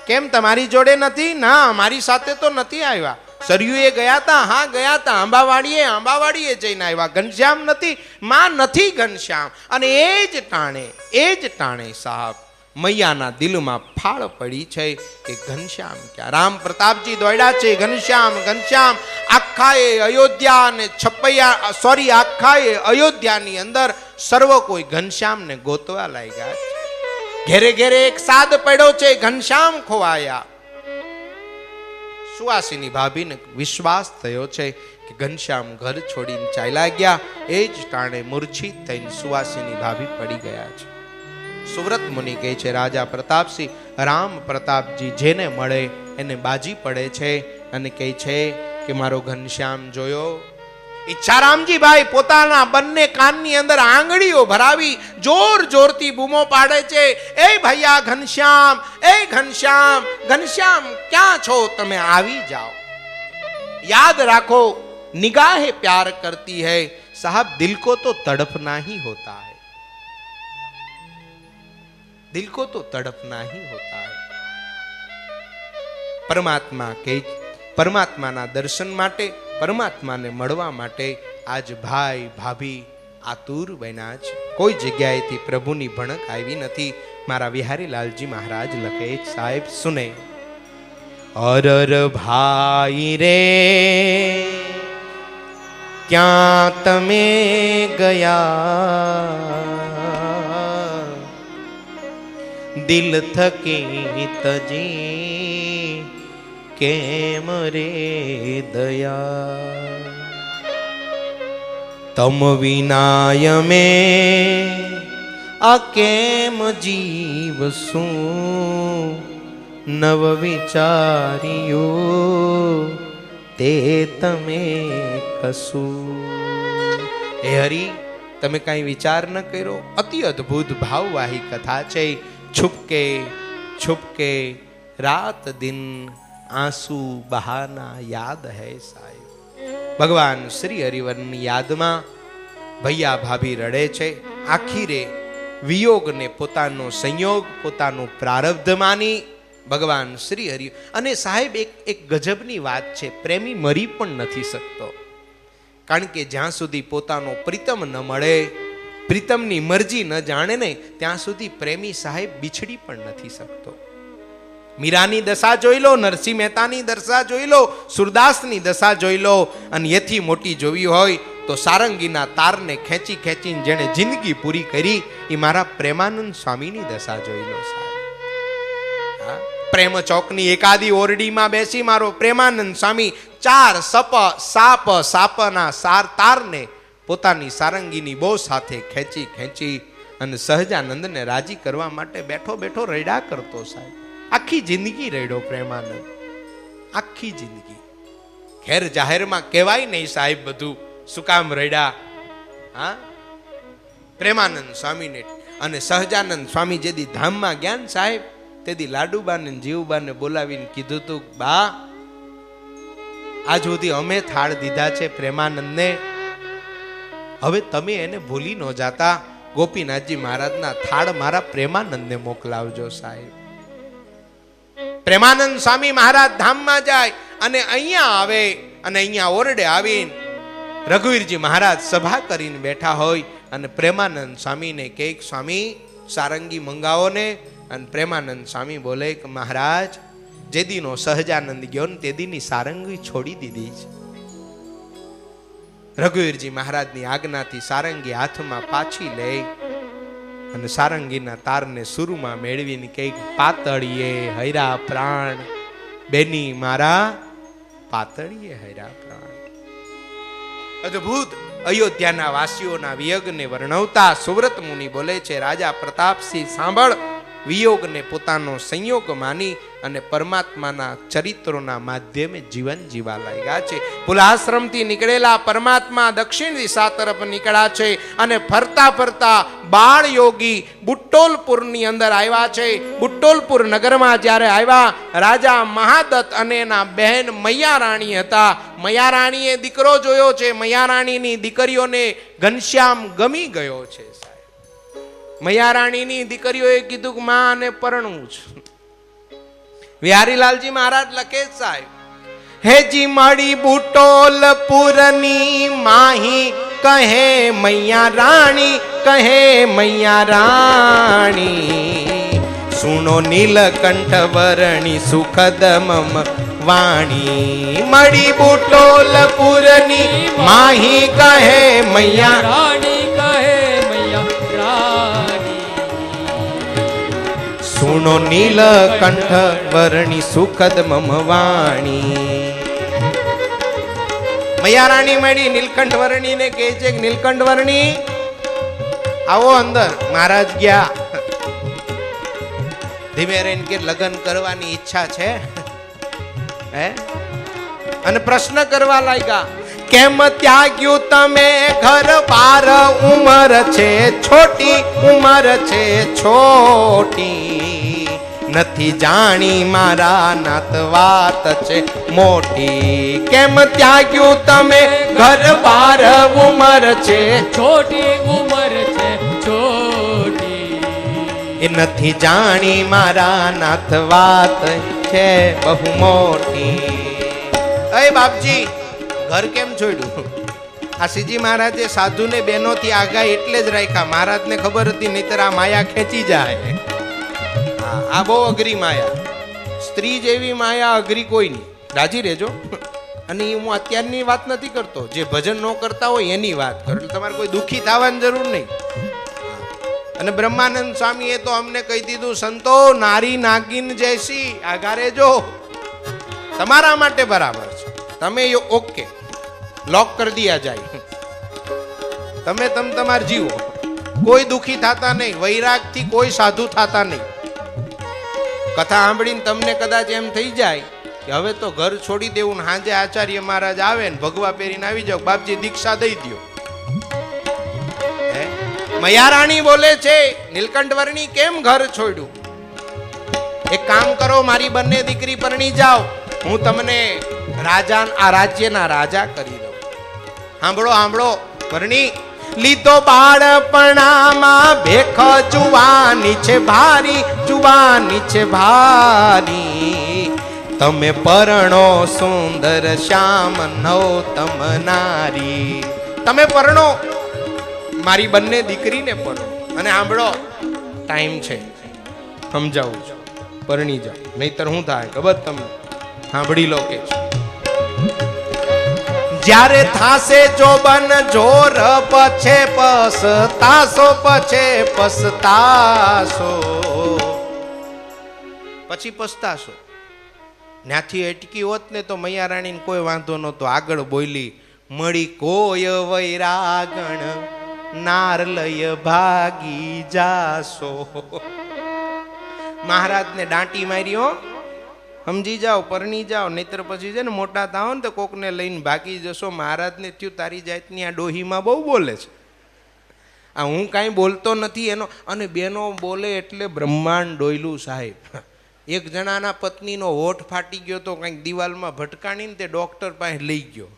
કેમ તમારી જોડે નથી? ના, મારી સાથે તો નથી આવ્યા. સરયુએ ગયા હતા? હા ગયા હતા. આંબાવાડીએ જઈને આવ્યા. ઘનશ્યામ નથી? માં નથી ઘનશ્યામ. અને એ જ ટાણે સાહેબ મૈયાના દિલમાં ફાળ પડી છે કે ઘનશ્યામ ક્યાં? રામ પ્રતાપજી દોડ્યા છે, ઘનશ્યામ ઘનશ્યામ. આખાએ અયોધ્યા અને આખાએ અયોધ્યાની અંદર સર્વ કોઈ ઘનશ્યામને ગોતવા લાગ્યા છે. ઘેરે ઘેરે એક સાદ પડ્યો છે, ઘનશ્યામ ખોવાયા. સુવાસિની ભાભીને વિશ્વાસ થયો છે કે ઘનશ્યામ ઘર છોડીને ચાલ્યા ગયા. એ જ ટાણે મૂર્છિત થઈને સુવાસિની ભાભી પડી ગયા છે. સુવ્રત મુનિ કહે છે, રાજા પ્રતાપસિંહ, રામ પ્રતાપજી જેને મળે એને બાજી પડે છે અને કહે છે કે મારો ઘનશ્યામ જોયો. ઈચ્છારામજીભાઈ પોતાના બંને કાનની અંદર આંગળીઓ ભરાવી જોર જોરથી બૂમો પાડે છે, એ ભૈયા ઘનશ્યામ, એ ઘનશ્યામ, ઘનશ્યામ ક્યાં છો, તમે આવી જાઓ. याद रखो निगाहें प्यार करती है साहब, दिल को तो तड़पना ही होता है, दिल को तो तड़पना ही होता है. परमात्मा के परमात्माना दर्शन माटे, परमात्माने મળવા માટે આજ ભાઈ ભાભી આતુર બન્યા છે. કોઈ જગ્યાએથી પ્રભુની ભણક આવી નથી. મારા વિહારીલાલજી મહારાજ લખે સાહેબ સુને, અરર ભાઈ રે ક્યાં તમે ગયા, દિલ થકી તજી કેમ રે દયા, તમ વિનાય મેં આ કેમ જીવશું, નવ વિચાર્યું તે તમે કશું. હે હરી, તમે કાંઈ વિચાર ન કર્યો? અતિ અદ્ભુત ભાવવાહી કથા છે. છુપકે છુપકે રાત દિન આંસુ બહાના યાદ હૈ સાહેબ. ભગવાન શ્રી હરિવરની યાદમાં ભૈયા ભાભી રડે છે. આખીરે વિયોગને પોતાનો સંયોગ, પોતાનું પ્રારબ્ધ માની ભગવાન શ્રી હરિ. અને સાહેબ એક ગજબની વાત છે, પ્રેમી મરી પણ નથી શકતો. કારણ કે જ્યાં સુધી પોતાનો પ્રીતમ ન મળે, પ્રીતમની મરજી ન જાણે ને, ત્યાં સુધી પ્રેમી સાહેબ બિછડી પણ નથી શકતો. મીરાની દશા જોઈ લો, નરસિંહ મહેતાની દશા જોઈ લો, સુરદાસની દશા જોઈ લો, અને એથી મોટી જોવી હોય તો સારંગીના તારને ખેંચી ખેંચીને જેણે જિંદગી પૂરી કરી એ મારા પ્રેમાનંદ સ્વામીની દશા જોઈ લો સાહેબ. પ્રેમ ચોકની એકાદી ઓરડીમાં બેસી મારો પ્રેમાનંદ સ્વામી 4 સાપના સાર તારને પોતાની સારંગીની બહુ સાથે ખેંચી ખેંચી અને સહજાનંદને રાજી કરવા માટે બેઠો બેઠો રડ્યા કરતો સાહેબ. આખી જિંદગી રડ્યો પ્રેમાનંદ, આખી જિંદગી. ખેર જાહેરમાં કહેવાય નહીં સાહેબ બધું, શું કામ રડ્યા? હા, પ્રેમાનંદ સ્વામીને અને સહજાનંદ સ્વામી જેદી ધામમાં ગયા ને સાહેબ, તેથી લાડુબાને જીવબાને બોલાવીને કીધું તું, બા આજ સુધી અમે થાળ દીધા છે પ્રેમાનંદને, હવે તમે એને ભૂલી ન જાતા, ગોપીનાથજી મહારાજના થાળ મારા પ્રેમાનંદને મોકલાવજો સાહેબ. પ્રેમાનંદ સ્વામી મહારાજ ધામમાં જાય અને અહીંયા આવે, અને અહીંયા ઓરડે આવીને રઘુવીરજી મહારાજ સભા કરીને બેઠા હોય અને પ્રેમાનંદ સ્વામીને કહે, સ્વામી સારંગી મંગાવો ને. અને પ્રેમાનંદ સ્વામી બોલે કે મહારાજ જેદીનો સહજાનંદ ગયો ને તેદીની સારંગી છોડી દીધી છે. રઘુવીરજી મહારાજની આજ્ઞાથી સારંગી હાથમાં પાછી લે અને સારંગીના તારને સુરમાં મેળવીને કહે, પાતળીએ હૈરા પ્રાણ, બેની મારા પાતળીએ હૈરા પ્રાણ. અદ્ભુત અયોધ્યાના વાસીઓના વિયોગને વર્ણવતા સુવ્રત મુનિ બોલે છે, રાજા પ્રતાપસિંહ સાંભળ, વિયોગને પોતાનો સંયોગ માની અને પરમાત્માના ચરિત્રોના માધ્યમે જીવન જીવા લાગ્યા છે. પુલાશ્રમથી નીકળેલા પરમાત્મા દક્ષિણ દિશા તરફ નીકળ્યા છે અને ફરતા ફરતા બાળ યોગી બુટ્ટોલપુરની અંદર આવ્યા છે. બુટ્ટોલપુર નગરમાં જ્યારે આવ્યા, રાજા મહાદત્ત અને એના બહેન મૈયારાણી હતા. મૈયારાણીએ દીકરો જોયો છે. મૈયારાણીની દીકરીઓને ઘનશ્યામ ગમી ગયો છે. મૈયારાણીની દીકરીઓએ કીધું કે માં અને પરણવું છે. વિહારીલાલજી મહારાજ લખે સાહેબ, હેજી મળી બુટોલપુરની માહી, કહે મૈયા રાણી, કહે મૈયા રાણી, સુનો નીલકંઠ વરણી સુખદ મમ વાણી. મળી બુટોલપુરની માહી, કહે મૈયા રાણી, સુનો નીલકંઠ વર્ણી સુખદ મમ વાણી. મૈયારાણી મળી નીલકંઠ વર્ણી ને કહે છે કે નીલકંઠ વર્ણી આવો અંદર. મહારાજ ગયા, ધીમે રહીને કે લગ્ન કરવાની ઈચ્છા છે હે, અને પ્રશ્ન કરવા લાગ્યા કેમ ત્યાગ્યું તમે ઘર બાર, ઉંમર છે છોટી, ઉંમર છે છોટી, નથી જાણી મારા નાત વાત છે મોટી. કેમ ત્યાગ્યું તમે ઘર બાર, ઉંમર છે છોટી, ઉંમર છે છોટી, એ નથી જાણી મારા નાથ વાત છે બહુ મોટી. અય બાપજી, ઘર કેમ છોડ્યું? આ શ્રીજી મહારાજે સાધુને બહેનોથી આગાહી એટલે જ રાખ્યા. મહારાજને ખબર હતી નહીતર આ માયા ખેંચી જાય. આ બહુ અઘરી માયા, સ્ત્રી જેવી માયા અઘરી કોઈ નહીં. રાજી રહેજો. અને હું અત્યારની વાત નથી કરતો, જે ભજન ન કરતા હોય એની વાત કરું. એટલે તમારે કોઈ દુઃખી થવાની જરૂર નહીં. અને બ્રહ્માનંદ સ્વામીએ તો અમને કહી દીધું, સંતો નારી નાગિન જૈસી, આગા રહેજો, તમારા માટે બરાબર છે. તમે ઓકે, લોક કરી દિયા જાય. તમે તમાર જીવો, કોઈ દુઃખી થતા નહીં. વૈરાગથી કોઈ સાધુ થતા નહીં. કથા સાંભળીને તમને કદાચ એમ થઈ જાય કે હવે તો ઘર છોડી દેવું, ને હાજે આચાર્ય મહારાજ આવે ને ભગવા પહેરીને આવી જાવ, બાપજી દીક્ષા દઈ દો. મયારાણી બોલે છે, નીલકંઠ વર્ણી કેમ ઘર છોડ્યું? એક કામ કરો, મારી બંને દીકરી પરણી જાઓ, હું તમને રાજા, આ રાજ્યના રાજા કરી દઉં. સાંભળો સાંભળો વર્ણી, લીધો બાળપણામાં ભેખ, જુવાની છે ભારી, જુવાની છે ભારી, તમે પરણો સુંદર શ્યામ નવતમ નારી. તમે પરણો, મારી બંને દીકરીને પરણો. અને સાંભળો, ટાઈમ છે, સમજાવું છું, પરણી જાઓ, નહીતર શું થાય ખબર તમને? સાંભળી લો કે જ્યારે થાશે જોબન જોર, પછે પસતાસો, પછે પસતાસો, પછી પસ્તાશો. ત્યાંથી અટકી હોત ને તો મૈયારાણીને કોઈ વાંધો નહોતો. આગળ બોલી, મળી કોઈ વૈરાગણ, નાર લય ભાગી જાશો. મહારાજને દાંટી માર્યો, સમજી જાઓ, પરણી જાઓ, નહીતર પછી છે ને મોટા થાવ ને તો કોકને લઈને ભાગી જશો. મહારાજને થયું તારી જાતની આ ડોહીમાં બહુ બોલે છે, આ હું કાંઈ બોલતો નથી એનો. અને બેનો બોલે એટલે બ્રહ્માંડ ડોયલું સાહેબ. એક જણાના પત્નીનો હોઠ ફાટી ગયો તો કંઈક દિવાલમાં ભટકાણીને તે ડૉક્ટર પાસે લઈ ગયો.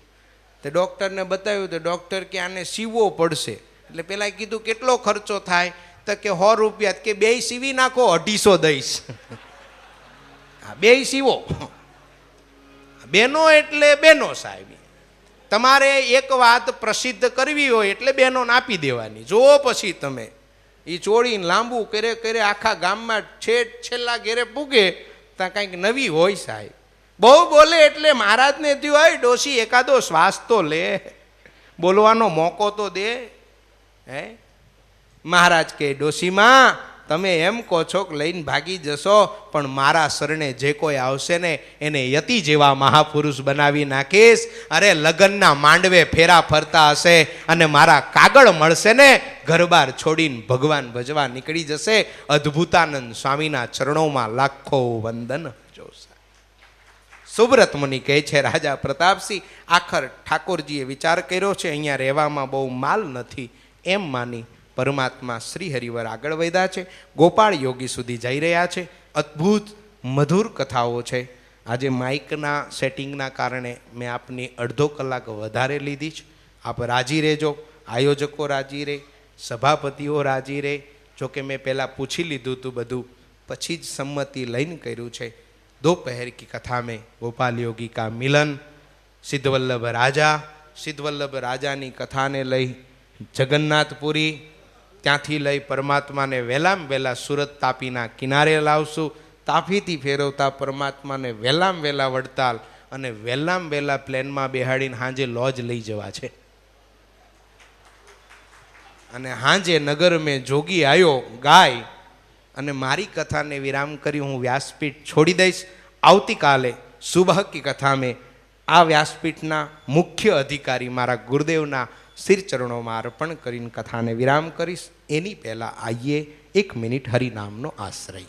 તે ડૉક્ટરને બતાવ્યું તો ડૉક્ટર કે આને સીવવો પડશે. એટલે પેલા કીધું કેટલો ખર્ચો થાય? તો કે 100 રૂપિયા. કે બે સીવી નાખો, 250 દઈશ. બે સીવો. બેનો એટલે બેનો સાહેબ. તમારે એક વાત પ્રસિદ્ધ કરવી હોય એટલે બેનો આપી દેવાની. જો પછી તમે એ ચોળીને લાંબુ કરે કરે આખા ગામમાં છેલ્લા ઘેરે પૂગે ત્યાં કંઈક નવી હોય સાહેબ. બહુ બોલે એટલે મહારાજને થયું, હોય ડોશી એકાદો શ્વાસ તો લે, બોલવાનો મોકો તો દે. હે મહારાજ કે, ડોશીમાં તમે એમ કહો છો કે લઈને ભાગી જશો, પણ મારા શરણે જે કોઈ આવશે ને એને યતિ જેવા મહાપુરુષ બનાવી નાખીશ. અરે લગ્નના માંડવે ફેરા ફરતા હશે અને મારા કાગળ મળશે ને, ઘરબાર છોડીને ભગવાન ભજવા નીકળી જશે. અદ્ભુતાનંદ સ્વામીના ચરણોમાં લાખો વંદન જોશે. સુબ્રત મુનિ કહે છે, રાજા પ્રતાપસિંહ આખર ઠાકોરજીએ વિચાર કર્યો છે અહીંયા રહેવામાં બહુ માલ નથી, એમ માની પરમાત્મા શ્રી હરિવર આગળ વધ્યા છે. ગોપાળ યોગી સુધી જઈ રહ્યા છે. અદ્ભુત મધુર કથાઓ છે. આજે માઇકના સેટિંગના કારણે મેં આપની અડધો કલાક વધારે લીધી છે. આપ રાજી રહેજો, આયોજકો રાજી રહે, સભાપતિઓ રાજી રહે. જોકે મેં પહેલાં પૂછી લીધું હતું બધું, પછી જ સંમતિ લઈને કર્યું છે. दोपहर की कथा में गोपाल योगी का मिलन, सिद्धवल्लभ राजानी कथा ने लई जगन्नाथपुरी, ત્યાંથી લઈ પરમાત્માને વહેલામ વહેલા સુરત તાપીના કિનારે લાવશું. તાપીથી ફેરવતા પરમાત્માને વહેલામ વહેલા વડતાલ અને વહેલામ વહેલા પ્લેનમાં બેહાડીને હાંજે લોજ લઈ જવા છે. અને હાંજે નગર મેં જોગી આવ્યો ગાય અને મારી કથાને વિરામ કરી હું વ્યાસપીઠ છોડી દઈશ. આવતીકાલે સુબહ કી કથા મેં આ વ્યાસપીઠના મુખ્ય અધિકારી મારા ગુરુદેવના સિર ચરણોમાં અર્પણ કરીને કથાને વિરામ કરીશ. એની પહેલાં આઈએ 1 મિનિટ હરિનામનો આશ્રય.